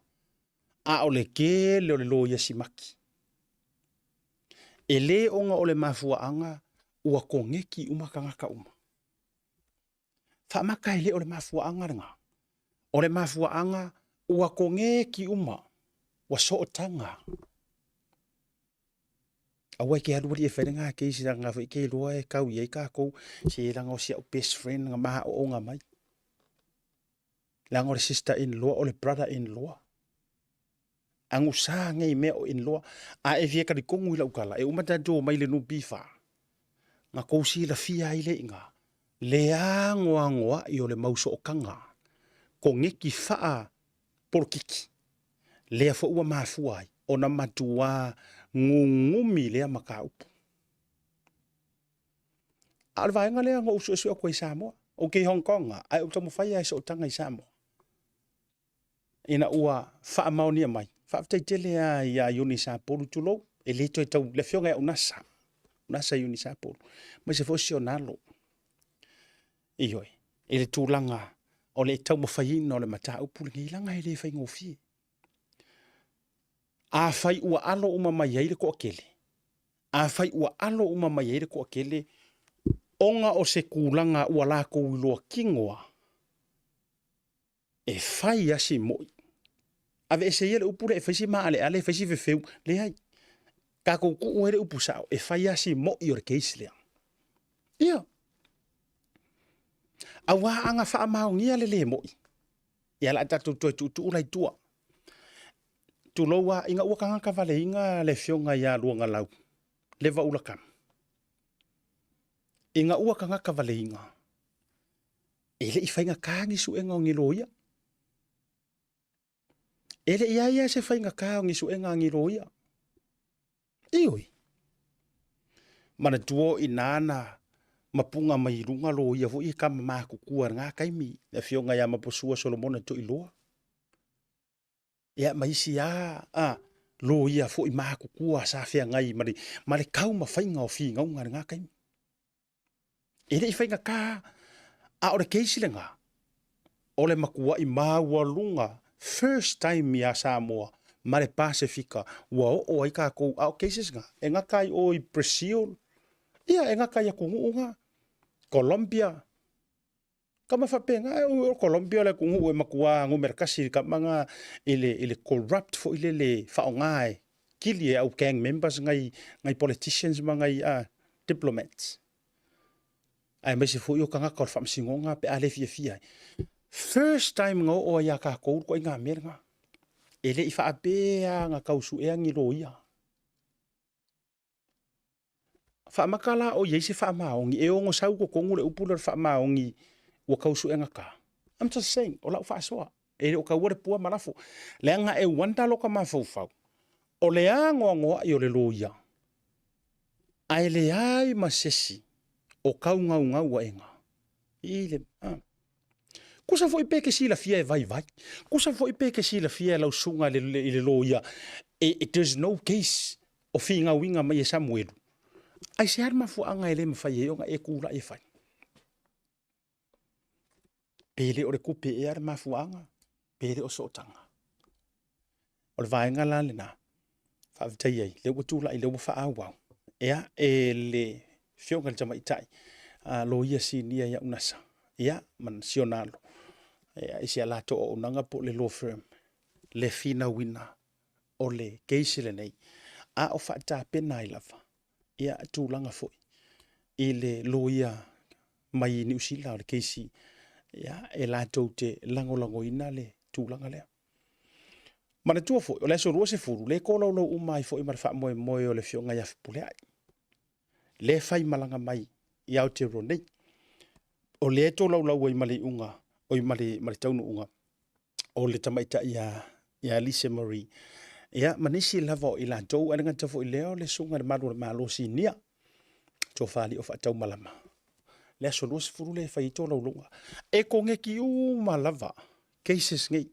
A o le ke le o le lo ia si maki. E le onga o le mafua anga ua kongeki umakangaka uma. Whaamaka ele o le mafuaanga ringa. O le mafuaanga ua konge ki uma. Wa so o tanga. Awa ke haru e wharenga ke isi ranga wha ke loa e kau iei kākou. Se ranga o sia o best friend nga maha o onga mai. Langa o le sister-in-law o le brother-in-law. Angu saa ngai mea o in-law. A e via kari kongu ila ukala. E umata do mai le nu bifa. Nga kousi la fia ile inga. Le angoa i o le mauso o kanga. Ko ngeki faa porkiki. Lea fo ua mafuai. O na matua ngungumi lea makaupu. Alvaenga lea ngo usu esu ako i Samoa. O ke Hong Konga. Ai utamu whaia e so tanga i Samoa. Ina ua faa maonia mai. Faa tele a ia Yuni Saporu tulo. E leto e tau le fionga e unasa. Unasa Yuni Saporu. Mai se fosi o nalo. Ioi. E le tūlanga. O le tau mawhaina o le mata upu. Ngi langa e le whai ngofie. A whai ua alo uma mai eire ko akele. A whai ua alo uma mai eire ko akele. Onga o se kūlanga ua lako uloa kingoa. E whai asi moi. Ave e se ele upu le e whaisi maa ale whaisi vewheu. Le hai. Kako ku uere upu sao. E whai asi moi o le keisi lea. Ia. Awa anga wha amao ngia le moi. Ia la tatu tu ulai tua. Tu loa inga ua kanga kavale inga le fionga ia luanga lau. Leva ula kam. Inga ua kanga kavale inga. Ele i whainga kāngi su enga o ngiloia. Ele ia se whainga kāngi su enga o ngiloia. Ioi. Mana tuo i nana mapunga mai runga loia vo i kama maa kukua ngā kaimi. Le fionga ia maposua Solomona to iloa. Ia maisi lo ia fo i maa kukua sa fea ngai mare kau ma whainga o fi ngaunga ngā kaimi. Ele i whainga kā a ore keisi le ngā. Ole makua i maa walunga first time ia Samoa mare Pasifika wa o ai kākou a o keisi ngā. E ngā kai o i Brazil. Ia e ngā kai a kungu ngā. Colombia. Kama whapenga o Colombia le kungu e makua ngu merkasi ka mga ele corrupt fo ile le whaongai. Kili e au gang members ngai politicians ngai diplomats. Ai mai se fo i o kanga kor whamsingonga pe ale fia. First time ngau o ia ka kou ko inga merga. Ele i whaapea ngā kausu e angilo ia. Whaamakala o yeise whaamaongi e ongo sau ko kongu le upula whaamaongi ua kausu e ngaka. I'm just saying, o lau whaasoa. E o kauare pua marafo. Leanga e wanda loka mawhauwhau. O le angoa i o le loia. Ai le ai masesi o kau ngau a enga. Ile, kusa fo i peke sila fia e vai. Kusa fo i peke sila fia e lau sunga i le loia. There's no case o finga winga mai e Samuelu. Ai se harma fuanga ele mawhai e onga e kura e whai. Pele o le kupe e harma fuanga. Pele o sootanga. O le vaenga la le na. Whaaftai ai. Le watula i le wafa awau. Ea e le fionga le jamaitai. Lo ia si nia ia unasa. Ea man sionalo. Ea isi alato o unanga po le law firm. Le fina wina. O le keisi le nei. A o whaata pena i lava. Ia tūlanga foi. I le loia mai New Zealand o le keisi. Ia e lātou te langolango ina le tūlanga lea. Mana tua foi. O le so rua se furu. Le kōlau lau umai foi mara wha moe o le fionga ia whipule ai. Le whai malanga mai i Aotearoa. O le eto lau lau ai male unga. O i male taunu unga. O le tamaita ia Lisa Marie. Ia, manisi lava o ila tau arenga tafo i leo le sunga le maru le malo si nia. Tō whali o whaatau malama. Le aso lua se furu le whaito lau lunga. E konge ki ma lava. Cases ngai.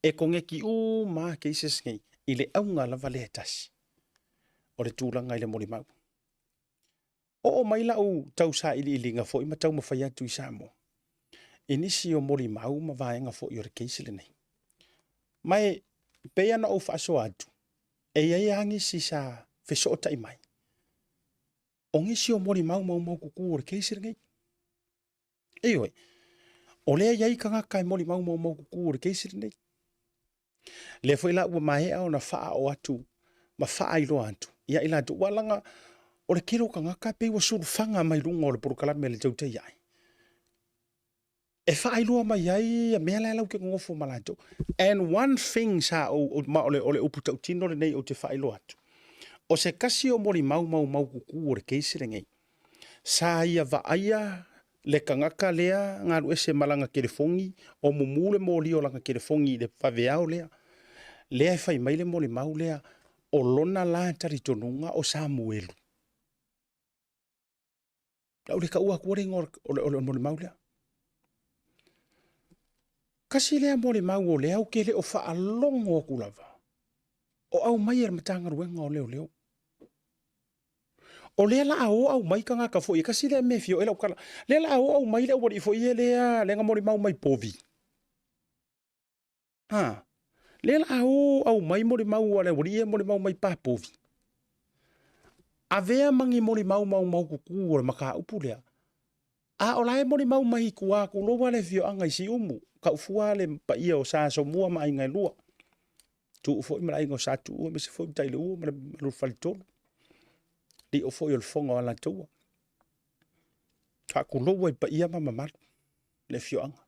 E konge ki ma cases ngai. I le aunga lava le tasi. O le tūlanga i le mori mau. O mai lau tau sa ili nga fo i matau mawhai atu i Samoa. Inisi o mori mau ma vaenga fo i o re keisi le nei. Mai pea na o whaaso atu. E iai hangi si sa whesoota i mai. O ngisi o mori mau kuku o re keisi le nei. Eioi. O lea iai ka ngaka moli mau mau mau kuku o le keisiri nei. Le foi la ua mahea o na faa o atu, ma faa ilo atu. Ia ila atu walanga o le kiro ka ngaka pe ua suru fanga mai lunga o le porokalame le tauta iai. E faa ilo mai iai a mea lau ke ngofo malato. And one thing sa o le upu tautino le nei o te faa ilo atu. O se kasi o moli mau mau mau kuku o le keisiri ngei. Sa ia vaaya le kangaka lea ngaru ese malanga kelefongi o mumule moli o langa kelefongi le faveao lea. Lea e fai maile moli mau lea o lona la taritonunga o Samuelu. Lau le ka ua kuare ngor o moli mau lea. Kasi lea moli mau o lea o kele o faa longo o kulava. O au mai er matanga ruenga o leo leo. O lea la au mai ka ngaka fo i kasi lea me fio ela ukala. Lea la au mai lea wari fo i lea lenga moli mau mai povi. Ha. Lea la au mai moli mau ale wari moli mau mai pa povi. Avea mangi moli mau kuku o maka upu lea. A o lae moli mau mai kua kulowa le fio anga isi umu. Ka ufua le pa ia o sa so mua mai ngai lua. Tu ufo i mara ingo sa tu ua mese fo i taile ua mara lufalitolo. Di o foi o fonga o la tua. Ka kulowa i pa ia mama le fio anga.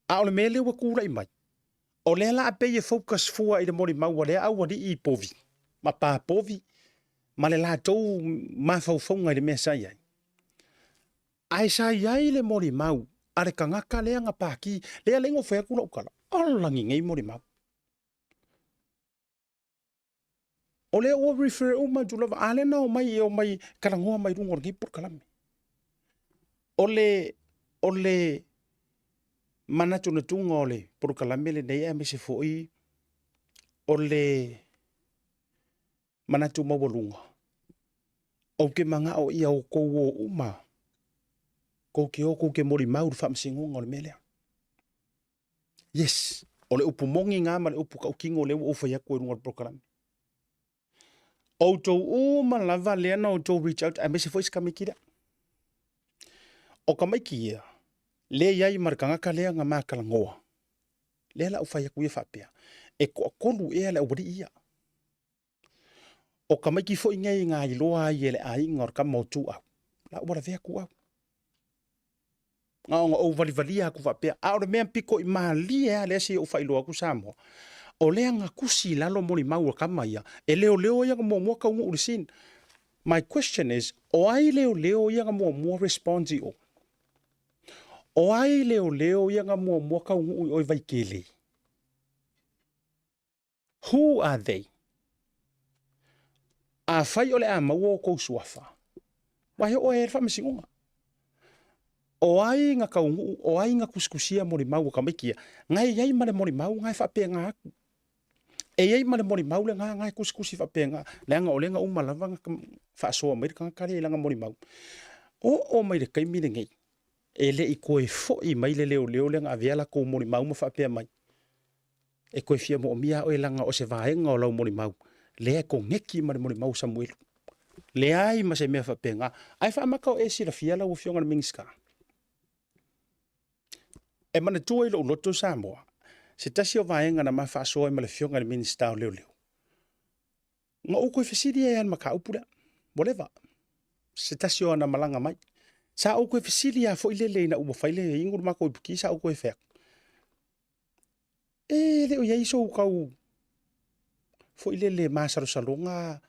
A o le mele ua kura i mai. O le la ape ye focus fua i le mori mau le au wadi i povi. Ma pa povi. Ma le la tau ma faufonga i le mea sai ai. Ai sai ai le mori mau. Are ka ngaka lea nga paki. Lea lengo fea kula ukala. Alangi ngei mori mau. O le o refer o ma julava ale na o mai karangoa mai rungo ngi por kalame. O le mana tuna tunga o le por kalame le nei ame se foi o le mana tu mawalunga. O ke manga o ia o kou o uma. Kou ke mori mau fa msingonga o le melea. Yes. O le upu mongi ngā ma le upu kaukingo le o fa ya ko rungo por kalame. O tau o malava lea na o tau reach out a mese voice kamikira. O kamaiki ia, lea iai marikangaka lea nga makala ngoa. Lea la ufaya kuia whapea. E ko akolu ea le awari ia. O kamaiki fo ingai ngā iloa i ele a inga or kama o tu au. La uara vea ku au. Ngā o ngā o valivalia ku whapea. A ora mea piko i maali ea lea si o whailoa ku Samoa. O lea nga kusi lalo moli mau kama ia. E leo ia mo mo ka ungu urisin. My question is, o ai leo ia mo mo responsi o. O ai leo ia mo mo ka ungu oi vaikele. Who are they? A fai ole a mau o kou suafa. Wahe o e whamisingunga. O ai nga ka ungu, o ai nga kuskusia moli mau kamikia. Ngai iai male moli mau ngai whapea ngā aku. E iei male mori mau le ngai kuskusi whapenga. Leanga o lenga umalava nga whaasoa mai ka kare langa mori mau. O mai le kaimine ngei. E le i koe fo i mai le leo lenga aviala ko mori mau ma whapea mai. E koe fia mo o mia o e langa o se vaenga o lau mori mau. Lea ko ngeki mare mori mau Samuelu. Lea ai ma se mea whapenga. Ai whaamaka o e sira fia lau o fionga na mingiska. E mana tua ilo uloto Samoa. Se tasi o vaenga na ma whaasoa i ma le fionga le minista o leo. Nga o koe whesiri e an maka upura. Whatever. Se tasi o ana malanga mai. Sa o koe whesiri a fo ilele na umo whaile e ingur mako i puki sa o koe whea. E leo ia iso ukau fo ilele masaro salonga.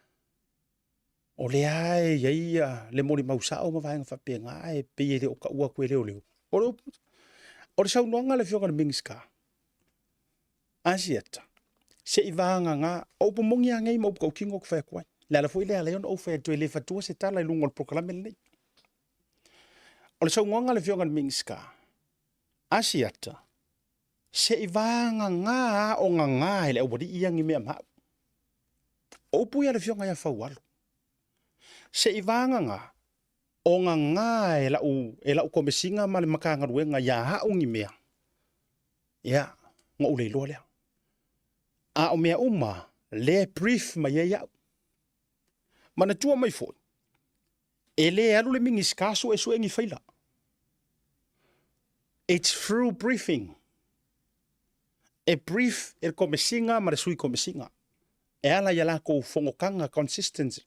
O lea e ia le mori mausa o ma vaenga whapenga e peye le o ka ua koe leo. O le sau noanga le fionga le mingiska. Asiata. Se i vanga nga o pomongi a ngai mo ko kingo ko fa kwai. La la foi le leon o fa to le fatua se tala lungo proclame le. O le sau ngonga le fionga mingiska. Asiata. Se i vanga nga o nga le o bodi iangi me ma. O pu ya le fionga ya fa walo. Se i vanga nga o nga e la u komesinga ma le makanga ruenga ya ha ungi mea. Ya, ngo le lo le. A o mea uma, le brief ma ia iau. Mana tua mai foi. E le alu le mingi skaso e suengi whaila. It's through briefing. E brief e komesinga ma le sui komesinga. E ala ia la ko fongokanga consistency.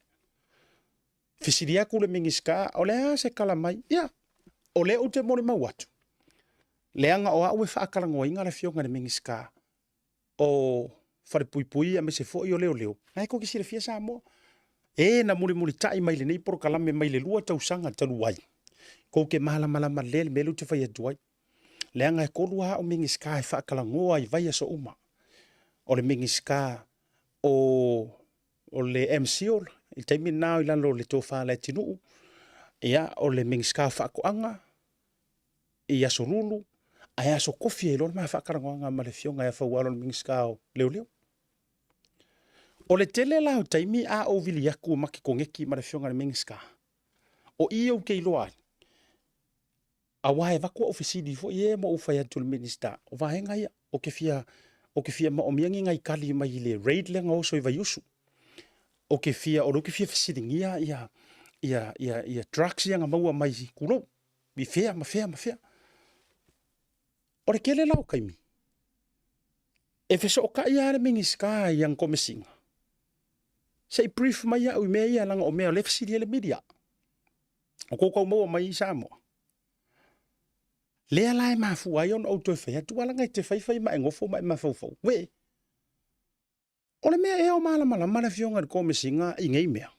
Fisiria ku le mingiska o le a se kala mai. Ia. O le o te mori mawatu. Leanga o au e whaakarango inga le fionga le mingiska. O whare pui pui a me se fo i o leo leo. Nai ko kisire fia sa mo. E na muri tai mai le nei poro kalame mai le lua tausanga taluai. Ko ke malama lele melu te whai atuai. Leanga e kolua o mingiska e whaakalangoa i vai aso uma. O le mingiska o le MCO, i taimi nao i lalo le tofa le tinu. Ia o le mingiska whaakoanga, i aso lulu, ai aso kofi e lor ma whaakalangoanga ma le fionga e whaualo le mingiska o leo leo. O le tele lao taimi a o vili aku maki kongeki ma le fionga le mingiska. O i au kei loa. A wae wakua ofisidi fo ye mo ufaya tul minister. O vahenga ia o ke fia ma o miangi ngai kali mai le raid le ngau so i vayusu. O ke fia fasiringia ia drugs ia ngamaua mai kulo. Mi fea. O le kele lau kaimi. E feso o ka ia le mingiska yang komisinga. Sei brief mai ia ui mea ia langa o mea le fasiri le media. O koko maua mai sa moa. Lea lai mafu ai on auto fe tu ala ngai te fai mai ngofo mai mafau. We. Ole mea e o mala le fionga ko mesinga i ngai mea.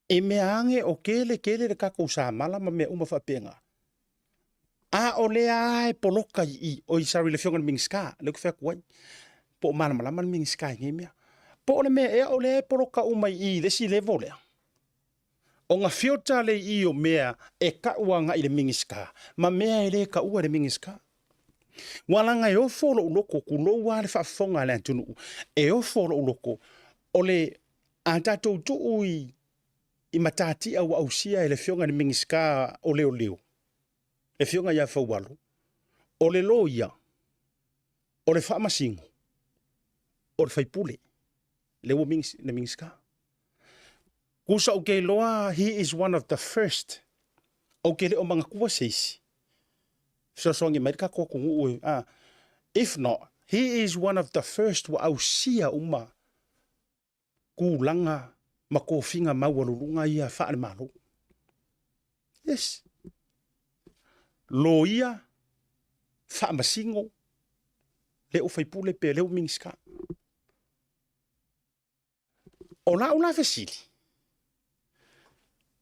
E mea ange o kele le kako sa mala ma mea uma fapenga. A o le ai poloka i o isari le fionga mingiska le ko fa kwai. Po mala mingiska i ngai mea. Po ole mea e o le poloka uma i le si level le. O nga fiota le i o mea e ka uanga i le mingiska. Ma mea e le ka ua le mingiska. Walanga e o folo uloko kuloua le whaafonga le antunu. E o folo uloko o le antatou tuu i matati au ausia e le fionga le mingiska o leo leo. Le fionga ia whaualo. O le loia. O le whaamasingo. O le whaipule. Le ua le mingiska. Kusa o ke loa, he is one of the first. O ke le o mga kua seisi. So songi mai ka ko kungu if not, he is one of the first wa au sia uma kulanga makofinga mawalulunga ia whaale malo. Yes. Loia whaamasingo le o whaipule pe leo mingiska. O la fesili.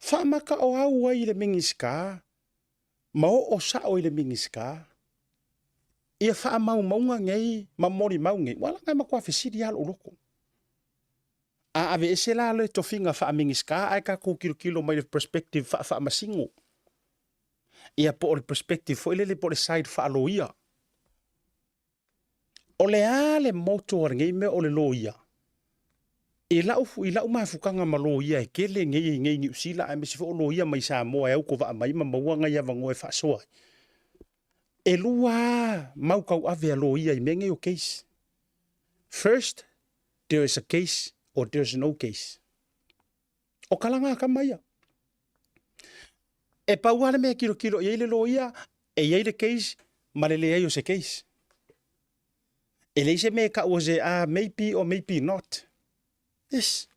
Whaamaka o au ai le mingiska, mao o sao i le mingiska, ia wha maunga ngei, mamori maunga, wala ngai makua fesiri alo loko. A ave ese la le tofinga wha mingiska, ai ka kilo mai le perspective wha masingo. Ia po le perspective, fo ile le po le side wha loia. O le a le motor ngei me o le loia. I lau mafukanga malo ia e kele ngei ni usila ai mesi fo lo ia mai sa mo e ko va mai ma mauanga ia vango e fa soa. E lua mau kau ave lo ia i menge o case. First, there is a case or there's no case. O kalanga ka mai. E pauale me kilo i le lo ia e ia le case ma le ai o se case. E le se me ka o se maybe or maybe not. Yes.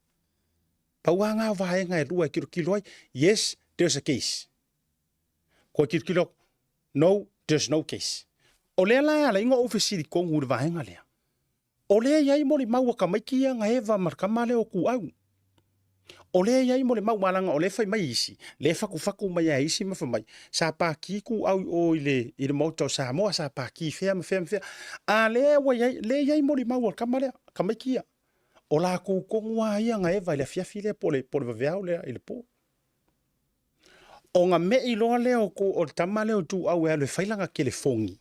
Pauanga vaenga e lua kilo ai. Yes, there's a case. Ko kilo, no, there's no case. O lea la ala ingo ofisiri kongu le vaenga lea. O lea iai mo le maua ka maiki nga eva markama le o ku au. O lea iai mo le maua langa o le fai mai isi. Le faku mai a isi mafa mai. Sa pa ki ku au o ile moto sa moa sa pa ki fea. A lea iai mo le maua ka maiki o la kongua ia nga eva le fiafile po le vaveau le ile po. O nga me i loa leo ko o tama leo tu au e le failanga ke le fongi.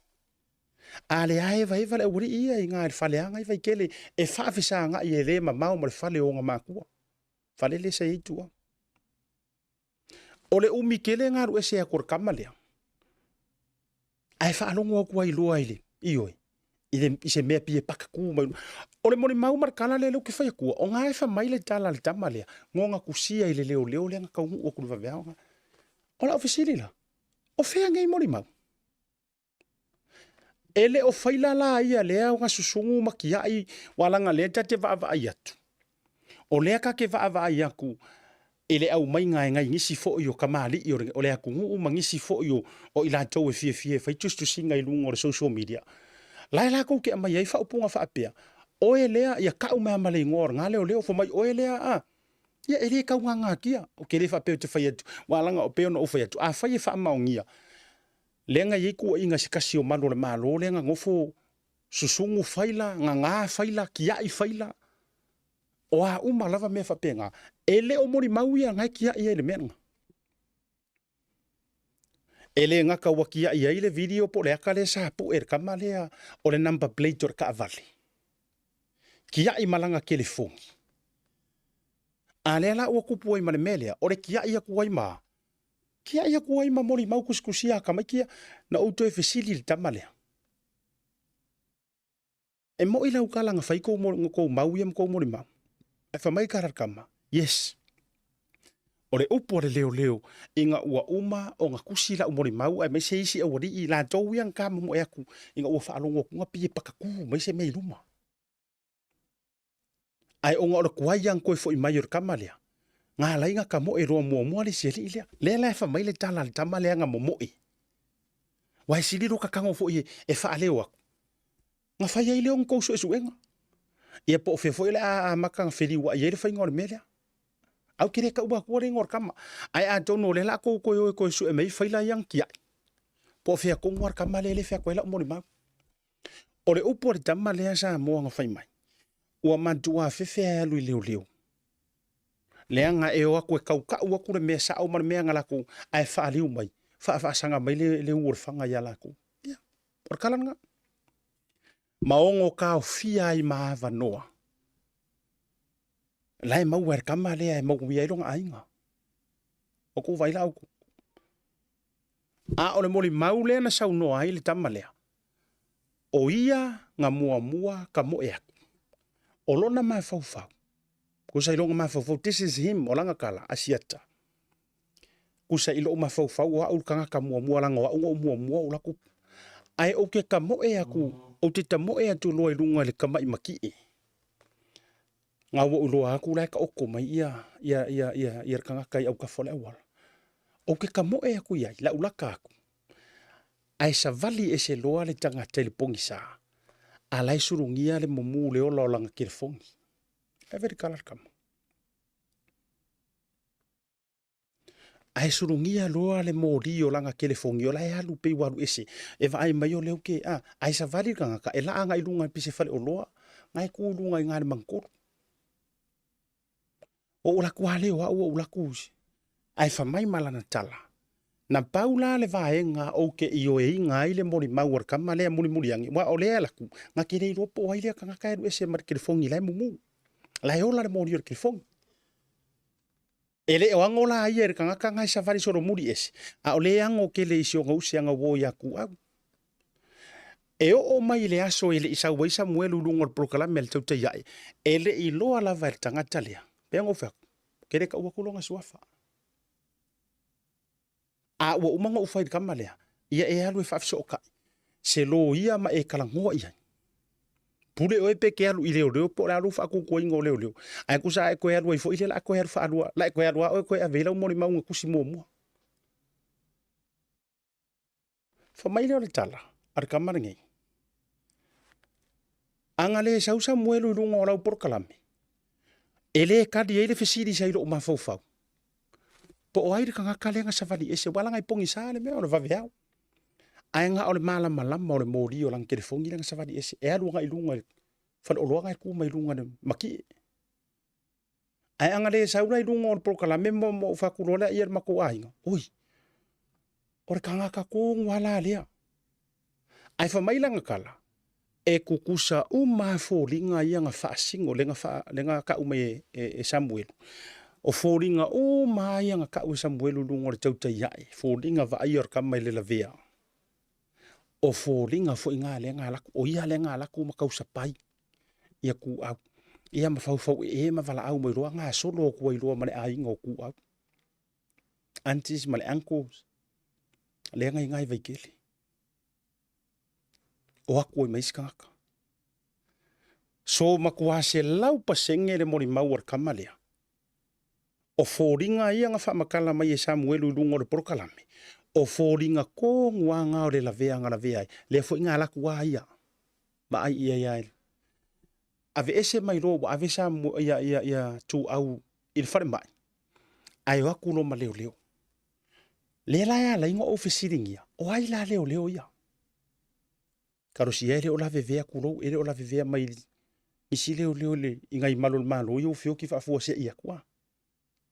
A le eva le uri ia i nga le faleanga i vai kele e whaafisa nga i e le mamau ma le fale o nga makua. Fale le se itua. O le umi kele nga ru ese a kor kamalea. Ai whaalongo kua i loa ile. Ioi. I se mea pie pakaku mai. O le moni mau markala le leo ke whai kua. O ngā e wha mai le tala le tamalea. Ngonga kusia i le leo le nga kaungu o kuru vaveao nga. O la ofisiri la. O fea ngai mori mau. Ele o faila la ia lea o ngasusungu makiai walanga lea te va ai atu. O lea ka ke va ai aku ele au mai ngai ngisi fo yo kamali o lea kungu mangisi fo yo o ila tau e fie fai tustu singa i lunga o social media. Lai la ko ke mai ai fa upunga fa apea. O elea ia ka uma male ngor ngale o leo fo mai o elea a. Ia ele ka nga kia o ke le fa pe te fai atu. Walanga o pe no o fai atu. A fai fa maungia. Lenga yiku inga sikasi o malo le malo lenga ngofo susungu faila nga faila kiai faila. O a uma lava me fa penga. Ele o mori mauia ngai kiai ele menga. Ele nga ka wakia ia ile video po le akale sa po kamalea o le number plate o ka avale. Kia i malanga telefongi. Ale la o kupu ai mane melea o le kia ia kuai ma. Kia ia kuai ma mori mau kuskusia ka mai kia na auto e fesili le tamalea. E mo ila ukalanga fai ko mau ia ko mori mau. E fa mai karar kama. Yes. O le upo le leo inga ua uma o nga kusila umori mau ai mai se isi o wari i la tau yang ka mo aku inga ua whaalongo kunga pie pakaku mai se mei luma. Ai o nga ora kuai yang koe fo i mai or kamalea. Nga lai nga ka mo e roa mua le se li lea. Lea lai fa mai le tala le tamalea nga mo e. Wai sili ro kakango fo i e whaaleo aku. Nga whai ai leo ngkou so e suenga. Ia po fe fo i le a maka nga whiri wa i e le whai ngore melea. Au kire ka uba kuare ngor kama. Ai a tono le la ko ko su e mei faila yang kia. Po fea ko ngor kama le fea ko la mo ma. O le upo le tama le sa mo nga fai mai. Ua mantua fe fea lui leo. Le nga e o ko ka ua ku le mesa au mar me nga la ko ai fa liu mai. Fa sanga mai le ur fanga ya la ko. Ya. Por kala nga. Maongo ka fia i ma va noa. Lai mau wer kama lea e mau wia ilonga ainga. O ku vai lau ku. A ole moli mau lea na sau noa ai le tama lea. O ia nga mua ka mo eak. O lona mai fau. Kusa ilonga mai fau. This is him o langa kala asiata. Kusa ilo mai fau wa ulkanga ka mua langa wa ungo mua ulaku. Ai o ke ka mo eaku. O te ta mo ea tu loa ilunga le kama i maki e. Nga wo uloa aku lai ka oko mai ia kanga kai au ka fole awal. O ke ka mo e aku iai, la ulaka aku. Ai sa vali e se loa le tanga telepongi sa. A lai surungia le momu le ola o langa telefongi. E veri kalar kama. Ai surungia loa le mori o langa telefongi o lai alu pe waru ese. E va ai mai o leo ke, ai sa vali kanga ka, e la anga ilunga pise fale o loa. Ngai ku ilunga i ngare mangkuru. O ulaku hale o au ulaku usi. Ai whamai malana tala. Na paula le vaenga o ke io e inga ile mori mauar kama lea muli angi. Wa o lea laku. Nga kere iropo o ilea kanga kairu ese mar kirifongi lai mumu. Lai ola le mori or kirifongi. Ele o angola aia kanga kanga i safari soro muri ese. A o lea ango ke le isi o ngausi anga wo yaku au. E o mai le aso ele isa wai Samuel ulungor prokalame le tauta iai. Ele i loa lava e tangata lea. Peango fak. Kere ka ua kulonga suafa. A ua umanga ufai kama lea. Ia e alu e whafso o kai. Se lo ia ma e kalangoa ia. Pule o e pe ke alu i leo po le alu whaku kua ingo leo. Ai kusa e koe alu i fo ile la koe alu wha la koe alu o e koe a vela umori maunga kusi mua. Whamai leo le tala. Ar kamara ngei. Anga le sausa muelu i lunga o lau porkalame. Ele kadi ele fesiri sa ilo uma fau. Po o aire kanga kalenga savali ese wala ngai pongi sale me ona vaveau. Ai nga ole mala o le mori o lang telefongi nga savali ese e alu nga ilunga fal o loanga ku mai lunga maki. Ai anga le sauna ilunga o prokala mo fakulola ier mako ainga. Oi. Ore kanga ka ko wala lea. Ai fa mai langa kala. E kukusa uma folinga ia nga whaasingo lenga ka ume e Samuel. O folinga uma ia nga ka ume Samuel lungo le tauta iai. Folinga va aior kama ile la vea. O folinga fo inga lenga laku. O ia lenga laku makausa pai. Ia ku au. Ia mafau e ma vala au moiroa nga solo ku iloa mane ainga o ku au. Aunties male uncles. Le ngai vai kele. O aku mai skaka. So makua se lau pasenge le mori mau ar kamalea. O fōringa ia nga whamakala mai e Samuelu lungo le porokalame. O fōringa ko nguanga o le lavea nga lavea ai. Le fo inga laku wā ia. Ma ai ia ia. Ave ese mai robo, ave Samu ia tu au il whare mai. Ai waku no ma leo leo. Le la ia la ingo o fesiringia. O ai la leo leo ia. Karo si ele o la vevea kulo, ele o la vevea mai isi leo leo le ingai malo ia o fio ki whafua se ia kua.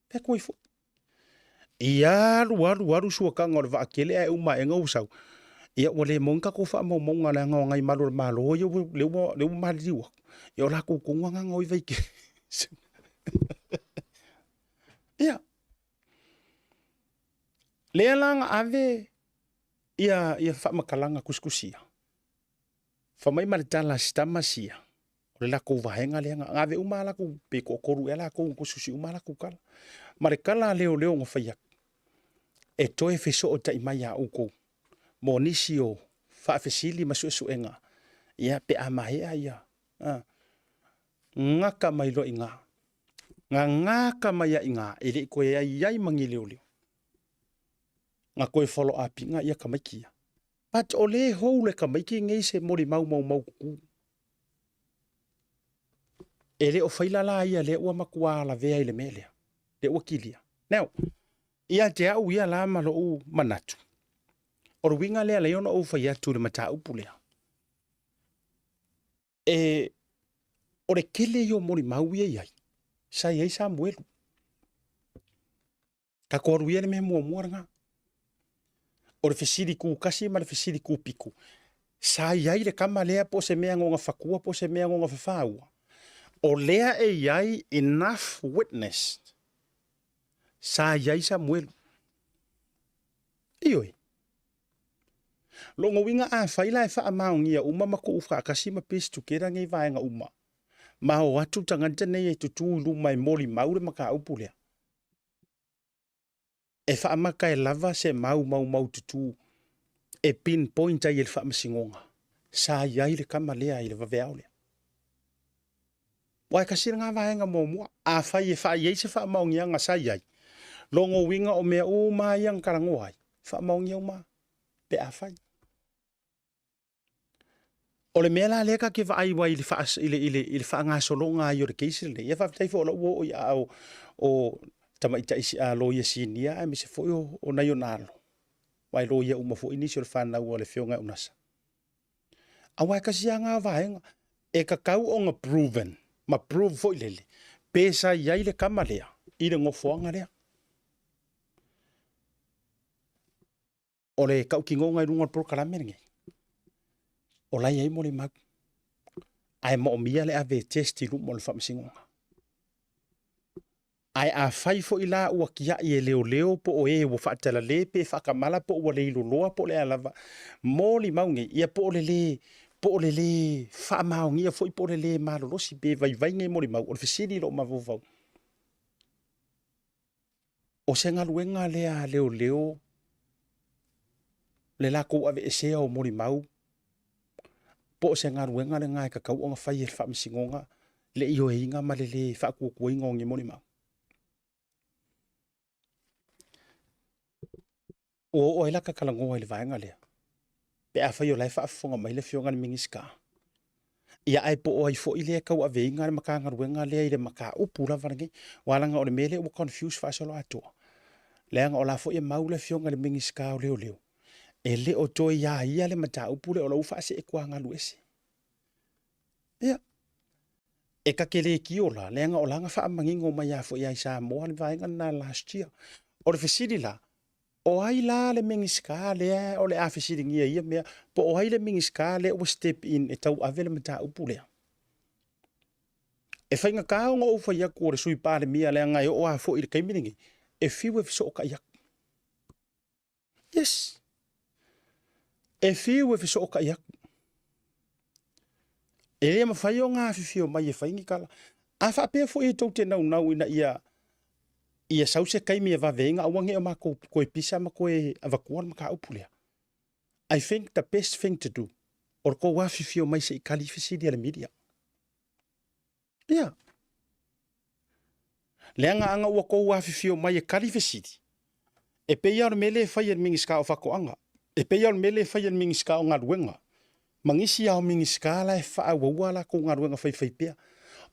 Pea koe fo. Ia aru suakanga o le vaakele e uma e ngau sau. Ia o le monka ko wha monga le ngau ngai malo ia leo maliriwa. Ia o la kukunga ngau i vaike. Ia. Lea langa ave ia whamakalanga kuskusia. Whamai maritala stamasia. O le lako vahenga leanga. Ave uma lako peko koru e lako kususi uma lako kala. Mare kala leo nga whaiak. E toe feso o tai mai a uko. Mo nisi o whaafesili masuesuenga. Ia pe amahea ia. Ngaka mai lo inga. Ngaka mai a inga. Ele koe iai mangi leo. Nga koe follow up nga ia kamaikia. Pat o le hou le kamaiki ngei se mori mau kuku. Ele o whailala ia le ua makua la vea ile melea. Le ua kilia. Now, ia te au ia la malo u manatu. O ruinga lea leona o whaiatu le mata upulea. O le kele yo mori mau ia iai. Sa iai Samuelu. Ka koru ia le me muaranga. O le fesiri ku kasi ma le fesiri ku piku. Sa iai le kama lea po se mea ngonga whakua po se mea ngonga whawhaua. O lea e iai enough witness. Sa iai Samuelu. Ioi. Longo winga a whaila e wha maungia uma mako uwha kasi ma pesi tukera ngai vaenga uma. Ma o atu tanganta nei e tutu luma e mori maure maka upulea. E wha amaka e lava se mau tutu e pinpoint ai e wha masingonga. Sa iai le kama lea i le vavea lea. Wai kasira ngā vaenga mō mua. A whai e wha iei se wha maungia nga sa iai. Longo winga o mea o mai ang karangoai. Wha maungia o ma. Pe a whai. O le mea la leka ke vai wai ile wha ngā solo ngā i o re keisile. Ia wha tai fo o ia o tamaita isi a lo ia sinia e me se fo o na yo nalo. Wai lo ia uma fo inisi o le whanau o le whionga unasa. A wai kasi a ngā vaenga. E kakau o ngā proven. Ma prove fo ilele. Pesa iai le kama lea. I le ngofoanga lea. O le kau ki ngonga i runga pro karamere nge. O lai ai mo le mag. Ai mo mia le ave testi lu mo le whamsingonga. Ai a fai fo ila ua kia i e leo po o e ua whaatala le pe whakamala po ua le ilo loa po le alava. Mo li maunge ia po le le whaamaungia fo i po le malolosi pe vai ngai mo li mau. O le fesiri lo mavovau. O se ngaluenga lea leo le lako ave esea o mori mau. Po se ngaluenga le ngai kakau o nga whai e whaamisingonga le io e inga ma le whaakua inga o nge mori mau. O ila ka kalangoa i le vaenga lea. Pe a whai o lai whaafonga mai le whionga ni mingiska. Ia ai po o ai fo i lea kau ave inga le maka ngaruenga lea i le maka upura vanangi. Walanga o le mele ua confuse whaasolo atua. Leanga o la fo i mau le whionga ni mingiska o leo. E le o toi ia le mata upule o la ufa se e kua ngalu ese. Ia. E ka kele ki o la, leanga o langa wha mangingo mai a fo i ai Samoa le vaenga na last year. O le fesiri la, o ai la le mingiska lea o le a fesiri ngia ia mea, po o ai le mingiska lea o step in e tau ave le mata upule. E whainga kao ngā ufa ia kore sui pāle mia leanga e o a fo i le kaimiringi, e fiwe fiso o ka iak. Yes. E fiwe fiso o ka iak. E lea mawhai o ngā whiwhio mai e whaingi kala. A whapea fo i tau te nau ina Ia sau se kai mea vavenga awange o mako koe pisa ma koe avakuan maka upulea. I think the best thing to do, or ko wafifio mai se ikali fisidi ala media. Yeah. Leanga anga ua ko wafifio mai e kali fisidi. E pe ia mele fai en mingiska o fakoanga. E pe ia mele fai en mingiska o ngaruenga. Mangisi au mingiska la e faa wawala ko ngaruenga fai pea.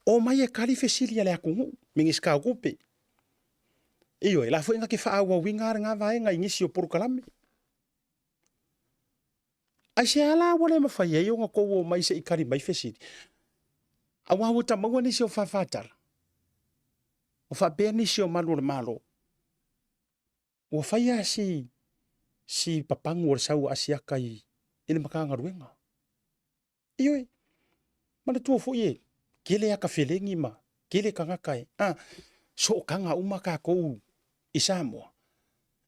O mai e kali fisidi ala akungu mingiska o kupe. Iyo, la fo inga ke faa wawinga nga vaenga ingisi o porukalame. Ai se ala wale mawhai e nga ko o mai se ikari mai fisidi. Awa wata maua nisi o whawhatara. O whabea nisi o malu le malo. O whaia si papangu o sau asiaka i ina makanga ruenga. Iyo mana tua fo ye. Kele aka whilengi ma. Kele kangakai. So kanga umaka kou i Samoa.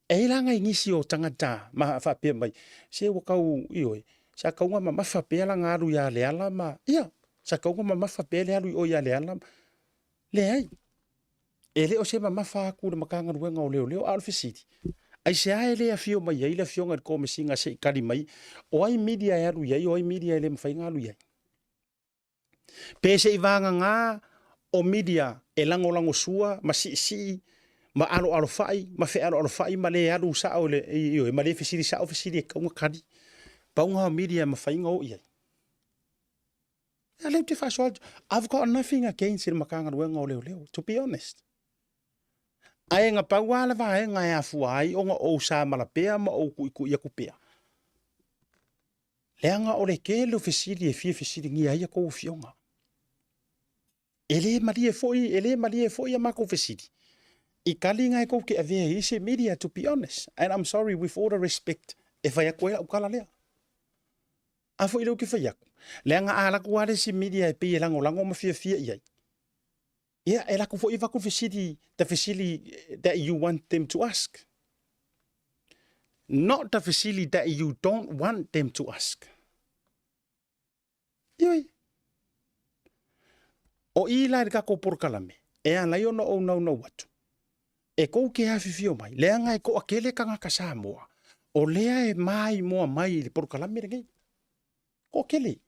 E langa ingisi o tangata ma whapea mai. Se wakau iyo sa kaunga ma mawhapea la ngaru ya leala ma. Iya. Sa kaunga ma mawhapea le alu o ya leala ma. Le ai. E leo se ma mawhaku na makanga ruenga o leo alfisidi. Ai se ae lea fio mai ai le fio ngat ko mesinga se ikari mai. O ai media e alu iai, o ai media e le mwhainga alu iai. Pese i vanga ngā o media e lango sua, ma si, ma alo fai, ma fe alo fai, ma le alu sa o le, ma le fisiri sa o fisiri e kaunga kari. Paunga o media ma whainga o iai. Leo te whasoal, I've got nothing against the makanga ruenga o leo, to be honest. Ai nga pauala va nga ya fuai o nga o sa malapea ma o ku ia kupea. Leanga o le kelo fisiri e fie fisiri ngi ai ko fionga. Ele marie foi ma ko fisiri. I kali nga ko ke ave ise media, to be honest. And I'm sorry with all the respect if I ko o kala lea. A foi lo ke fai. Leanga ala ko ale si media e pe lango ma fie iai. Yeah, ela ko foi va ko fisiri the facility that you want them to ask. Not the facility that you don't want them to ask. Ioi. O ila ka ko por kalame. E ana yo no no watu. E ko ke ha fifio mai. Leanga e ko akele kanga ka Samoa. O lea e mai mo mai por kalame rege. Ko kele.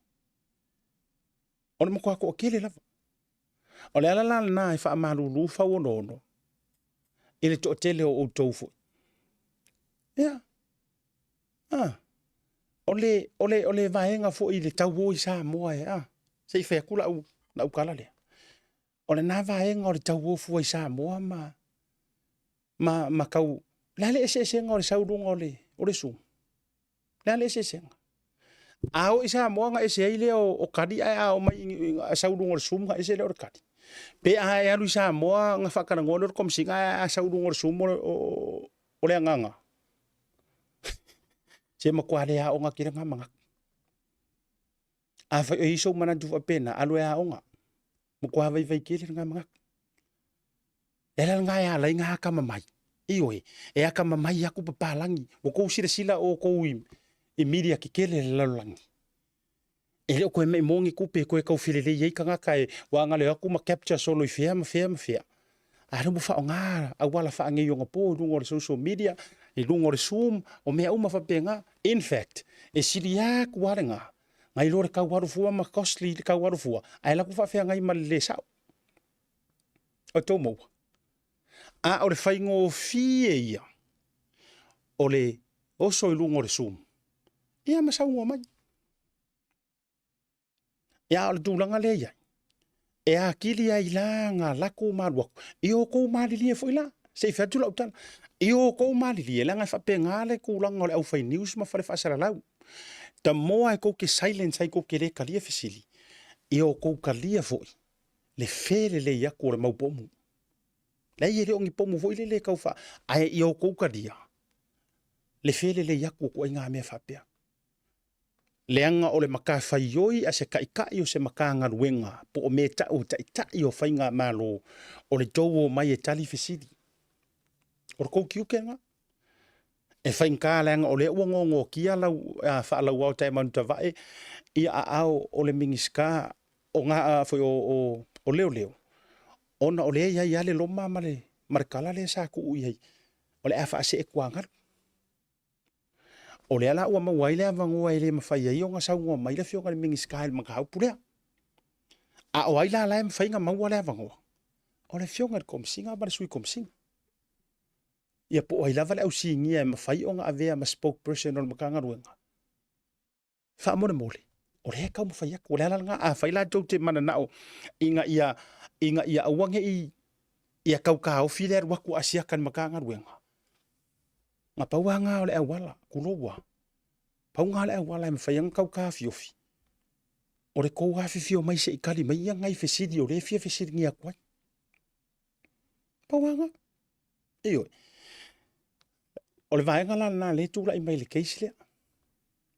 O mo ko kele lava. O le ala na e wha maruru wha o nono. Ele to tele o tofu. Yeah. Ole vaenga fo i le tau i Samoa e. Sei whea kula au na ukala lea. Ole na vaenga o le tau o fo i Samoa ma kau. Lale ese nga o le saurunga o le sum. Lale ese nga. Ao i Samoa nga ese ile o kadi o mai saurunga o le sum nga ese le o kadi. Pe a alu Samoa nga whakana ngolo kom singa a saurunga o le sum o le anganga. Se makuale a onga kira nga mga. A whai o iso mana tu pena alu a onga. Mukua vai kiri nga mga. Ela nga ya lai nga haka mamai. Ioi, e haka mamai aku papalangi. O kou sila o kou i media ki kele lalangi. E leo koe mei mongi kupe koe kau whilele iei ka ngā kai wa ngale aku ma capture solo i whea ma whea. A rumu wha o ngā a wala wha ange yonga po rungo le social media, i rungo le Zoom, o mea uma whape ngā. In fact, e siri a kuare ngā. Ngai lore kau warufua ma costly kau warufua. Ai laku wha whea ngai ma le sao. O tō maua. A o le whaingo fie ia. O le oso i rungo le Zoom. Ia ma saunga mai. Ia o le tūlanga le iai. E a kili ai la ngā lako maruaku. I o kou malili e fo ila. Se i whetula utala. I o kou malili e la ngai whape ngā le kūlanga o le au whai news ma whare whasara lau. Ta moa e kou ke silence ai kou ke le kalia fesili. I o kou kalia foi. Le fere le iaku o le maupomu. Le i e le ongi pomu foi le kau wha. Ai i o kou kalia. Le fere le iaku o kua ngā mea whapea. Leanga o le maka whaioi a se kaikai o se maka ngaruenga po o me tau tai o whainga malo o le tau o mai e tali fesidi. O le kou kiuke nga. E whainka leanga o le uangongo kia lau whaalau au tai manuta vae i a au o le mingiska o ngā foi o leo. Ona o le ia le loma ma le markala le sa ku ui o le afa se e kuanga o le ala ua mawai le avangoa i le mawhai ai o ngā saungoa mai le fionga le mingi skail makahau pulea. A o ai la lai mawhainga maua le avangoa. O le fionga le komsinga ba le sui komsinga. Ia po ai lava le au singia e mawhai o ngā avea ma spokesperson o le makanga ruenga. Wha amone mole. O le heka o mawhai aku. O le ala ngā a whai la tau te mana nao inga ia awange ia kaukao file ar waku asiakan makanga ruenga. Ngā pauanga o le awala, kulowa. Paunga le awala e mawhaianga kauka fiofi. O le kou hafi fio mai se ikali mai ia ngai fesidi o le fia fesidi ngia kwai. Pauanga. Iyo. O le vaenga la na le tūla i mai le keisi lea.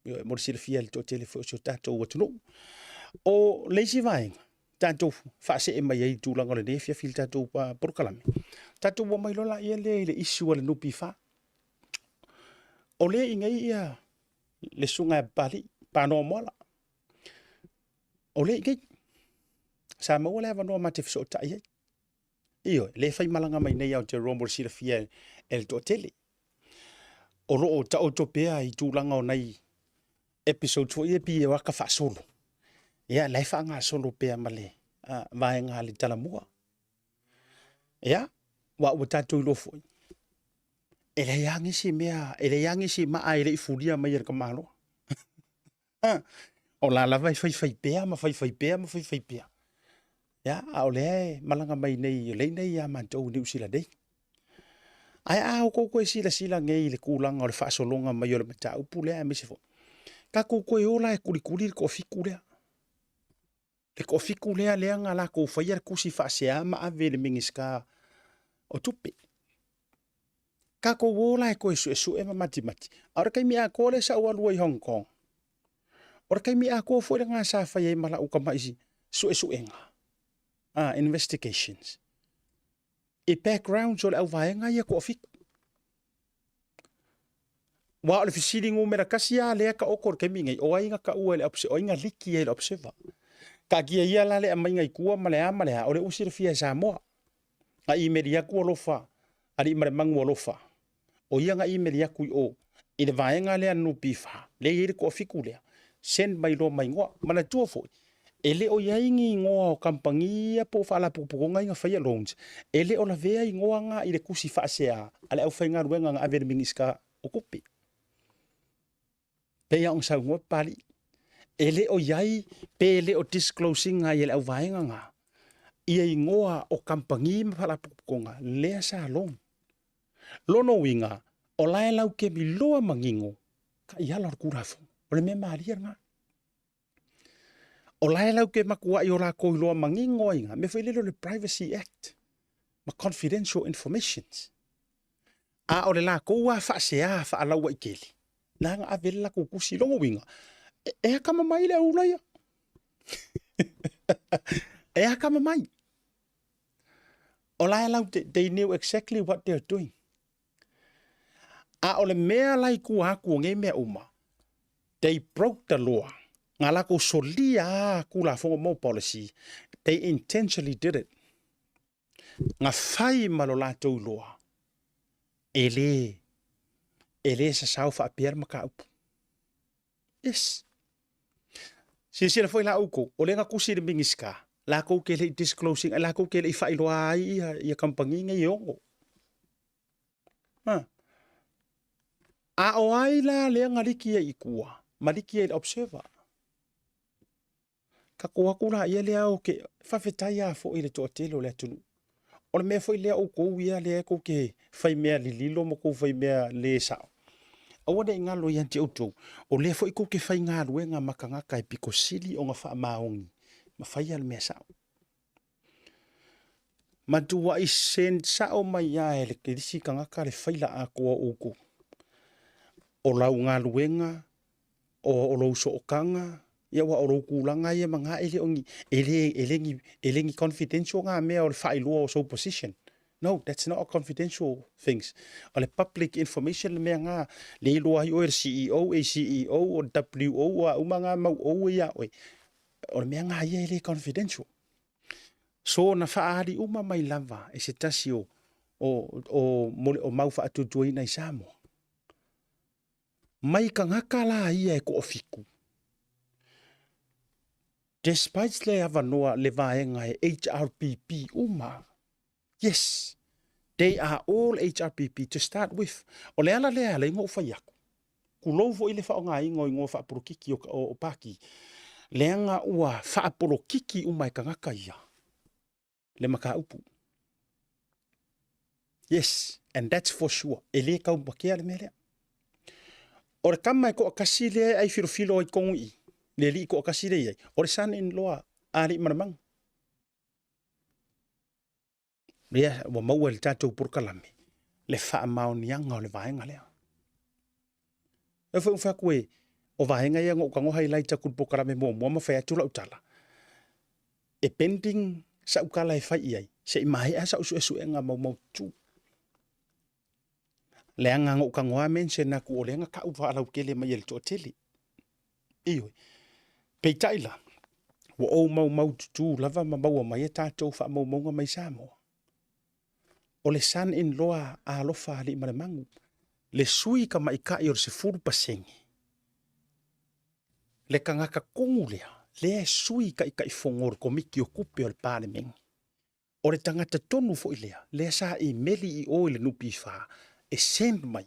Iyo, mo le sila fia le tō telefo o tātou watuno. O leisi vaenga. Tātou whaase e mai ei tūlanga le ne fia fil tātou pa porukalame. Tātou wa mai lola ia le isu le nupi wha. O le ingai ia le sunga bali pano mola. O le ingai sa maua le avanoa mate fiso ta ia. Iyo, le fai malanga mai nei au te rombo sila fia el to tele. O roo ta o topea i tūlanga o nei episode 4 ia pi e waka wha solo. Ia, lai wha ngā solo pea male vai ngā le talamua. Ia, wa ua tātou lofoi. Ele yangi si mea, ele yangi si maa ele i furia mai er kamalo. O la lava i fai pea, ma fai pea. Ya, o le malanga mai nei, le nei ya mantou ni usila dei. Ai o koko e sila ngei le kulanga o le whaasolonga mai o le mata upu lea me se fo. Ka koko e ola e kuri le kofiku lea. Le kofiku lea ngā la ko whaia kusi whaasea ma ave le mingiska o tupe. Ka ko wola e ko su e mati. Ora kai mi a ko le sa walua i Hong Kong. Ora kai mi a ko foi ngā sa whaia i mala uka maisi su e nga. Investigations. E background so le au vaenga ia ko fik. Wa le fisiri ngō mera kasia lea ka okor kai mi ngai o ainga ka ua le opse o inga liki e le observer. Ka gia ia la le amai ngai kua malea o le usir fia Samoa. A i meria kua lofa. Ali mare mangu lofa. O ia nga i meria kui o. I le vaenga lea no pifa. Le iri ko fiku lea. Send mai lo mai ngoa. Mana tua foi. Ele o yaingi ngoa o kampangia po whala pupukonga inga whaia loans. Ele o la vea i ngoa nga i le kusi whaasea. Ale au whainga ruenga nga avere mingiska o kupi. Pea on sa ngoa pali. Ele o yai pe ele o disclosing nga i ele au vaenga nga. Ia i ngoa o kampangi ma whala pupukonga. Lea sa long. Lono winga o lae lau ke mi loa mangingo. Ka i ala kurafo. O le mea maaria nga. O lae lau ke makua i o la koi loa mangingo inga. Me whailelo le Privacy Act. Ma confidential informations. A o le la koua whaasea whaalaua i keli. Nā ngā avele la kukusi longo winga. E haka mamai le aulaia. E haka mamai. O lae lau they knew exactly what they're doing. A o le mea lai kua haku nge mea uma. They broke the law. Ngā lako solia kula fonga mo policy. They intentionally did it. Ngā whai malo lātou loa. Ele sa sau wha apiar maka upu. Yes. Sira foi la uko. O le ngā kusi de mingiska. Lako ke le disclosing. Lako ke le whai loa i a kampangi ngai ongo. A o ai la le ngariki ia ikua. Mariki ia observer. Ka koa kura ia lea o ke whawhetai a fo i le toa telo lea tunu. O le mea fo i lea o kou ia lea ko ke whai mea li lilo mo kou whai mea le sao. Awa ne ngalo i anti autou. O lea fo i ko ke whai ngā ruenga makangaka e piko sili o ngā wha maongi. Ma whai al mea sao. Matua i sen sao mai a ele ke disi kangaka le whaila a koa oko. O lau ngā ruenga, o lau so o kanga, ia wa oro kulanga ia manga elengi confidential nga mea o le whailua o so position. No, that's not a confidential things. O le public information le mea nga le iloa hi o e CEO, a CEO o WO a umanga mau o ia oe. O le mea nga ia ele confidential. So na whaari uma mai lava e se tasi o o mau whaatutuina i Samoa. Mai ka ngaka la ia e ko o fiku. Despite le avanoa le vaenga e HRPP uma. Yes, they are all HRPP to start with. O le ala le ala ingo whaiaku. Kulou fo ile whaonga ingo ingo whaapurukiki o paki. Leanga ua whaapurukiki umai ka ngaka ia. Le maka upu. Yes, and that's for sure. E le kau makea le melea. O re kamai ko akasi le ai whirowhiro ai kongu i. Le li ko akasi le ai. O re sana in loa ari maramang. Rea, wa maua le tātou purkalame. Le wha maonianga o le vaenga lea. E wha koe, o vaenga ia ngō kango hai lai taku purkalame mō mua whai atula utala. E pending sa ukala e whai iai. Se i mahi a sa usu esu e ngā mau tū. Leanga ngō kangoa mention na ku o leanga ka uwa alau kele mai ele tō tele. Ioi. Pei taila. Wa o mau tutu lava maua mai e tātou wha maunga mai Samoa. O le san in loa a alofa ali maramangu. Le sui ka maika i o se furu pasengi. Le kangaka kongu lea. Le sui ka ika i fongor komiki o kupe o le pāle mengi. O le tangata tonu fo ilea. Le sa i meli i o le nupi wha. E send mai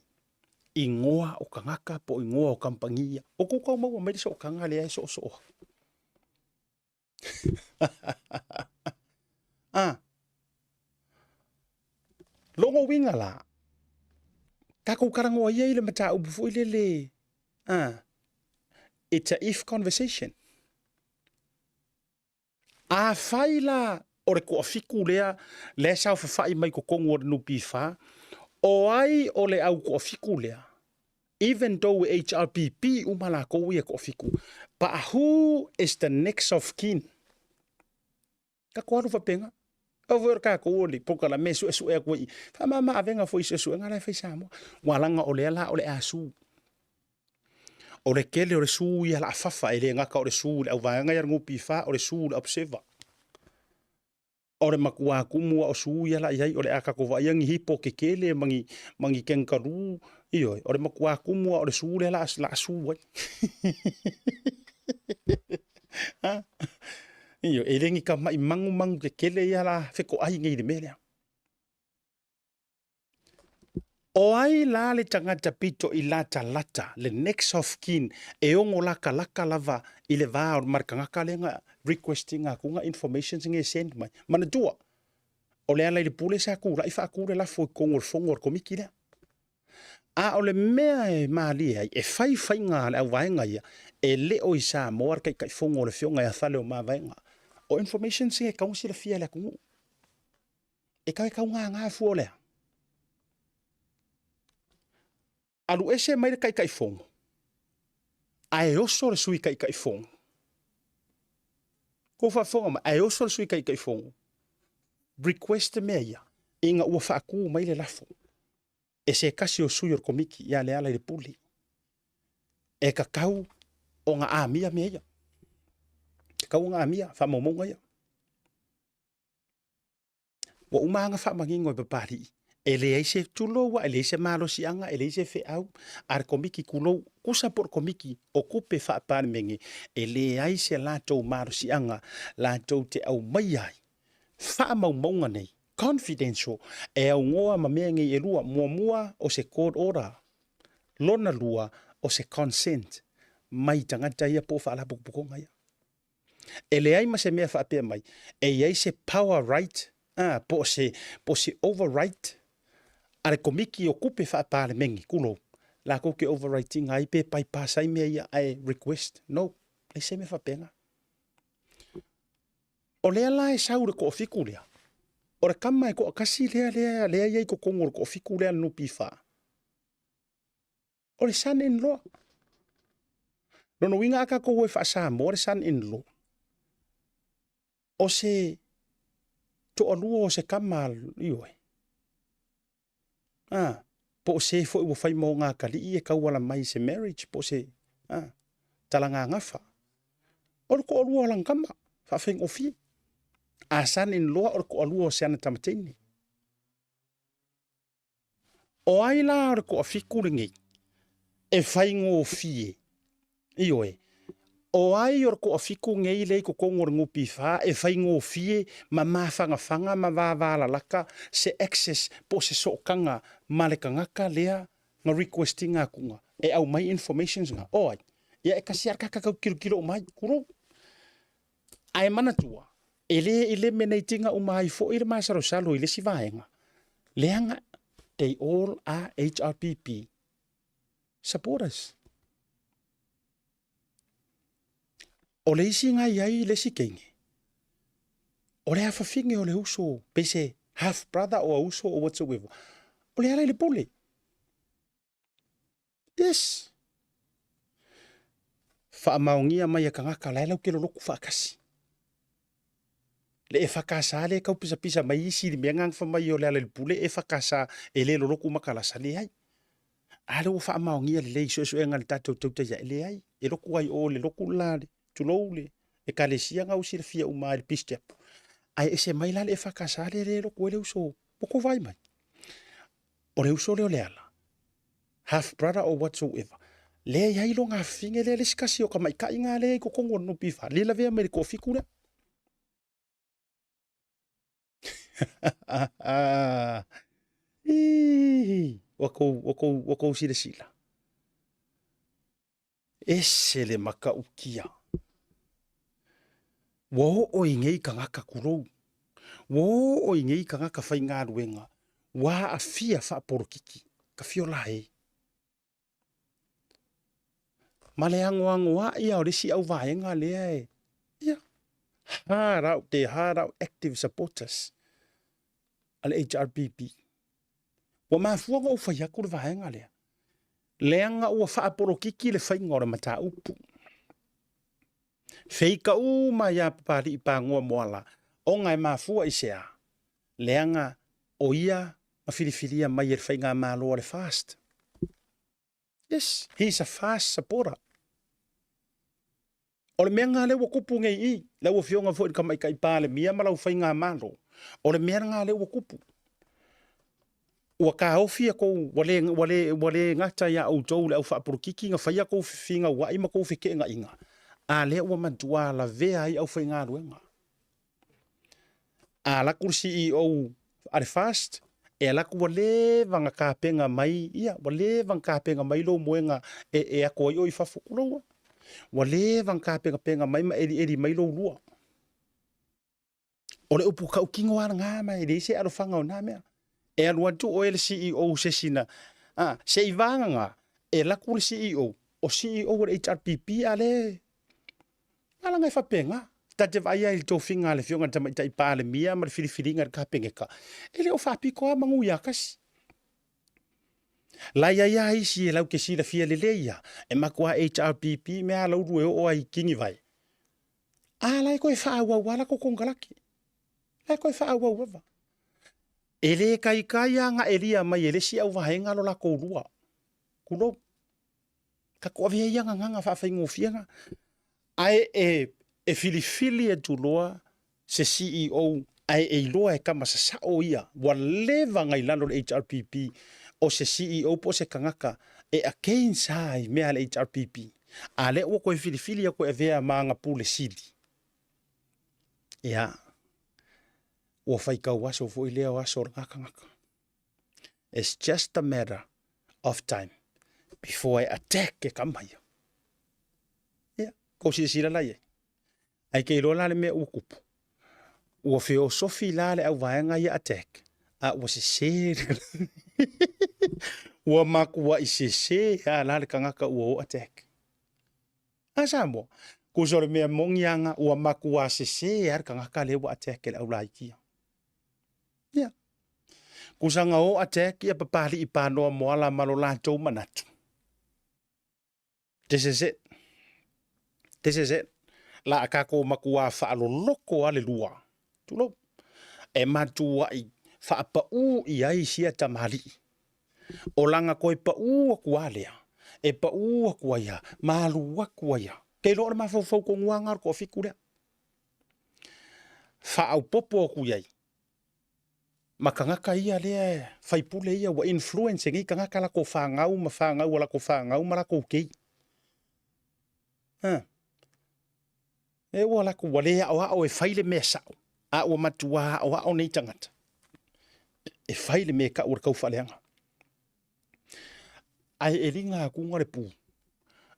i ngoa o kangaka po i ngoa o kampangia. O kukau maua mai so o kanga lea so so. Longo winga la. Kako karangoa ia ile mata ubu fu ile le. It's a if conversation. A faila ore ko afiku lea le sa fa mai ko kongo no pifa. O ai o le au ko fiku lea. Even though HRPP umala ko ia ko fiku. But who is the next of kin? Ka ko aru penga. Over ka ko oli poka la mesu esu e ko i. Fa mama avenga foi esu ngala fa Samoa. Walanga o le la o le asu. O le kele o le su ia la fafa ele ngaka o le su le au vanga ia ngupi fa o le su le observer. O le makua kumua o suia la iai o le aka ko vai ngi hipo ke kele mangi kenkaru ioi o le makua kumua o le sule la su io e lengi ka mai mangu ke kele ia la feko ai ngi de mele o ai la le tangata pito i lata le next of kin e ongo laka lava i le va o markanga kalenga requesting a kunga information nge send mai mana tua o le ala i le pule sa ku la ifa ku la fo kongor fongor komiki le a o le mea e mali e fai nga le vaenga ia e le o isa mo ar kai fongor le fionga ia fale o ma vaenga o information se ka usi le fia le ku e ka nga fu le alu ese mai kai fongo ai oso le sui kai fongo ko fa fonga ma ai oso le sui kai fongo request meia inga ua fa ku mai le lafo e se kasi o sui o komiki ia le ala le puli e ka kau o nga amia meia kau nga amia fa momonga ia wa umanga fa mangingo be pari ele ese tulo wa ele ese malo sianga ele ese fe au ar komiki kulo kusa por komiki okupe fa pan mengi ele ai se lato malo sianga lato te au mai ai fa monga nei confidential e au ngoa ma mengi e lua mua o se court order lona lua o se consent mai tangata ia po fa la pukonga ia ele ai ma se me fa pe mai e ai se power right po se override are komiki o kupe fa pale mengi kulo la ko ke overwriting ai pe pai pasai me ia ai request no le se me fa pena o le ala e saure ko fikulia o re kama ko kasi le ai ko kongor ko fikulia no pifa o le san in lo no winga aka ko we fa sa mo san in lo o se to alu o se kamal ioi po se fo o fai mo nga kali e ka wala mai se marriage po se talanga ngafa o ko alu lang kama fa feng ofi asan in lo o ko alu o se ana tamatini O ai la o ko afiku le ngai. E fai ngō fie. Io e. O ai o ko afiku ngai le ko kongor ngupi fa e fai ngō fie ma mafanga ma vāvala laka se access po se sokanga malekangaka lea nga requesting nga kunga. E au mai informations nga. O ai. Ia e kasiar kakakau kilo mai kuro. Ai mana tua. Ele meneitinga umai fo ile masaro salo ile si vaenga. Leanga they all are HRPP supporters. O le isi ngai ai le si kenge. O le hafa finge o le uso pese half brother o uso o whatsoever. O le ala le pole. Yes. Fa maungia mai a kangaka lai lau ke loloku fa kasi. Le e whakasa le kau pisa mai isi li meangang fa mai o le ala le pule e whakasa e le loloku makala sa le ai. Ale o wha maungia le iso e ngal tatou tauta ya le ai. E loku ai o le loku lale, tulou le, e ka le sia ngau si le fia umai le pistep. Ai e se mai lale e whakasa le loku e le uso, poko vai mai. O le uso le o le ala. Half brother or whatsoever. Le iai lo ngā finge le sikasi o ka mai kai ngā le ko kongo no pifa. Le la vea mai ko fikura. Wako sila sila. Ese le maka ukia. Wo o ingei ka ngaka kurou. Wo o ingei ka ngaka whai ngā ruenga. Wa a fia wha porokiki. Ka fio lae. Male ango wa ia o resi au vaenga lea e. Ia. They hard out active supporters. Al HRPP. Wa mafuanga o whaiaku le vaenga lea. Leanga ua whaaporokiki le whaingora mata upu. Feika u mai a papari i pāngoa moala. O ngai mafua i sea. Leanga o ia mawhiriwhiria mai e whainga māloa le fast. Yes, he's a fast supporter. O le mea ngā le wakupu ngei i. Le ua whionga fo i kamai kai pāle mia ma lau whainga mālo. O le mea ngā le wakupu. Ua ka hawhia kou wale ngata ia au tau le au whaapurukiki nga whaia kou whiwhinga wa ima kou whike nga inga. A le ua mantua la vea ai au whainga ruenga. A laku CEO are fast. E laku wale vanga kāpenga mai. Ia, wale vanga kāpenga mai lo moenga e ako i oi whafukuroa. Wale vanga kāpenga mai ma eri mai lo lua. O le upu kau kingo ana ngā mai. Le se aro whanga o nā mea. E alua tu o ele CEO se sina. Se i vanga ngā. E laku le CEO. O CEO o HRPP ale. Ala ngai whapenga. Tate vai ai tō whinga le whionga tamai tai pāle mia ma le whiriwhiringa le kāpengeka. E le o whapiko a mangu iakasi. Lai ai ai si e lau ke sila fia le leia. E makua HRPP mea lau rue o ai kingi vai. Lai koe whaawau wala ko kongalaki. Lai koe whaawau wawa. E le kai a ngā elia mai e le si au wahenga lo la kourua. Kuno. Ka kua vea ia nganga whawhaingo fianga. Ai e filifili e tuloa se CEO ai e loa e kama sa sao ia. Wa leva ngai lano le HRPP o se CEO po se kangaka e a kein sai mea le HRPP. A le ua koe filifili a koe e vea maanga pule sili. Ia. Ua whaikau aso fo i leo aso ngaka. It's just a matter of time before I attack e kamaya. Ia. Ko sila lai e. Ai kei rola le mea ukupu. Ua whio sofi la le au vaenga i attack. Ua se ua makua i se la le kangaka ua o attack. Asa mo. Ko sore mea mongianga ua makua se ar kangaka le ua attack le au laikia. Ia. Kusanga o attack ia papali i pānoa moala malola tau manatu. This is it. La kako makua whaalo loko ale lua. Tulo. E matua i whaapa u i ai sia tamari. O langa koe pa u aku alea. E pa u aku aia. Malu aku aia. Kei lora mawhau ko nguanga ko whikurea. Whaau popo aku iai. ma kangaka ia le faipule ia wa influence ngi kangaka la ko whangau ma whangau la ko whangau ma la ko kei. E ua la ko wale o e whaile me sao. A ua matua o nei tangata. E whaile me ka ura kau whaleanga. Ai e ringa ku ngare pu.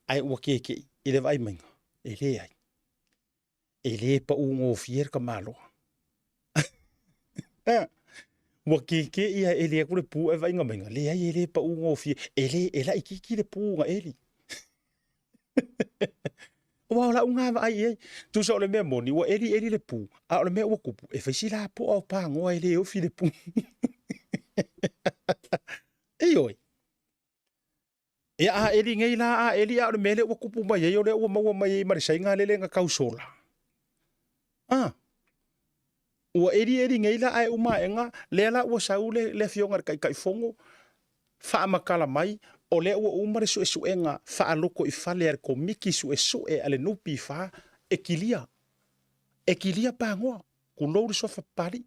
Ai ua keke i le vai mainga. E le ai. E le pa ungo fier ka malo. Ua keke ia e le kure pu e vai nga mainga. Le ai e le pa ungo fier. E la ikiki le pu nga e li. Wa la unga ai ai. Tu so le me moni wa eli le pu. A le me wa kupu. E fa si la pu o pa ngo ele o fi le pu. E oi. E a eli ngai la a eli a le me le wa kupu mai e o le wa ma mai ma sai nga le nga kausola. Wa eli ngai la ai uma enga le la wa saule le fionga kai fongo. Fa makala mai o le ua umare su enga fa aloko I fale ar ko miki su e ale nupi fa ekilia pa ngoa ku louri so fa pari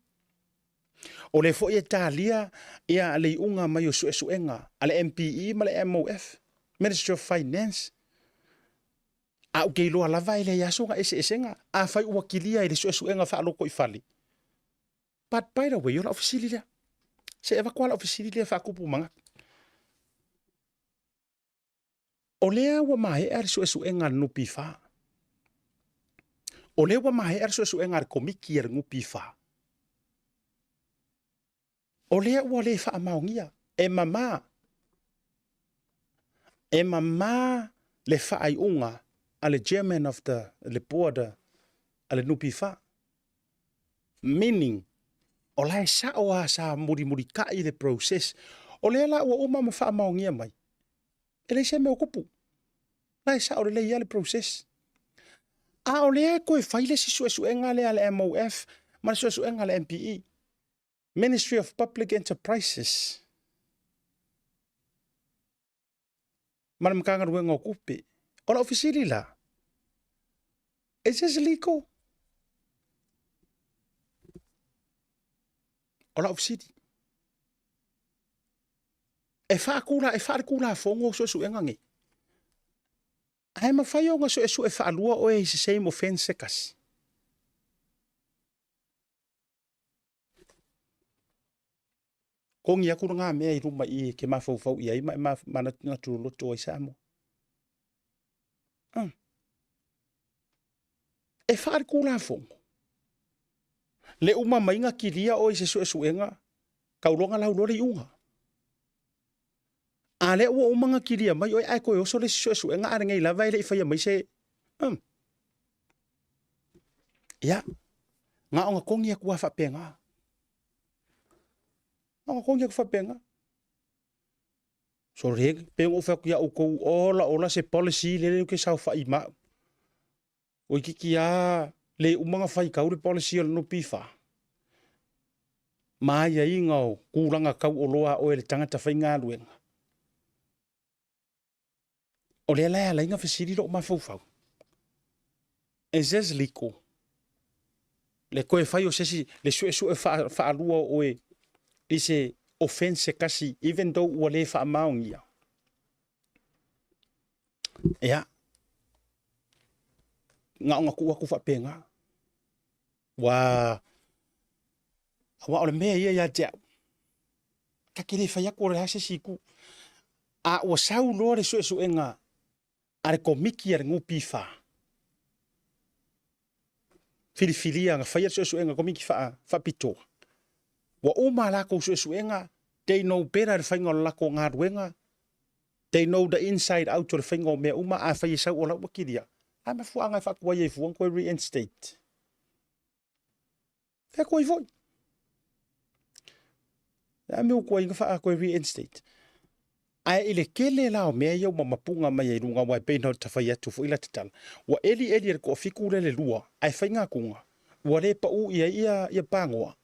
o le fo Italia ia ale unga mai o su enga ale MPE ma le MOF Ministry of Finance a ke lo ala vai le yaso nga esenga a fai ua kilia I le su enga fa aloko I fale but by the way yo la officially se eva kwala officially fa kupu manga o lea wa mai er su enga nupi fa. O lea wa mai er su enga komiki er nupi fa. O lea wa le fa maungia e mama le fa ai unga ale chairman of the board ale nupi fa. Meaning o la sa o sa muri ka I le process. O lea la wa uma ma fa maungia mai. Ele se me okupu. Lai sa o le ia le process. A o le koe whaile si su enga le ale MOF, ma su enga le MPE. Ministry of Public Enterprises. Mana mkanga ruenga o kupe. O la ofisiri la. Is this legal? O la ofisiri. E wha kula fongo su enga nge. Ai ma fai o nga so e whaalua o e se same offense kasi. Kongi aku nga mea I ruma I ke mafau I ai ma mana nga turu loto I samo. E whaari kula fongo. Le uma mainga kiria o I se suenga kaulonga lau lori unga. Ale ua umanga kiria mai oi ai koe oso le su enga are ngai lava ile ifai mai se ya nga onga kongi aku afa penga nga kongi aku fa penga so reg pengo fa ku ya o ko ola se policy le ke sa fa ima o kikia le umanga fai ka uri policy no pifa mai ya inga kulanga kau oloa o le tangata fai nga luenga o le la inga fasiri lo ma fau. Ezes liko. Le koe fai o sesi le su fa alua o e ise offense kasi even though ua le fa maungia. Ya. Nga onga ku fa penga. Wa o le mea ia ya ja. Ka kere fa ya ko le hase siku. A o sau lo le su enga are komiki er ngupi fa. Filifilia nga faya su enga komiki fa pito. Wa uma la ko su enga they know better fingo la ko ngadwenga. They know the inside out to the fingo me uma a faya sa ola wakidia. Ama fu anga fa ko ye fu ko reinstate. Fa ko i foi. Ama ko inga fa ko reinstate. Ai ile kele lao mea yo mapunga mai e runga wai pei no tawhai atu fu ila tatala. Wa eli ko fiku le lua, ai whainga kunga. Wa le pa u ia pangoa.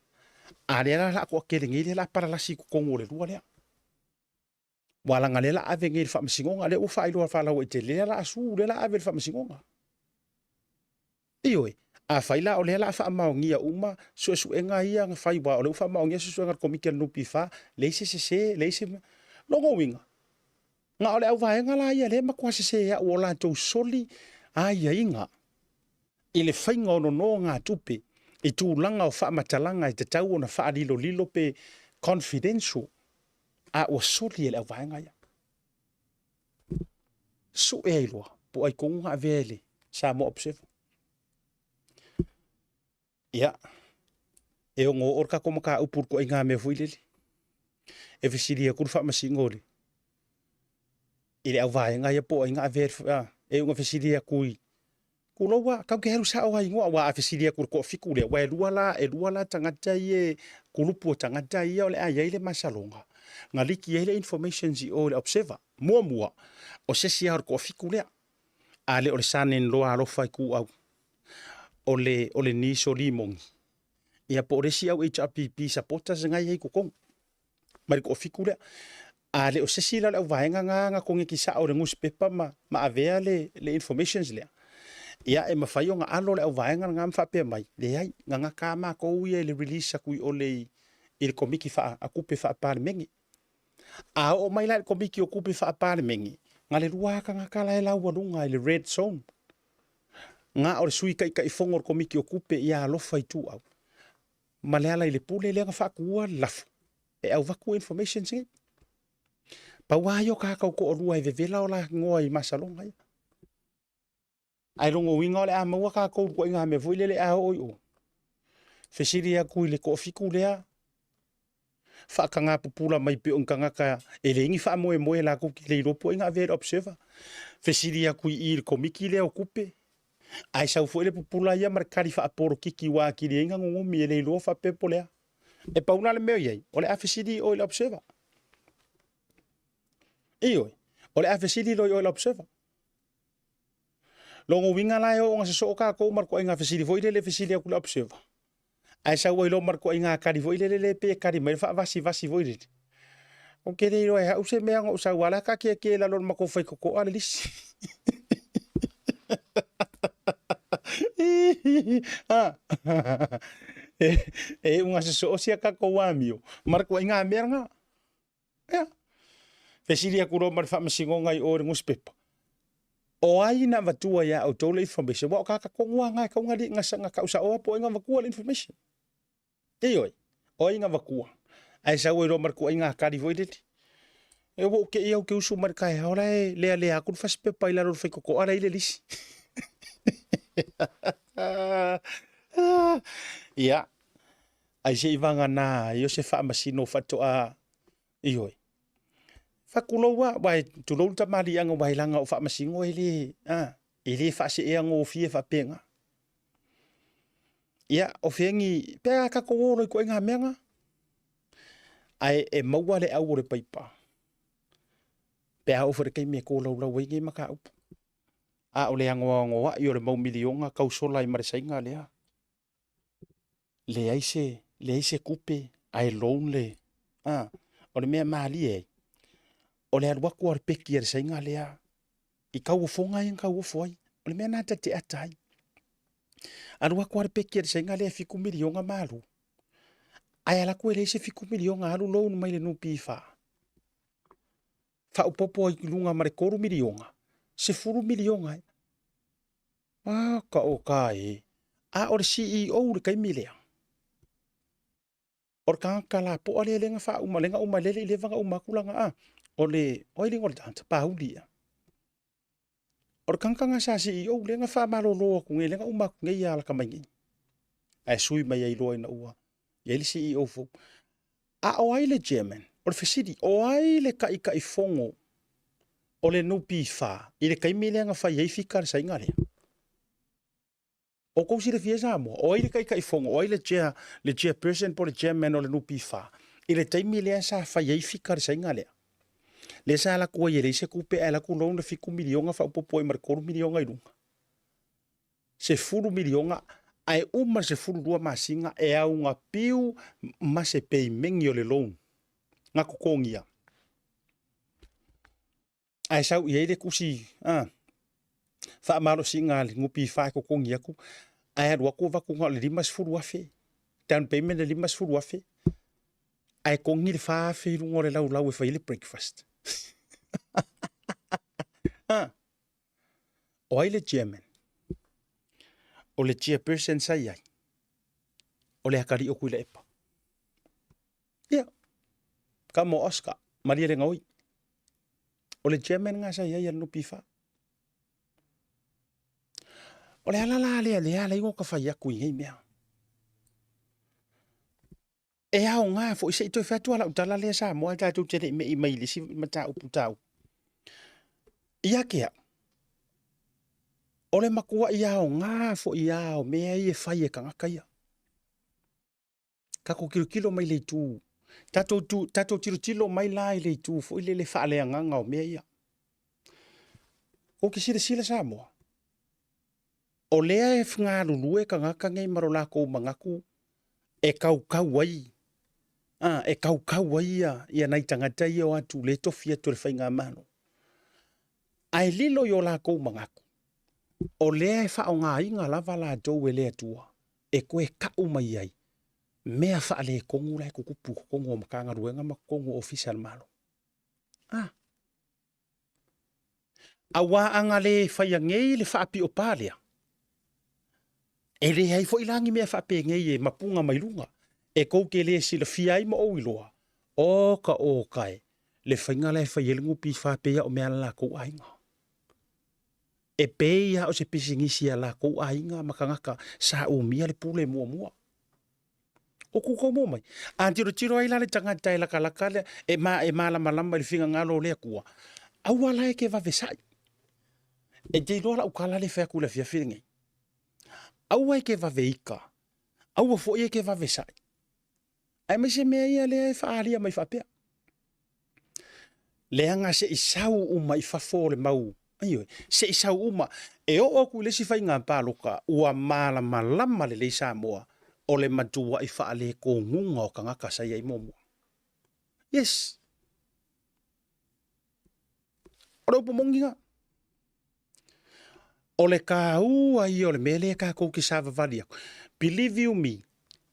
A le la ko kele ngi la para la si ku kongo le lua lea. Wa la ngale la ave ngi fa msingonga le u fa ilo fa la we te le la asu le la ave fa msingonga. Ioi, A faila o le la fa maongia uma su enga ia nga fai wa o le fa maongia su nga komiki no pifa le se longo winga nga ole au vai nga la ia le ma kwase se ya o la to soli a ia inga ile fai nga no nga tupe i tu langa o fa matalanga i te tau ona fa lilo pe confidential a o soli ele au vai nga ia su e lo po ai konga vele sa mo observe ia e o ngō orka koma ka upur ko inga me fuilele e visiria kurfa masingole ile au vai nga ia po inga ver e unga visiria kui kulowa ka ke heru sa o ai ngwa wa visiria kur ko fikule wa lua la tangata ie kulupu tangata ia ole ai ile masalonga ngaliki ile information zi ole observer mua o se sia ko fikule ale ole sanen lo alo fai ku au ole ni so limong ia po resi au HRPP supporters ngai hei kokong mari ko fikule ale o se sila au vaenga nga konge ki sa o newspaper ma avea le informations le ia e mafai nga alo le au vaenga nga mfa pe mai le ai nga kama ko ia le release ku ole il komiki fa akupe fa parlemengi a o mai la komiki okupe fa parlemengi ngale lua ka nga kala la wadunga le red zone nga o sui kai fongor komiki okupe ia lo fai tu au maleala ile pule le nga fa ku lafu e au vaku information sing pa wayo ka ko rua e vela ola ngoi masalonga ia ai longo winga le a maua ka ko inga me voile le a o fesiria ku ile ko fiku le fa kanga pupula mai pe on kanga ka ele ngi fa moe la ku le ropo inga ver observer fesiria ku il komiki le okupe ai sau foi le pupula ia markari fa aporo kiki wa ki le inga ngo mi le lo fa pe polea e pa una le me ye ole afcd o le observer io ole afcd lo le observer longo winga la yo nga so ka ko marko inga afcd foi le afcd ku le observer ai sau o lo marko inga kari foi le pe kari mai fa vasi foi le o ke le ro e u se me ngo sa wala ka ke la lo mako foi ko ale lis unga se so sia ka ko wamio marko inga meranga ya fesiria kuro mar fa masingo ngai o newspaper o ai na vatua ya o tole information wa ka ko ngai ka ngali ngasa ka usa o po inga vakua information oi o inga vakua ai sa o ro marko inga ka di voided e wo ke ia ke usu mar kai ora le aku fa spe pa ila ro fe ko ara ile lis ia ai se ivanga na yo se fa masino fa to a ioi fa kulowa vai tu lo ta mari anga vai langa o fa masingo ele fa se e anga o fie fa penga ia o fengi pe ka ko ro ko nga menga ai e maua le au re paipa pe au for ke me ko lo wingi maka up a o le anga wa yo re mau milionga kausola i marsainga le aise kupe ai lonely o le mea mali e o le arwa ko arpeki er sainga lea i kau fonga en kau foi o le mea nata te atai arwa ko arpeki er sainga lea fiku milionga malu ai ala ko le se fiku milionga alu lo mai le no pifa fa upopo i lunga mare koru milionga se furu milionga ka o kai a o le CEO le kai milea or kan kala po ale lenga fa umalenga umalele le vanga umakulanga ole oiling or dance pa ulia or kan kanga sa CEO lenga fa malolo ku lenga umak ngai ala kamangi ai sui mai ai loina ua ele CEO fo a oile German or fesidi oile kai fongo ole no pifa ile kai milenga fa ye fikar sa ingare o ko sire fiesa mo o ile kai fongo o ile le chairperson por le chairman o le no pifa ile tai milenga sa fa ye fikar sa ingale le sa la ko ye le se kupe ala ku lo na fiku milionga fa popo e marko milionga irunga se furu milionga ai uma se furu dua masinga e au nga piu ma se pei mengi o le loan nga kokongia ai sau ye le kusi fa malo singa le ngupi fa kokongia ku Ai adua ko vaku ngā le 5 afe. Down payment le 5 afe. Ai kongi le wha afe rungo le lau e whai le breakfast. O ai le chairman. O le chairperson sai ai. O le hakari o kui le epa. Ia. Ka mo Oscar. Maria le ngoi. O le chairman ngā sai ai anu pifa. O le alala le ala ingo ka whai aku i hei mea. E au ngā fo i se i toi whatua la utala lea sa moa tātou tere me i maili si mata upu tau. Ia kea. O le makua i au ngā fo i au mea i e whai e kangakaia. Kako kilo mai le tū. Tātou tiro mai lai le tū fo i le whaalea nganga o mea ia. O ki sila sa moa. O lea e whngā lulue kangaka ngai maro la kou mangaku e kau ai. E kau ai ia nai tangata ia o atu le tofia tu le whai ngā mano. Ai lilo i o la kou mangaku. O lea e whao ngā inga lava la dou e lea tua. E koe kau mai ai. Mea whaale e kongu lai kukupu kongu o makanga ruenga ma kongu official malo. Awa anga le whai ngei le whaapi o pālea. E le hai fo ilangi mea whape ngei e mapunga mai lunga. E kou ke le sila fiai ma o iloa. O kai. Le whainga le whai elingu pi whapea o mea la kou ainga. E peia o se pisingisi a la kou ainga makangaka sa o mia le pule mua. O kuko mo mai. A tiro ai la le tangata e laka le e malama le finga ngalo le kua. Aua la e ke vavesai. E te rola ukala le whea kula fia whiringi. Aua e ke vaveika. Aua fo e ke vavesai. Ai mai se mea ia le whaalia mai whapea. Leanga se isau uma i whafo le mau. Aioi, se isau uma. E o oku le si whai ngā pāloka ua malama le leisa moa. O le matua i whaale ko ngunga o kangaka sai ai momo. Yes. O raupo monginga. O le ka ua i o le mele ka kou ki sāwa vali aku. Believe you me,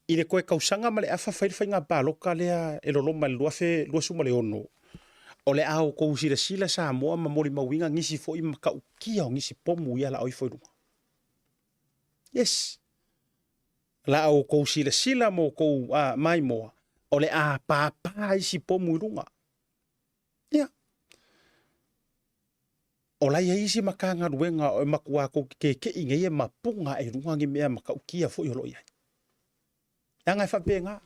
i le koe kausanga ma le awha whai ngā pāloka lea e loloma le lua suma le ono. O le au kou sila sa moa ma mori mawinga ngisi fo i makau kia o ngisi pomu ia la oi fo runga. Yes. La au kou sila mo kou mai moa. O le a pāpā isi pomu i runga. Ia. O la ia isi makanga ruenga o makua kou ke inga ia mapunga e runga ngi mea makau kia fo i holo ia. Anga e whape ngā.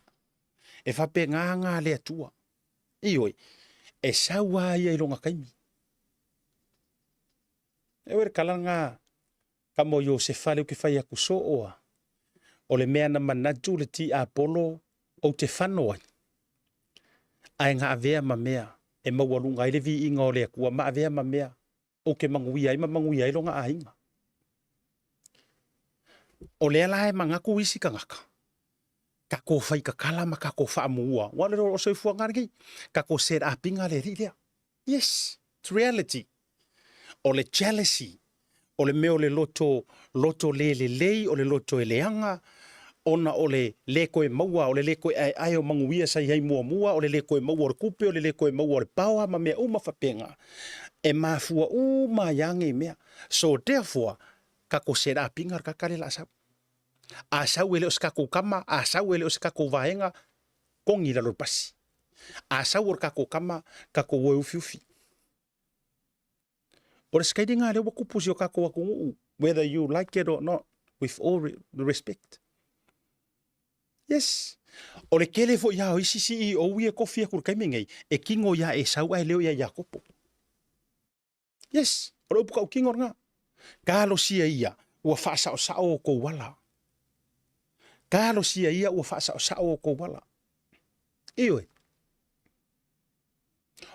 E whape ngā lea tua. Ioi. E saua ia i longa kaimi. E were kalanga ka mo yo se whale o ki whai aku so oa. O le mea na manatu le ti Apollo o te whanoi. Ai ngā avea ma mea. E maualunga i le vi inga o le akua ma avea ma mea. O ke mangui ai longa a inga. O le ala e mangaku isi ka ngaka. Ka ko whai ka kalama ka ko whaamua. Wale ro o soi fua ngarigi. Ka ko set upinga le rilea. Yes, it's reality. O le jealousy. O le meo le loto le lei, o le loto e leanga. Ona o le leko e maua, o le leko e ai o manguia sai hei mua, o le leko e maua o le kupe, o le leko e maua o le paua, ma mea uma whapenga. E mafua uma yange mea. So therefore, ka ko set upinga ka kare la asau. Asau ele o skako kama, asau ele o skako vaenga, kongi la lopasi. Asau o kako kama, kako woe ufiufi. O le skaidi ngā leo wakupusi o kako wakungu, whether you like it or not, with all respect. Yes. O le kele fo ia o isi i o uia kofia kur kaimengei, e kingo ia e sau ai leo ia Jakopo. Yes. O le upuka o kingo nga. Kalo sia ia, ua whaasa o sao o kou wala. Kalo sia ia, ua whaasa o sao o kou wala. Ioi.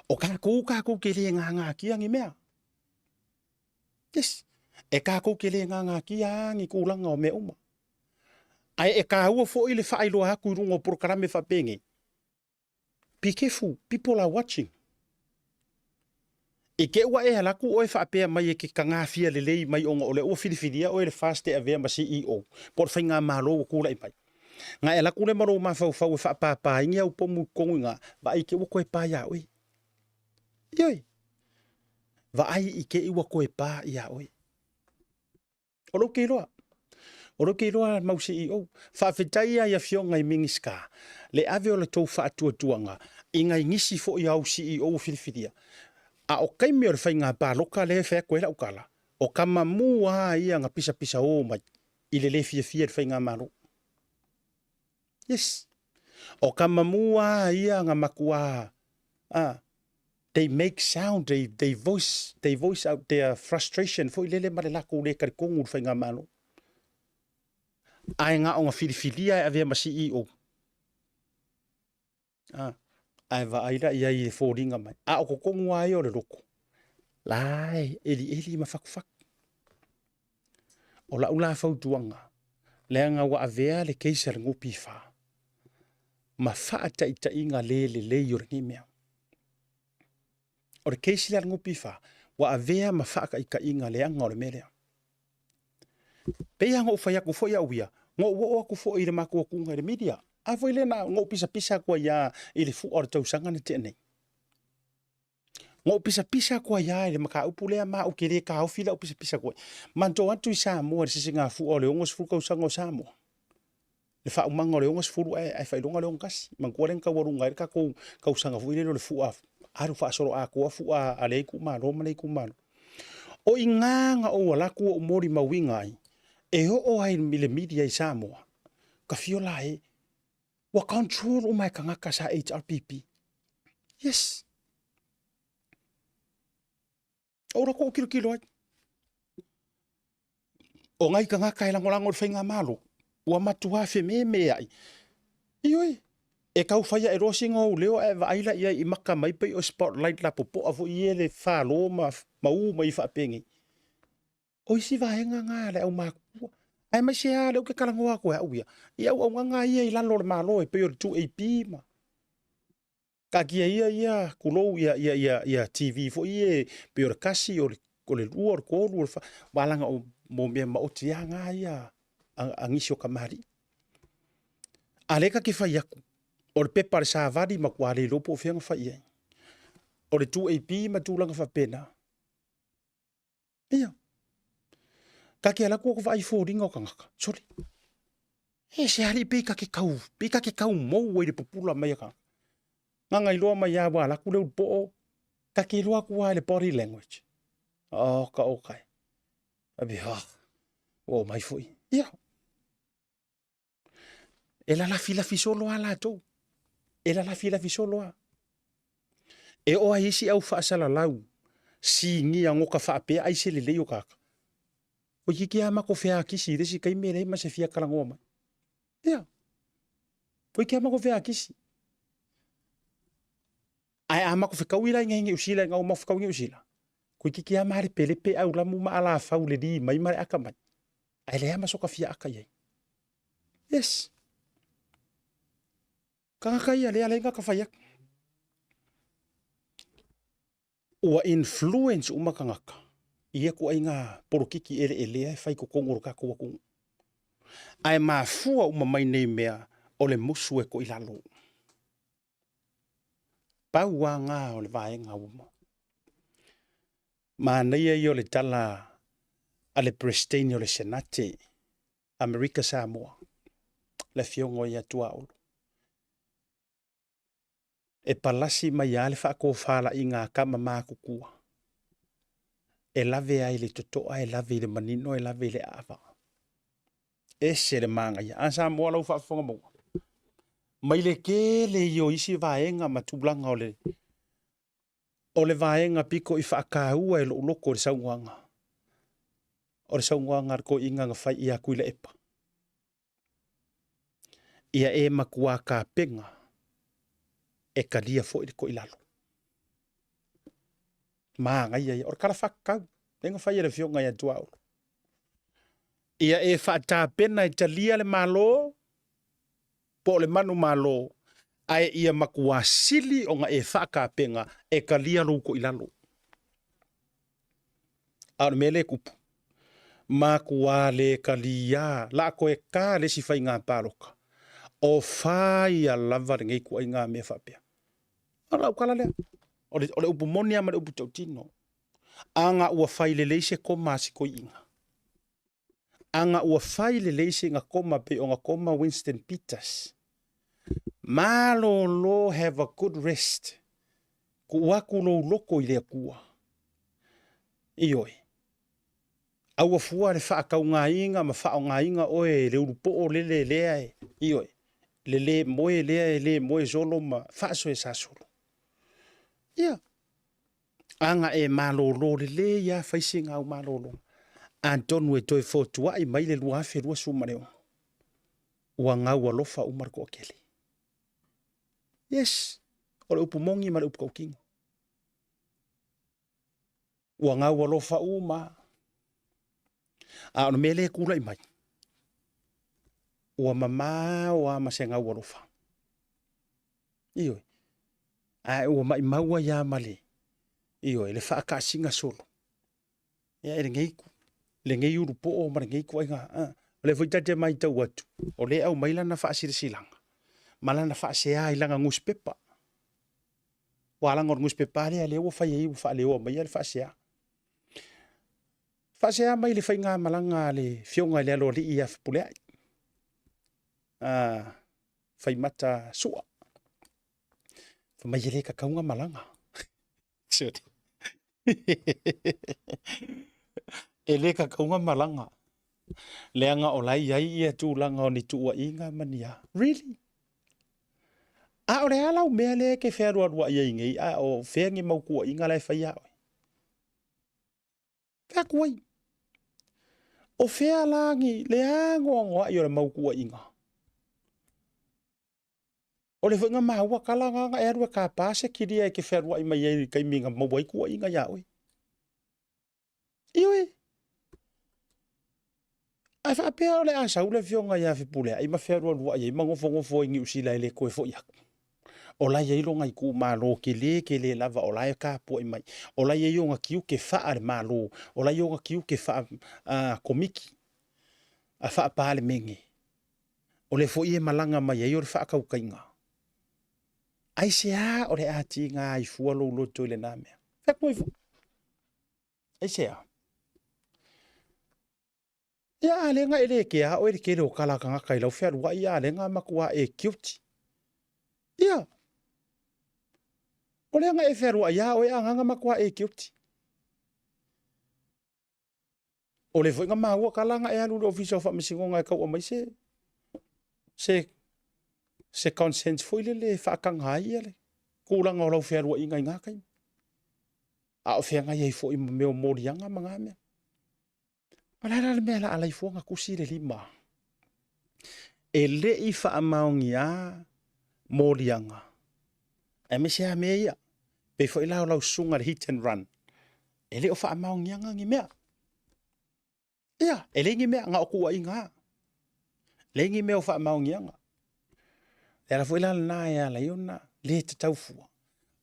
O kako kele ngā kia ngi mea. Yes. E kako kele ngā kia ngi kulanga o mea uma. Ai e ka ua fo ile whailo haku i rungo prokarame whapenge. Be careful, people are watching. E ke ua e halaku o e whaapea mai e ke kangawhia lelei mai onga o le ua whiriwhiria o e le fast e avea ma CEO. Por whainga malo o kula i mai. Nga e laku le maro ma fau fau e whaapapa ingi au pomu kongu nga va ai ke ua koe pā ia oi. Ioi. Va ai i ke ua koe pā ia oi. Olo ke roa. Olo ke roa mau CEO. Whaafetai ia fionga i mingiska. Le ave o le tau whaatua tuanga. Inga ngisi fo i au CEO o whiriwhiria. A o kai mea re whainga pā loka le whea koe la ukala. O kama mua ia nga pisa pisa o mai. I le fia re whainga maro. Yes. O kama mua ia nga makua. They make sound, they voice out their frustration. Fo i lele mare lako le karikongu re whainga maro. Ai nga o nga whiriwhiria e avea ma CEO. Ai va aira ia i fōringa mai. A o kokongu ai o le roko. Lai, eli ma whakufak. O la ula fautuanga. Lea wa avea le keisa le ngupi wha. Ma whaata i ta inga le i o ringi mea. O le keisi le ngupi wha. Wa avea ma whaaka i ka inga le anga o le merea. Pea ngo whaiaku fo ia uia. Ngo ua aku fo i le mako kunga i le media. A foi le na ngo pisa kwa ia i le fu o tau sanga na tene. Ngo pisa kwa ia i le maka upulea ma o kere ka au fila o pisa kwa. Manto atu i Samoa le sisinga fu o le ongos fu kau sanga o Samoa. Le fa umanga o le ongos fu ai fai longa le ongasi. Mangkua len ka warunga ka kau sanga fu i le fu a aru fa soro a kua fu a ale ku ma ro male ku ma. O inganga o wala ku o mori mawinga ai. E o ai le media i Samoa. Ka fiola e wa control o mai kangaka sa HRPP. Yes. Ora ko kilo ai. O ngai kangaka e langolango le whainga malo. Ua matua fe me ai. Ioi. E kau whaia e rosinga o leo e vaila ia i maka mai pei o spotlight la popo avo i ele whalo ma mai whapengi. O isi vahenga ngā le au makua. Ai mai se ale o ke kalangoa ko e auia. Ia au nganga ia i lalo le malo e pe o 2AP ma. Ka kia ia kulou ia TV fo ia pe o kasi o le lua o kolu o walanga o mo mea ma o tianga ia angisi o kamari. Aleka ke fai aku. O le pepa le savadi ma kua le lopo o fianga fai ai. O le 2AP ma tūlanga fa pena. Ia. Ka ke ala ko vai fōringa o kangaka. Sorry. E se hari pe ka ke kau mou e le popula mai ka. Nga iloa mai ya wa la ku le po ka ke loa ku le body language. Oh ka okay. Abi ha. O mai foi. Ia. E la fila fisolo ala to. E la fila fisolo a. E o ai si au fa sala lau. Si ngi ngo ka fa pe ai se le leo ka. O ki ama ko fea kisi resi kai mere ma se fia kalango mai. Ia. O ki ama ko fea kisi. Ai ama ko fe kawila ngi usila ngau ma fa ngi usila. Ko ki ama re pele pe au la mu ma ala fa ule di mai mare aka mai. Ai le ama so ka fia aka ye. Yes. Kanga kai ale ale ka fa yak. O influence uma kangaka. Ia ko ai ngā porokiki ele ai whai ko kongoro ka kua kongo. Ai mafua uma mai nei mea o le musu e ko ilalo. Pau wa ngā o le vaenga uma. Ma nei ai o le tala a le Pristine o le Senate Amerika Samoa. Le fiongo ia tua olu. E palasi mai ale whako whala i ngā kama mākukua. E lave ai le totoa, e lave le manino, e lave le awa. E se le manga ia. Ansa mua lau whaafonga mua. Mai le ke le io isi vaenga matulanga o le vaenga piko i whaakaua e lo loko le saunguanga. O le saunguanga ko inga nga whai ia kuila epa. Ia e makua ka penga e kalia fo i ko ilalo. Manga ia or kara whakau. Nenga whai e fionga ia tuau. Ia e whaata pena i talia le malo, po le manu malo, ai ia makua sili o nga e whaka penga e kalia lo ko ilalo. A me le kupu. Ma kua le kalia. La koe ka le si fai ngā pāloka. O fai a lava ngei kua i ngā mea whapea. Ala ukala lea. Ole upu monia ma le upu tautino. Anga ua fai le leise koma si koi inga. Anga ua fai le leise ngā koma pe o ngā koma Winston Peters. Malo lo have a good rest. Ku waku lo loko i lea kua. Ioi. Aua fua le whaakau ngā inga ma whaau ngā inga oe le urupo o lele lea e. Ioi. Le moe lea e le moe zolo ma whaaso e sasolo. Ia. Anga e malo lo le ia whaisi ngau malo lo. Antonu e toi fotua i mai le lua hafe rua sumareo. Ua ngau alofa umar ko kele. Yes. Ole upu mongi ma le upu kaukingo. Ua ngau alofa uma. A ono mele kula i mai. Ua mama ua mase ngau alofa. Ioi. A ua mai maua ya male. Ioi. Le whaaka singa solo. Ia ere ngeiku. Le ngei urupo o ma le ngeiku ai ngā. Le voitate mai tau atu. O le au maila na whaasiri silanga. Malana whaasea ilanga nguspepa. Walanga o nguspepa lea leo whai ei wha leo mai le whaasea. Whaasea mai le whai ngā malanga le fionga le alo li ia whipule ai. Whai mata sua. Whamai ele ka kaunga malanga. Sorry. Ele ka kaunga malanga. Leanga o lai ai ia tūlanga o ni tua inga mania. Really? A o le alau mea le ke whērua rua ia ingei. A o whengi mau kua inga lai whai au. Ka kuai. O whea langi le angoa ngoa i o le mau kua inga. O le whenga maua kalanga nga erua ka pāse kiria e ke whērua i mai ei kai minga mawai kua inga ia oi. Ioi. Ai whaapea o le asau le fionga ia whipule. Ai ma whērua rua i ngofo ingi usila e le koe fo iaku. O lai e longa i ku malo ke le lava o lai ka po i mai. O lai e yonga kiu ke faa le malo. O lai yonga kiu ke faa komiki. A faa pale menge. O le fo ie malanga mai e o le faa kaukainga. Ai se a o le ati ngā i fua lo loto i le nāmea. Fek mo i fu. Ai se a. Ia a le nga ele ke a o ele ke le o kalaka ngaka i lau whērua i a le nga makua e kiuti. Ia. O le nga e whērua i a o e a nganga makua e kiuti. O le fwinga maua kalanga e anu le ofisa o whamisingonga e kau o mai se consent fwile le whaakanga i ale. Kūlanga o lau whērua i ngai ngakai. A o whenga iei fo i meo morianga mga mea. Malala le mea la alai fuanga kusi le lima. E le i whaamaungi a morianga. E me sea mea ia. Pe fo i lau sunga le hit and run. E le o whaamaungi anga ngi mea. Ia, e le ngi mea ngā okua i ngā. Le ngi mea o whaamaungi anga. Le ala fo i lau nā e ala iona le te taufua.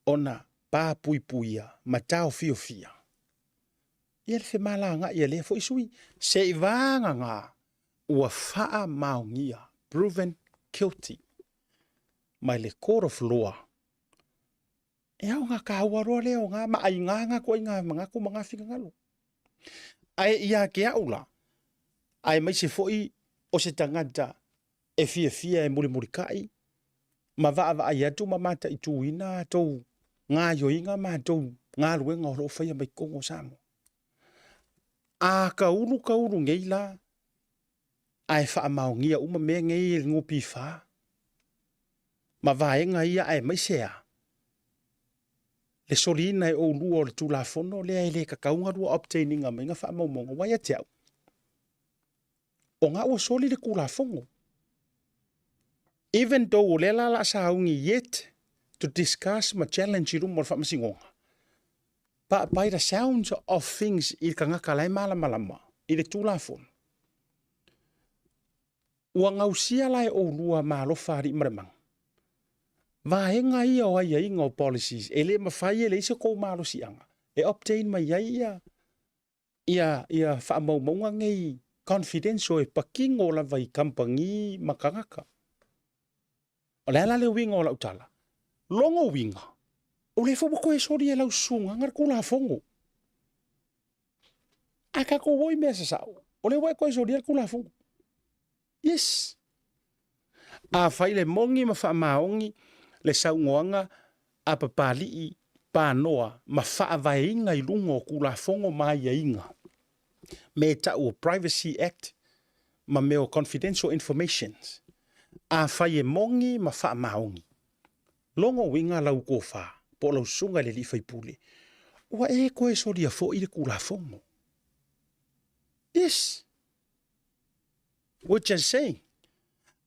Ona pā pui puia ma tau fio fia. Ia le whemalanga ia le fo isui. Se i vanga ngā ua wha maungia proven guilty. Mai le court of law. E au ngā kāua roa leo ngā ma ai ngā kua i ngā mga ku mga whika ngalo. Ai ia ke aula. Ai mai se foi o se tangata e fia e muri kai. Ma va ia tu mamata i tuina tou ngā yoinga ma tou ngā ruenga o lo whaia mai kongo samo. A kauru ngeila ai wha maungia uma mea ngei ngupi wha. Ma vaenga ia ai mai sea. Le sorina e o lua o le tulafono le ai le kakaunga rua obtaininga mai nga wha maumonga wai te au. O ngā ua soli le kulafongo. Even though o le la saungi yet to discuss ma challenge rumo le wha masingonga. But by the sounds of things i ka ngaka lai malama i le tulafono. Ua ngausia lai o lua malofa ri maremang. Vaenga ia o ai inga o policies. E le mawhai e le isa kou malosi anga. E obtain mai ia. ia whaamaumaunga ngei confidential e pakingo la vai kampangi makangaka. O le ala le winga o la utala. Longo winga. O le fo ko e sori e lau sunga ngar kula fongo. Aka ko woi mesa sao. O le wai ko e sori e kula fongo. Yes. A fai le mongi ma whaamaongi le saungoanga a papali pa noa ma whaavainga I lungo kula fongo mai e inga. Me ta o Privacy Act ma meo confidential informations. A fai e mongi ma whaamaongi. Longo winga lau ko wha, po lau sunga le li fai pule. Ua e koe sori a fo I le kula fongo. Yes. Which is saying,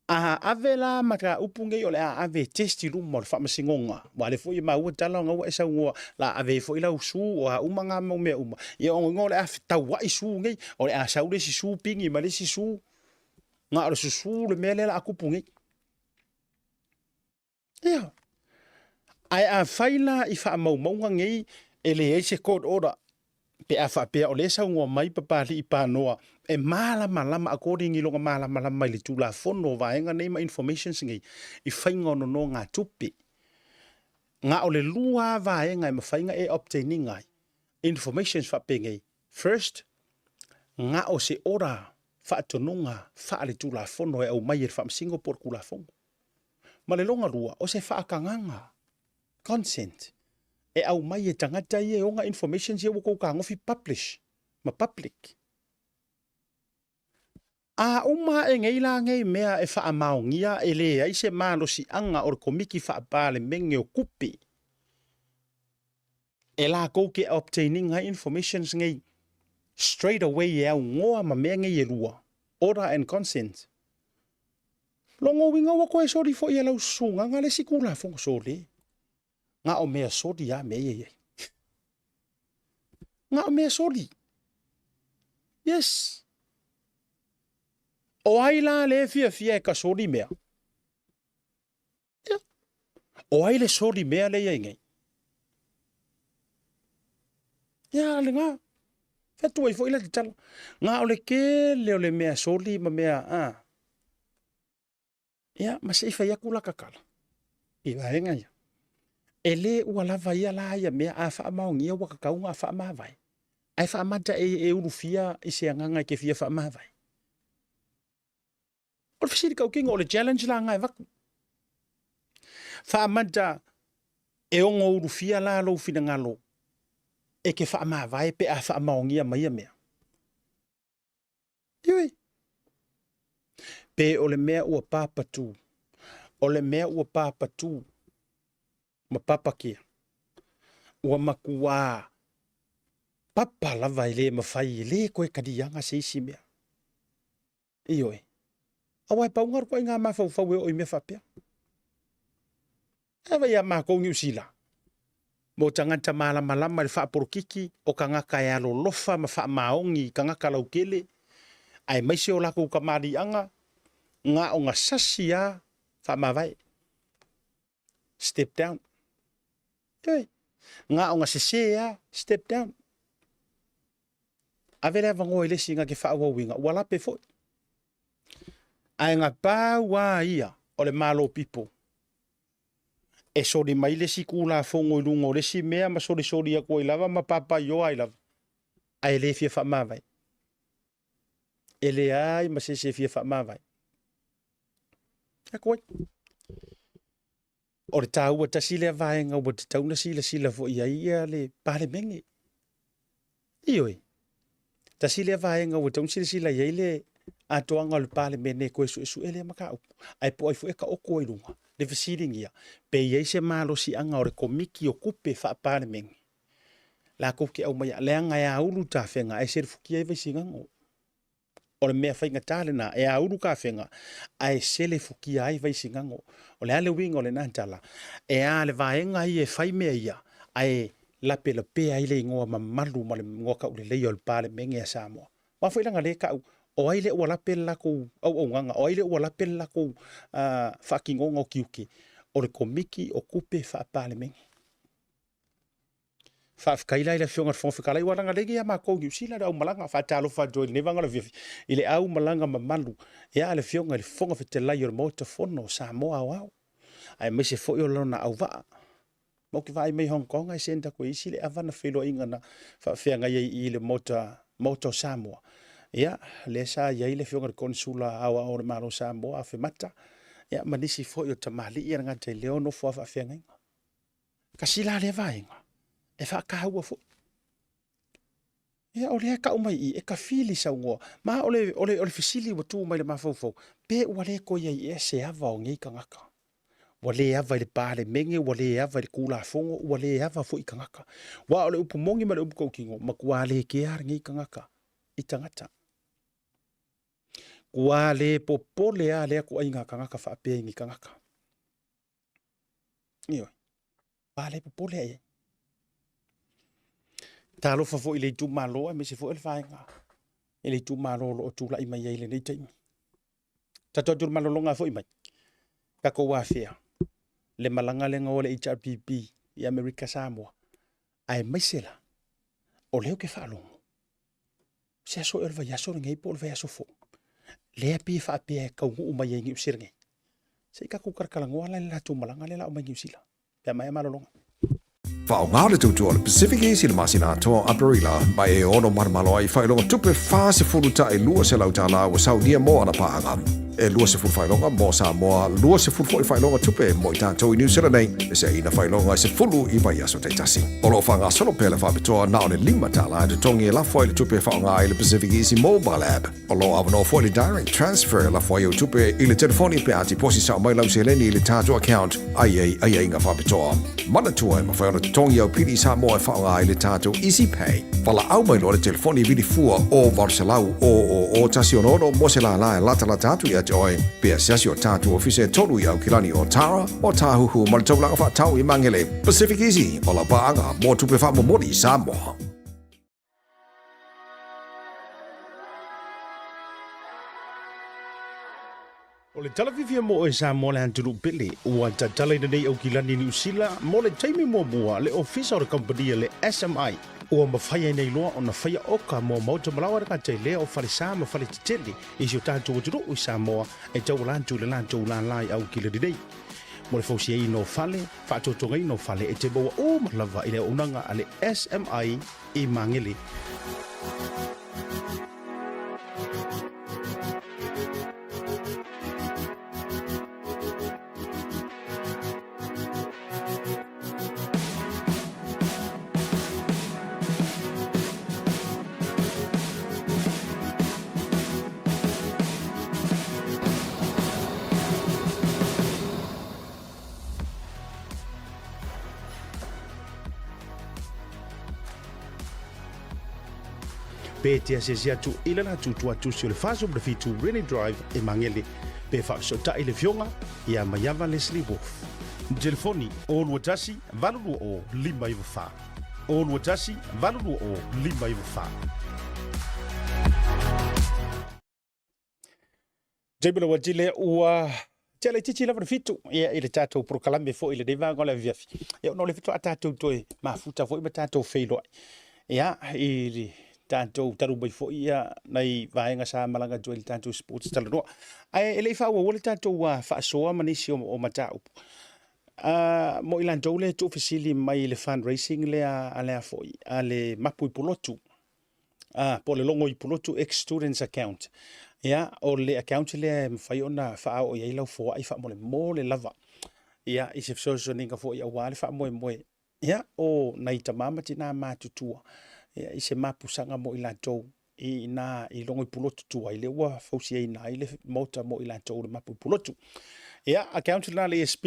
a ave la maka upunge o le a ave testi rumo le whamasingonga. Wa le fo I maua tala ngau e sa ngua la ave fo I lau su o a umanga mau mea uma. Ia o ngau le a fitawa I su ngai, o le a saure si su pingi ma le si su. Nga o le su le mea le la akupunge. Ia. Ai a faila I whaamaumaunga ngei e le eise court order. Pe a whapea o le sa ngua mai papali I panoa. E malama according I longa malama I le tula fono vaenga neima information ngai. I whainga ono no ngā tupi. Ngā o le lua vaenga I mawhainga e obtaining ngai. Information whape ngai. First, ngā o se ora whaatonunga wha le tula fono e au mai e whaamsingo por kula fongo. Ma le longa rua o se whaakanganga. Consent. E au mai e tangata I e onga information si e wako ka ngofi publish. Ma public. A uma e ngei la ngei mea e whaamaongia e le ai se malo si anga or komiki whaapale menge o kupi. E la kouke obtaining ngai information ngei straight away e au ngoa ma mea ngei e lua. Order and consent. Longo winga wako e sori fo I lau sunga nga le sikula fongo sori. Nga o mea sori ya mea ye. Nga o mea sori. Yes. O ai la le fia e ka sori mea. Yeah. O ai le sori mea le ia ngai. Ya le nga. Fetu ai fo ila te tala. Nga o le ke le o le mea sori ma mea Ya, ma se fai akula kakala. I vaenga ia. Ele ua lava ia la ia mea a whaamaongia waka kaunga a whaamawai. Ai whaamata e urufia I se anganga ke fia whaamawai. O le fisiri kau kinga o le challenge la ngai waku. Whaamata e ongo urufia la lo fina ngalo. E ke whaamawai pe a whaamaongia mai a mea. Iwi. Pe o le mea ua papatu. O le mea ua papatu. Ma papa kia. Ua makua. Papa lava ile mawhai ile koe kadianga se isi mea. Ioi. Awai paungar koe ngā mawhau e o I mea whapea. Ewa ia mā kou ngiu sila. Mo tangata malama le whaaporokiki o ka ngaka e alo lofa ma whaamaongi ka ngaka lau kele. Ai maise o lako ka mari anga. Ngā o ngā sasi a whaamawai. Step down. Ngā o ngā sese a step down. Avele avango ele si ngā ke whaawawinga. Wala pe fo. Ai ngā pāua ia o le malo pipo. E sori mai le si kula fongo I lungo le si mea ma sori a koe lava ma papa yo ai lava. Ai le fia whaamawai. Ele ai ma sese fia whaamawai. A koe. O le tāua tasile a vaenga ua te tauna sila fo ia le pale menge. Ioi. Tasile a vaenga ua tauna sila ia le atoanga o le pale mene koe su ele maka upu. Ai po ai fu eka oko I lunga. Le fasiringia. Pe iei se malo si anga o le komiki o kupe wha pale menge. La koke au mai le anga e a ulu ta whenga ai se fukia e vaisingango. O le mea whainga tāle na e a uru ka whenga ai sele fukia ai vaisingango. O le ale winga o le nantala e a le vaenga I e whai mea ia ai lape ai le ingoa ma malu ma le ngoka ule lei o le pale menge a Samoa. Ma whailanga le ka o ai le ua lape lako au nganga o ai le ua lape lako whakingonga o kiuki o le komiki o kupe wha pale menge. Whaafikaila i le whionga whawhikalai waranga legi ia mākou New Zealand au malanga whaatalo whajoe ne vangala viafi. I le au malanga mamalu ia le whionga le whonga whitelai o le mota whono Samoa au au. Ai mai se fo yo lona au va. Mo ki vai mai Hong Kong ai senta ko isi le avana felo inga na whaafenga i le mota Samoa. Ia le sa ia le whionga le konsula au au le maro Samoa a whemata. Ia manisi fo yo tamali i ranga te leo no fo whaafenga inga. Kasila le vai inga. E whaakahua fo. Ia ole ka umai i e ka fili sa ungoa. Ma ole fisili wa tu mai le mafofo. Pe wale ko ia i e se ava o ngei ka ngaka. Wale ava i le pāle menge, wale ava i le kula fongo, wale ava fo i ka ngaka. Wa ole upu mongi ma le upu kaukingo, ma kua le ke ar ngei ka ngaka. I tangata. Kua le popole a le aku ainga ka ngaka whaapea ingi ka ngaka. Ioi. Wa le popole ai. Ta lofa fo i le tu malo me se fo el fainga. I le tu malo o tu la i mai ai le nei taimi. Ta tu malo longa fo i mai. Ka ko wa fea. Le malanga le ngole HRPP i America Samoa. Ai mai sela. O leo ke whaalongo. Se aso elva yaso ngei po elva yaso fo. Le api whaapea kaungu umai ai ngi usir ngei. Se i ka kukarkalangoa la tu malanga le la umai ngi usila. Pea mai malo longa. Whaonga le tautua le Pacific East le masina atoa Aperila mai e ono marmalo ai whailonga tupe whaase furuta e lua se lautala wa saudia mo ana paanga. E lua se furu whailonga mo Samoa, lua se furu whailonga tupe mo i tātou i New Zealand nei, e se ina whailonga se fulu i vai aso te tasi. Olo whanga solo pele whapitoa nao ne lima tala e tongi e lafoi le tupe whaonga i le Pacific East mobile app. Olo avano fo le direct transfer lafoi o tupe i le telefoni pe ati posi sa mai lau se leni i le tātou account ai inga whapitoa. Mana tua e mawhaiona tongi au pili sa moa e whaonga i le tātou Easy Pay. Wala au mai lo le telefoni vili fua o Varselau o tasi ono mo se la e lata la tātou i ati oi. Pea siasi o tātou ofise tolu i au kilani o Tara o Tāhuhu ma le taulanga whaatau i mangele. Pacific Easy o la paanga mo tupe wha momori Samoa. O le talavivia mo e sa mo le antulu pele ua tatala ina nei au kilani ni usila mo le taimi mua le ofisa o le kompania le SMI ua mawhaia nei loa o na whaia oka mo mauta malawa raka te lea o whalisa ma whale titele i si o tātou o tiro i Samoa e tau lantu le lantu lai au kilani nei. Mo le fausi e no whale, whaatotonga i no whale e te baua o malava i le unanga a le SMI i mangele. Pe te asesi atu ila na tutu atu si o le faso le fitu Rainy Drive e mangele pe whaaso ta i le fionga i a Maiava Leslie Wolf. Telefoni o luatasi valulu o lima iwa wha. O luatasi valulu o lima iwa wha. Jaibula wajile ua tele titi lava fitu ia i le tatou prokalame fo i le devanga le viafi. Ia no le fitu a tatou toe mafuta fo i ma tatou feiloi. Ia i le tātou taru bai fo ia nei vaenga sa malanga joel tātou sports talanoa. Ai ele fa wa le tātou wa fa soa manisi o matau. Mo ilan dole to officially mai le fundraising le a le fo a le mapu polotu. Po le longo i polotu ex students account. Ia o le account le fai ona fa o ia lau fo ai fa mo le lava. Ia i se so ninga fo ia wa le fa mo. Ia o nai tamama tina matutua. Ia i se mapusanga mo i lantou i na i longo i pulotu tua i le ua fausia i na i le mota mo i lantou le mapu pulotu. Ia account na le ESP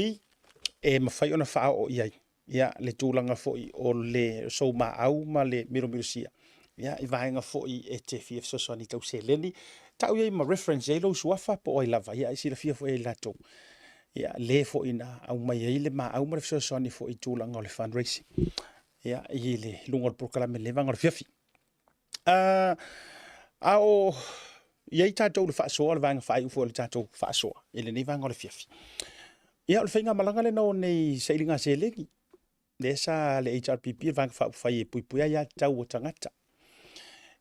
e mawhai ona wha o iai. Ia le tūlanga foi o le so ma au ma le miro sia. Ia i vaenga foi e te FF so ni tau se leni. Tau iai ma reference e lo suafa po o i lava. Ia i si la fia foi i lantou. Ia le foi na au mai e le ma au ma le so ni foi tūlanga o le fundraising. Ia i le lunga prokalame le vanga fiafi. Ao iai tātou le whaasoa le vanga whai ufo le tātou whaasoa. Ele ni vanga le fiafi. Ia le whainga malanga le nao nei sailinga se legi. le sa le HRPP vang fa fai puipuia ya tau o tangata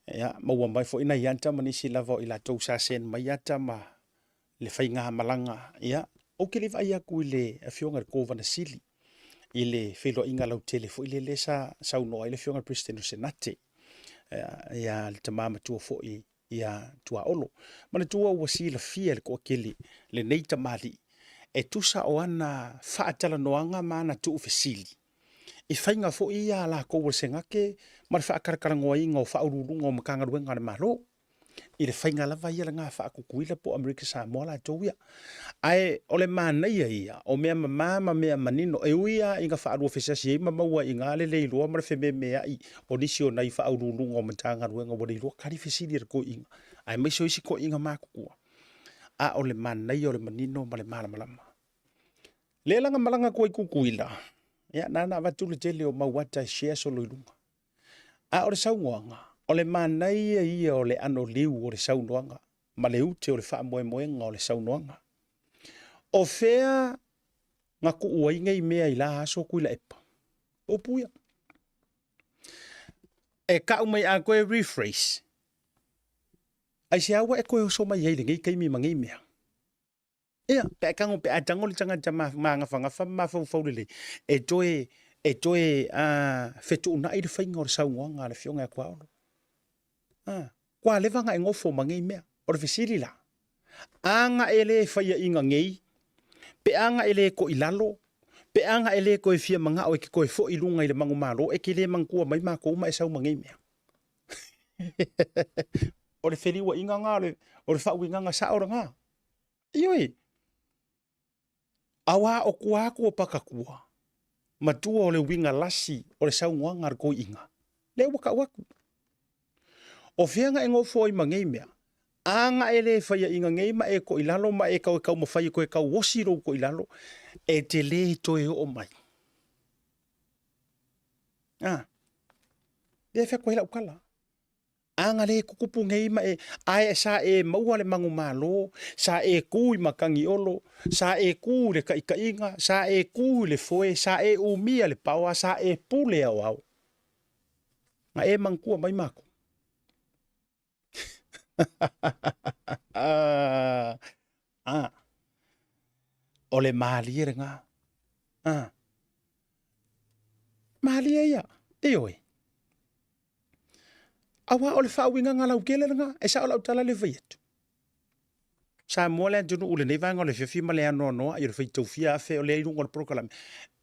ya maua mai fo ina yanta manisi lava o ila tau sa sen mai yata ma le fai ngā malanga ya o ke le vai aku le afionga ko vana sili ile felo inga lau tele fo ile le sa no ile fionga president senate ya le tamama tua fo ya tua olo mana tua wasi la fia le ko kele le neita mali e tusa o ana faatala noanga mana tu ufesili i fainga fo ia la ko wo sengake mar fa karakarango inga o fa urulunga o makanga ruenga le malo i le fainga lava ia nga fa kukuila po America Samoa la toia ai ole mana ia o mea mama mea manino e uia inga fa aru fesasi e maua inga le le lo mar fe me ai o nisio nai fa urulunga o makanga ruenga o le lo kari fesili ko inga ai mai so isi ko inga makukua a ole mana ia ole manino ma le malama le langa malanga ko kukuila ya nana vatulu tele o mauata share so loilunga a ore saungoanga ole manai ia ole ano liu ore saunoanga ma le ute ole fa moenga ole saunoanga o fea ngaku uainga i mea ila aso kuila epa o puia e ka umai a koe rephrase ai se awa e koe so mai ele ngai kaimi mangai mea ia pe kango pe atango le tanga tama manga fanga fa ma fo le e toe a fetu na i fa ngor sa ngwa le fionga kwa kwa le vanga e ngofo mangai mea o le fisili la anga ele fa ia inga ngei pe anga ele ko ilalo pe anga ele ko fia manga o ke ko fo ilunga ile mangu malo e ke le mangkua mai ma ko ma sa mangai mea o le feli wa inga ngale o le fa winga nga sa oranga ioi awa o kuaku o pakakua. Matua o le winga lasi o le saungoanga ko inga. Le waka waku. O fianga e ngofo i mangei mea. Anga ele faya inga ngei ma e ko ilalo ma e kau mawhai ko e kau wosiro ko ilalo. E te le toe o mai. Le fea ko hila ukala. Anga le kukupu ngei ma e ai sa e maua le mangu malo, sa e kui makangi olo, sa e ku le kainga, sa e ku le foe, sa e umia le paua, sa e pule au au. Nga e mangkua mai mako. O le maali e nga. Maali e ia. E oi. Awa o le whauinga ngā lau kele nga, e sa o lau tala le vaiatu. Sa mua le antunu ule nei vanga o le whiawhi ma le anoa noa, i o le whaitau fia afe o le irunga o le prokalame.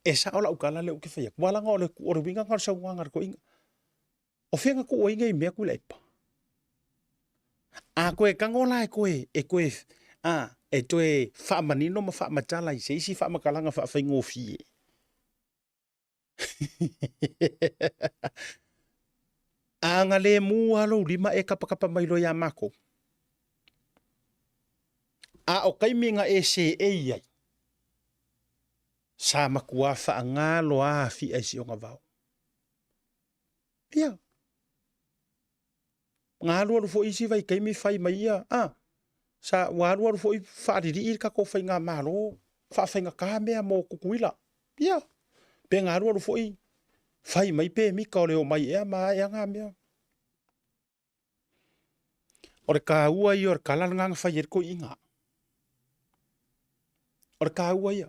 E sa o lau kala le uke whaiak. Walanga o le winga ngā sa wanga ko inga. O whenga ko o inga i mea kule ipa. A koe kangola e koe, e toe whaamanino ma whaamatala i se isi whaamakalanga whaafai fie. Anga le mua lo lima e kapakapa mailo ya mako. A o kaiminga e se e iai. Sa makua wha ngā loa fi e si o ngā vau. Ia. Ngā lua rufo isi vai kaimi whai mai ia. Sa wā rufo i whaariri i kako whai ngā malo. Whawhai ngā kāmea mō kukuila. Ia. Pe ngā lua rufo i. Whai mai pe mika o leo mai ea maa ea ngā mea. O re ka ua i o re kalanga ngā whai eriko inga. O re ka ua ia.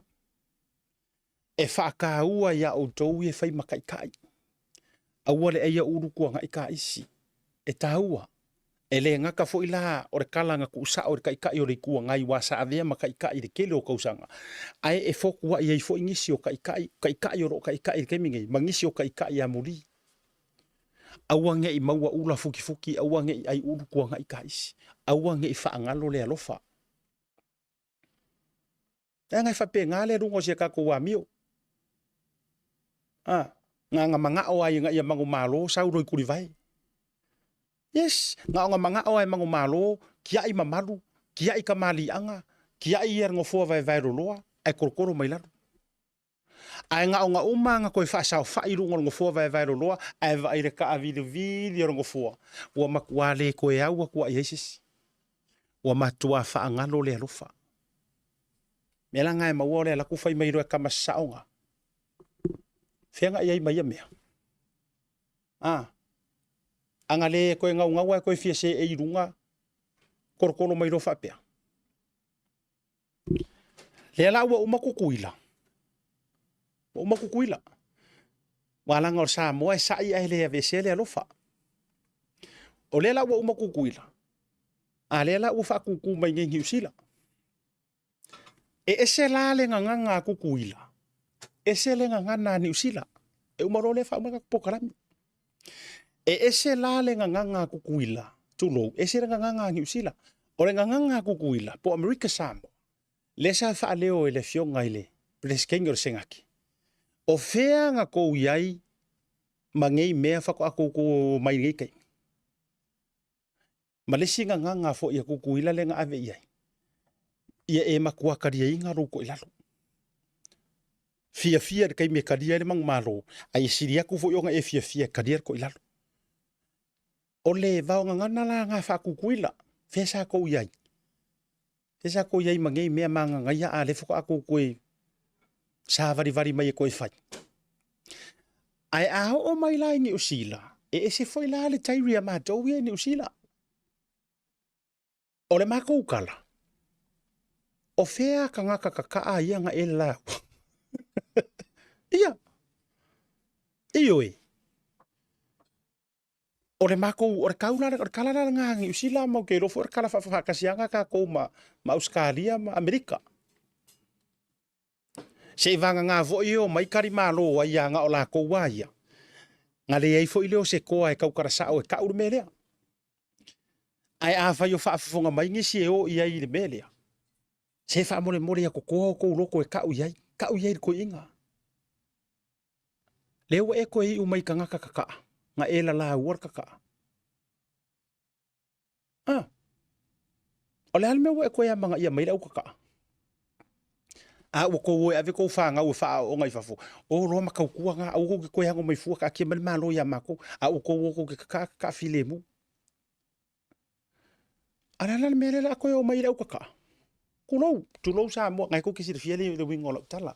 E wha ka ua ia o tau e whai makai kai. Aua le eia uru kua ngai ka isi. E ta ua. E le ngaka fo ila o re kalanga ku usa o re kai kai o re kua ngai wa sa avea makai kai re kele o kausanga. Ai e foku wa i fo ingisi o kai kai o ro kai kai ke mingi mangisi o kai kai a muri. Aua nge i maua ula fuki aua nge ai uru kua ngai ka isi. Aua nge i wha angalo le alofa. E ngai wha pe ngale rungo se kako wa mio. Nga manga o ai nga ia mangu malo sauroi kuri vai. Yes, nga manga o ai mangu malo kia i mamalu, kia i kamali anga, kia i er ngofua vai roloa, ai korokoro mai laru. Ai nga uma nga koe whaasau whairu ngofua vai roloa, ai vai re ka avili o ngofua. Ua makua le koe au a kua iesisi. Ua matua whaangalo le alofa. Mela ngai maua le alaku whai mai roe kama saonga. Whenga iai mai mea. Anga le koe ngau e koe fia se e irunga. Korokolo mai ro whapea. Lea la ua umakukuila. Umakukuila. Walanga o Samoa e sai ai lea vese lea lofa. O lea la ua umakukuila. A lea la ua whakuku mai ngai New Zealand. E ese la le nganga kukuila. Ese le nganga New Zealand. E umaro le whamaka pokarami. E ese la le nganga kukuila. Tulo. Ese le nganga New Zealand. O le nganga kukuila. Po Amerika Samoa. Le sa wha leo e le fionga ile. Preskengo le sengaki. O fea nga kou iai. Mangei mea whako ako ko mai ngei kai. Ma lesi nganga fo ia kukuila le nga ave iai. Ia e makua karia inga roko ilalo. Fia kai me karia le mang malo. Ai siria ku fo yonga e fia karia ko ilalo. O le vao ngana la nga whakukuila. Fesa kou iai. Fesa kou iai mangei mea manga ngaia a le foko ako koe. Sa vari mai e koe whai. Ai aho o mai lai ni usila. E ese foi la le tairia mātou ia ni usila. O le mako ukala. O fea ka ngaka kakaa ia nga e lau. Ia. Iyo e. O le mako, o le kaulana, o le kalana nga ngi usila mau ke rofo, o le kala whakasianga ka kou ma Australia, ma Amerika. Se vanga ngā vo i o mai kari malo ai nga o la kou waia. Nga le ei fo i leo se koa e kau karasao e kauru melea. Ai a whai o whaafafonga mai ngisi e o i ai le melea. Se wha more a kokoa o kou loko e kau iai. Kau iai ko inga. Leo e ko i umai ka ngaka kaka. Nga e la la uar kaka. O le halme e ko ia manga ia mai lau kaka. A o ko ave ko fanga o fa o ngai fafo o ro ma kau kuanga o ko yango mai fu ka ke mal malo ya mako a o ko ka filemu ana la mele la ko o mai ra ka kulo tu lo sa mo ngai ko ki sir fiele de wingolo tala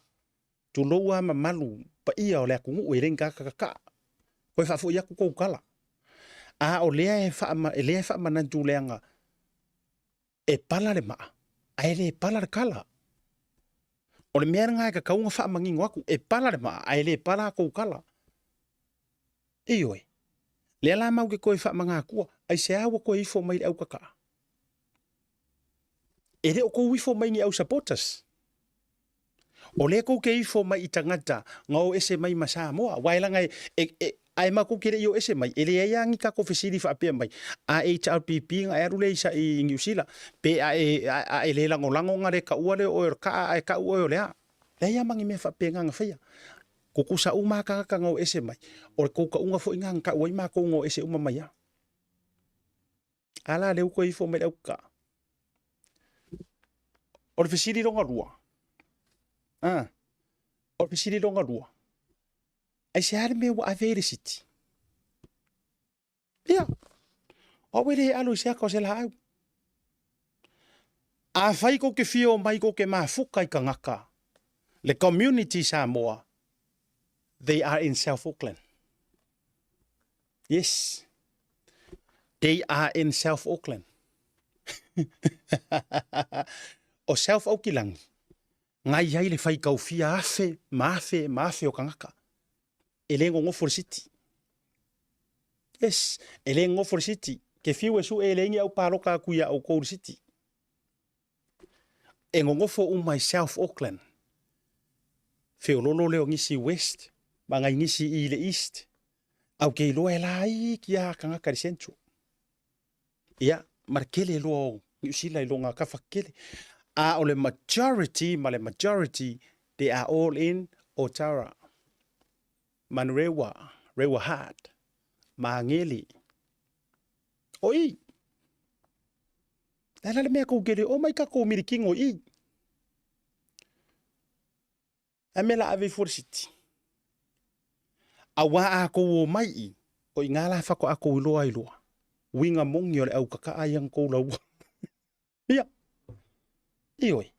tu lo wa ma malu pa ia o le ku o renga ka ko fafo ya ko kala a o le e fa ma nan tu lenga e pala le ma ai le pala kala. O le mea ngai ka kaunga wha mangingo aku e pala le maa, ai le pala kou kala. E oi. Le ala mau ke koe wha manga kua, ai se awa koe ifo mai au kaka. E re o kou ifo mai ni au supporters. O le kou ke ifo mai i tangata, ngau ese mai masa moa, wailanga ai mako kere i o ese mai, ele e angi ka ko fesiri wha apea mai, a HRPP nga e arule isa i New Zealand, pe a e le lango ngare ka uale o ka ua o lea, le ia mangi mea wha apea nga whaia, ko kusa uma ka ngau ese mai, o le kou ka unga fo inga ka ua ima ko ngau ese uma mai a. Ala leu ko ifo mai au ka. O le fesiri ronga rua. O le fesiri ronga rua. Ai se hare me wa avere siti. Ia. O wele alu se ako se la au. A fai ko ke fio mai ko ke mafuka i ka ngaka. Le community Samoa. They are in South Auckland. Yes. They are in South Auckland. O South Auckland. Ngai ai le fai kau fia afe, maafe o ka ngaka. Elengo ngo for city. Yes, elengo for city. Ke fiu esu elengi au paroka kuia au Cold City. Engo for my South Auckland. Feololo leo ngisi West, banga ngisi i le East. Au ke lo elai kia kanga kari central. Ia, markele lo usila ilonga ka fakele. A ole majority, they are all in Otara. Manrewa, Rewa Hard, Mangeli. Oi. Nala mea ko gere o mai ka ko miriking o i. Amela ave for city. Awa ako o mai i. O ingala fa ko ako iloa iloa. Winga mongi o le au kaka ayang ko lau. Ia. Ioi.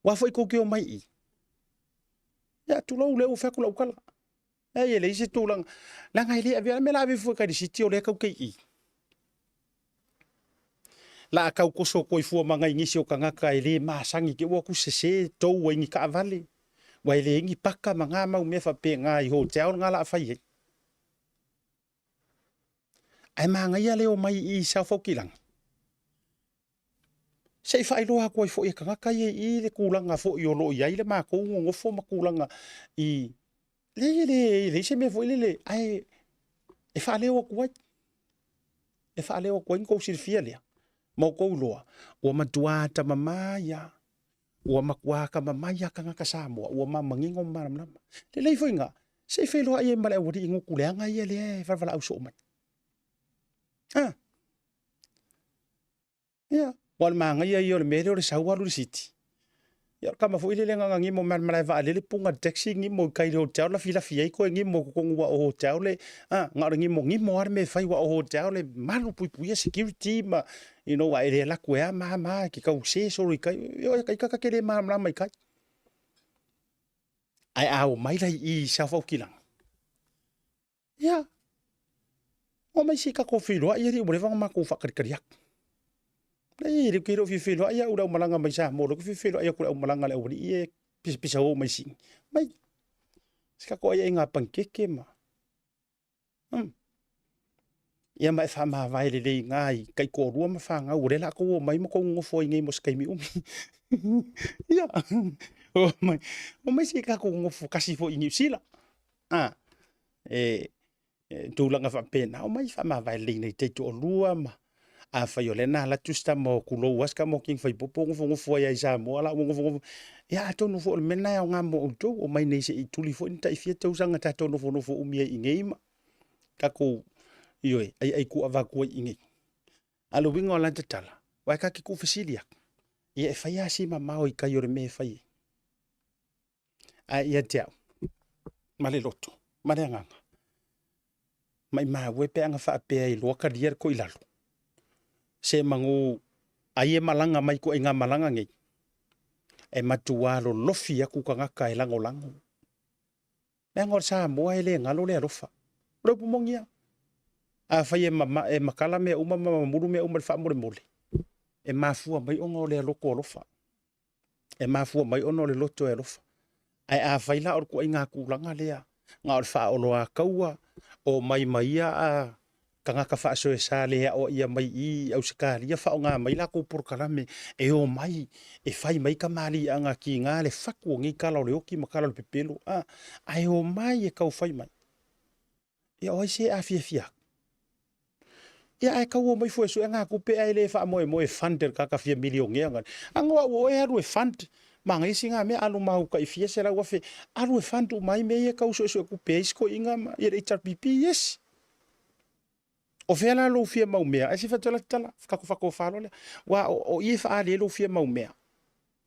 Wa foi ko ke o mai i. ya tu lo le u fa ku lo kala e le se tu lang la ngai le avia me la vi fu ka di siti o le ka ke I la ka ko so ko fu ma ngai ngisi o ka ngaka le ma sangi ke wo ku se to we ngi ka vale wa le ngi paka ma nga ma me fa pe nga I hotel nga la fa ye ai ma ngai le o mai I sa fo kilang sei fai loa ko fo e ka kai I le kulanga fo I lo ia le ma ko ngo fo ma kulanga I le se me fo le ai e fa le o ko ko si fia le mo ko loa o ma tua ta mama ya o ma kwa ka mama ya ka ka sa mo o ma mangingo ma na le fo nga sei fai loa e ma le o ri ngo kulanga ia le fa fa au so ma ya wal manga ia yo le mere o le sawaru city ya kama fo ile nga ngi mo man mala va le punga taxi ngi mo kai hotel la fila fia ko ngi mo ko ngwa o hotel le nga ngi mo ar me fai wa o hotel le malu pui security ma you know wa ile la kwa ma ki ka se so ri kai yo kai ka ke le ma mai kai ai au mai lai I sa fo kilang ya o mai si ka ko filo ia ri mo le va ma ko fa kariak Nei, le kiro fi filo ia ura malanga mai sa mo lo fi filo ia ku malanga le uri e pisa o mai sing. Mai. Ska ko ia nga pankeke ma. Ia mai fa ma vai le ngai kai ko rua ma fa nga ure la ko mai mo ko ngo foi ngai mo skai mi umi. Ia. O mai si ka ko ngo fo kasi fo New Zealand. Tu langa fa pena o mai fa ma vai le nei te to rua ma. A fa yo le na la tusta mo kulo waska mo king fai popo ngo fo ya isa mo ala ngo ya to no fo mena ya nga mo to o mai nei se I tuli fo nta ifia to sanga ta to no fo umi I ngeima ka ko yo ai ku ava ku I nge alo wingo la tala wa ka ki ku fasilia e fa ya si mama o ka yo me fa ai ya tia male loto male nga mai ma we pe nga fa pe ai lo ka dier ko ilalo se mangu ai malanga mai ko inga malanga ngi e matua lo lofi aku ka ngaka e lango ngor sa mo ele ngalo le rofa ro pumongia a fa mama e makala me uma muru me uma fa mole e mafua mai ongo le loko lofa e mafua mai ono le loto e lofa ai a fa ila or ko inga ku langa le nga or fa o lo a kaua o mai a kanga ka fa so sa le o ia mai I au skali ia fa nga mai la ko por kalame e o mai e fai mai ka mali anga ki nga le faku ngi kala le oki makala le pepelo ai o mai e ka fai mai ia o se afia ia ai ka o mai fo so nga ku pe ai le fa mo funder ka fia million nga anga o e ru fund manga isi nga me alu mau ka ifia se la wa fe alu fund mai me e ka so ku pe ko inga ma e HRPP yes o fela lo fia mau mea e si fa tala fa falo le wa o I fa le lo fia mau mea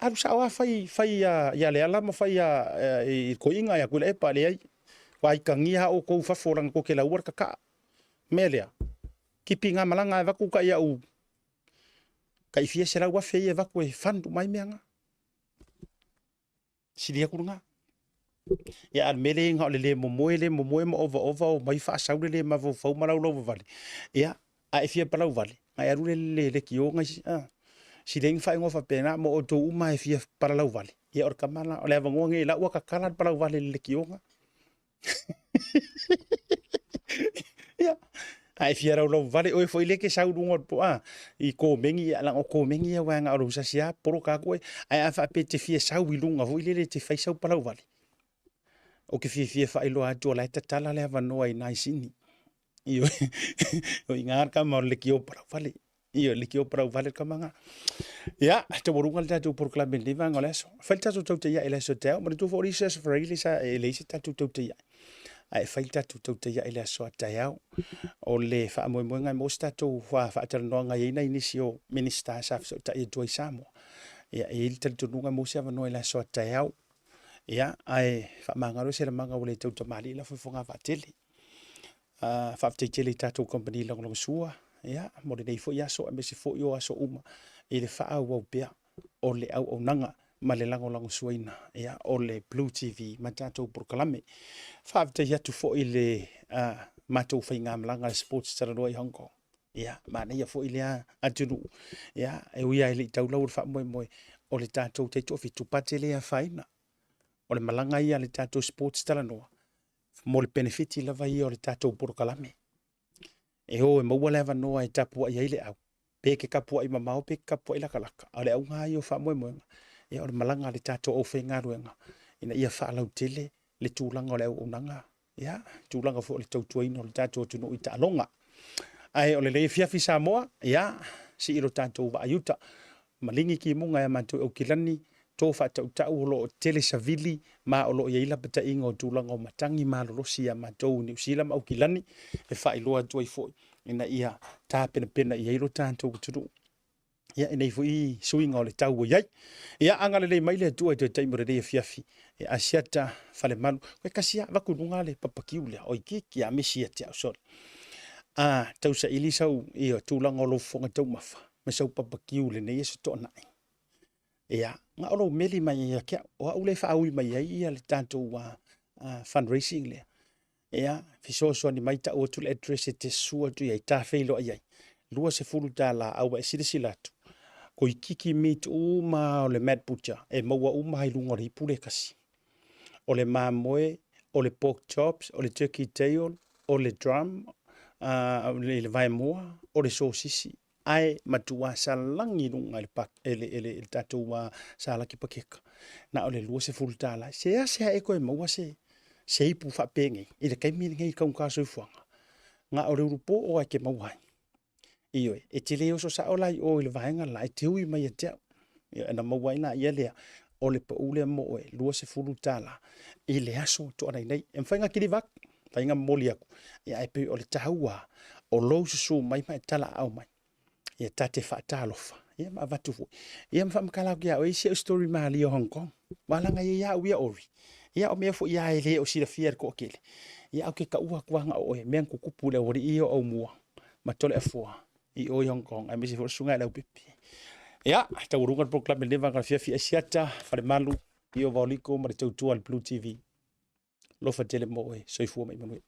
alu sa wa fai ya le ala ma fai ko inga ya ku le pa le ai wa ka ngia o ko fa forang ko ke la worka ka melia ki pinga malanga va ku ka ya u ka ifia sera wa fe va ku e fandu mai mea nga si dia ku nga ya al mele nga le mo over o mai fa sa le ma vo fo ma lo vale ya a ifia pa lo vale ai aru le ki o nga si deng fa ngo fa pena mo o to uma ifia pa lo vale ya or kamala o le va ngo nge la wa ka kala pa lo vale le ki o nga ya ai ifia lo vale o fo ile ke sa u ngo po I ko mengi ala ko mengi wa nga o sa sia pro ka ko ai fa pe te fia sa u lunga vo ile te fa sa pa lo vale o ke fia fa ilo atu la tala le va no ai nai sini io o ingar ka mo le kio para vale io le kio para vale ka manga ya te borungal tatu por club de vanga leso falta to te ya eleso te mo tu for research for really sa elese tatu to te ya ai falta to te ya eleso ta ya o le fa mo ngai mo sta to fa tar no ngai na inisio minister sa so ta e doi samo ya il tatu ngai mo se va no eleso ta ya ya ai fa mangaro se manga ole tau tamali la fo nga fateli fa tele tatu company long sua ya mo de fo ya so me se fo yo so uma ele fa au pe o le au nanga ma le lango suaina ia o le Blue TV ma tatou proklame whaaftai atu fo i le matou whainga malanga le sports taranoa i Hong Kong ia ma nei fo i le atunu ia e uia i le taulau le wha moe o le tatou te tofi tupate le a whaina o le malanga ia le tatou sports taranoa mo le benefiti lava ia o le tatou proklame e o e maua leva noa e tapua ia i le au pe ke kapua i mamao pe kapua i lakalaka ale au nga i o wha moe e o le malanga le tatou o whainga ruenga ina ia wha lau tele le tūlanga o le au unanga ia tūlanga fo le tautuaina o le tatou tunu i ta'alonga ai o le le fiafi Samoa ia si iro tatou wa ayuta malingi ki munga e mantu o kilani tō wha tau o lo tele savili ma o lo ia ila pata inga o tūlanga o matangi ma lo losi a matou ni usila ma o kilani e wha iloa tuai foi ina ia tā pena ia iro tātou kuturu. Ia ina ifo i suinga o le tau o iai. Ia angale le maile atua i te taimore rea fiafi. E asiata fale manu. Koe kasia wakununga le papakiu lea. O iki a mesi te au sori. Tau sa ili sau i o tūlanga o lo fonga tau mafa. Me sau papakiu le nei esu tō nai. Ia nga olo meli mai ia kia. O au le whaaui mai ia ia le tātou fundraising lea. Ia, fisoso ni maita o tu le address te sua tu ia ta feilo ai. Lua se fulu ta la au e silatu. Ko ikiki meat uma o le mad butcher e maua uma hai lunga ri pule kasi. O le mamoe, o le pork chops, o le turkey tail, o le drum, le vai moa, o le sosisi. Ai matua salangi lunga ele tatua salaki pakeka. Na o le lua se fulu ta la. Se e koe maua se ipu whapenge, i le kaimi ngai kaun kāsoi fuanga. Ngā o reu rupo o ai ke mauai. Ioi, e te leo so sa o lai o i le vahenga lai te hui mai a teo. E na mauai na ia lea o le pa ule mo e lua se fulu tala. I le aso to anai nei. E mwhainga kiri vak, whainga moli aku. Ia e pe o le taua o lou susu mai mai tala au mai. Ia tate whaatalofa. Ia ma vatu fu. Ia mwhamakalau kia o isi o story maali o Hong Kong. Walanga ia uia ori. Ia o mea fo ia ele o sira fier ko kele. Ia o ke ka ua kuanga o e mea kukupu le ori i o mua. Ma tole a fua i o Hong Kong. Ai mesi fo sunga lau pipi. Ia, ta urunga proklame leva ka fiafi asiata, fare malu, i o vaoliko ma le tautua le Blue TV. Lofa tele mo e, soifua mai manui.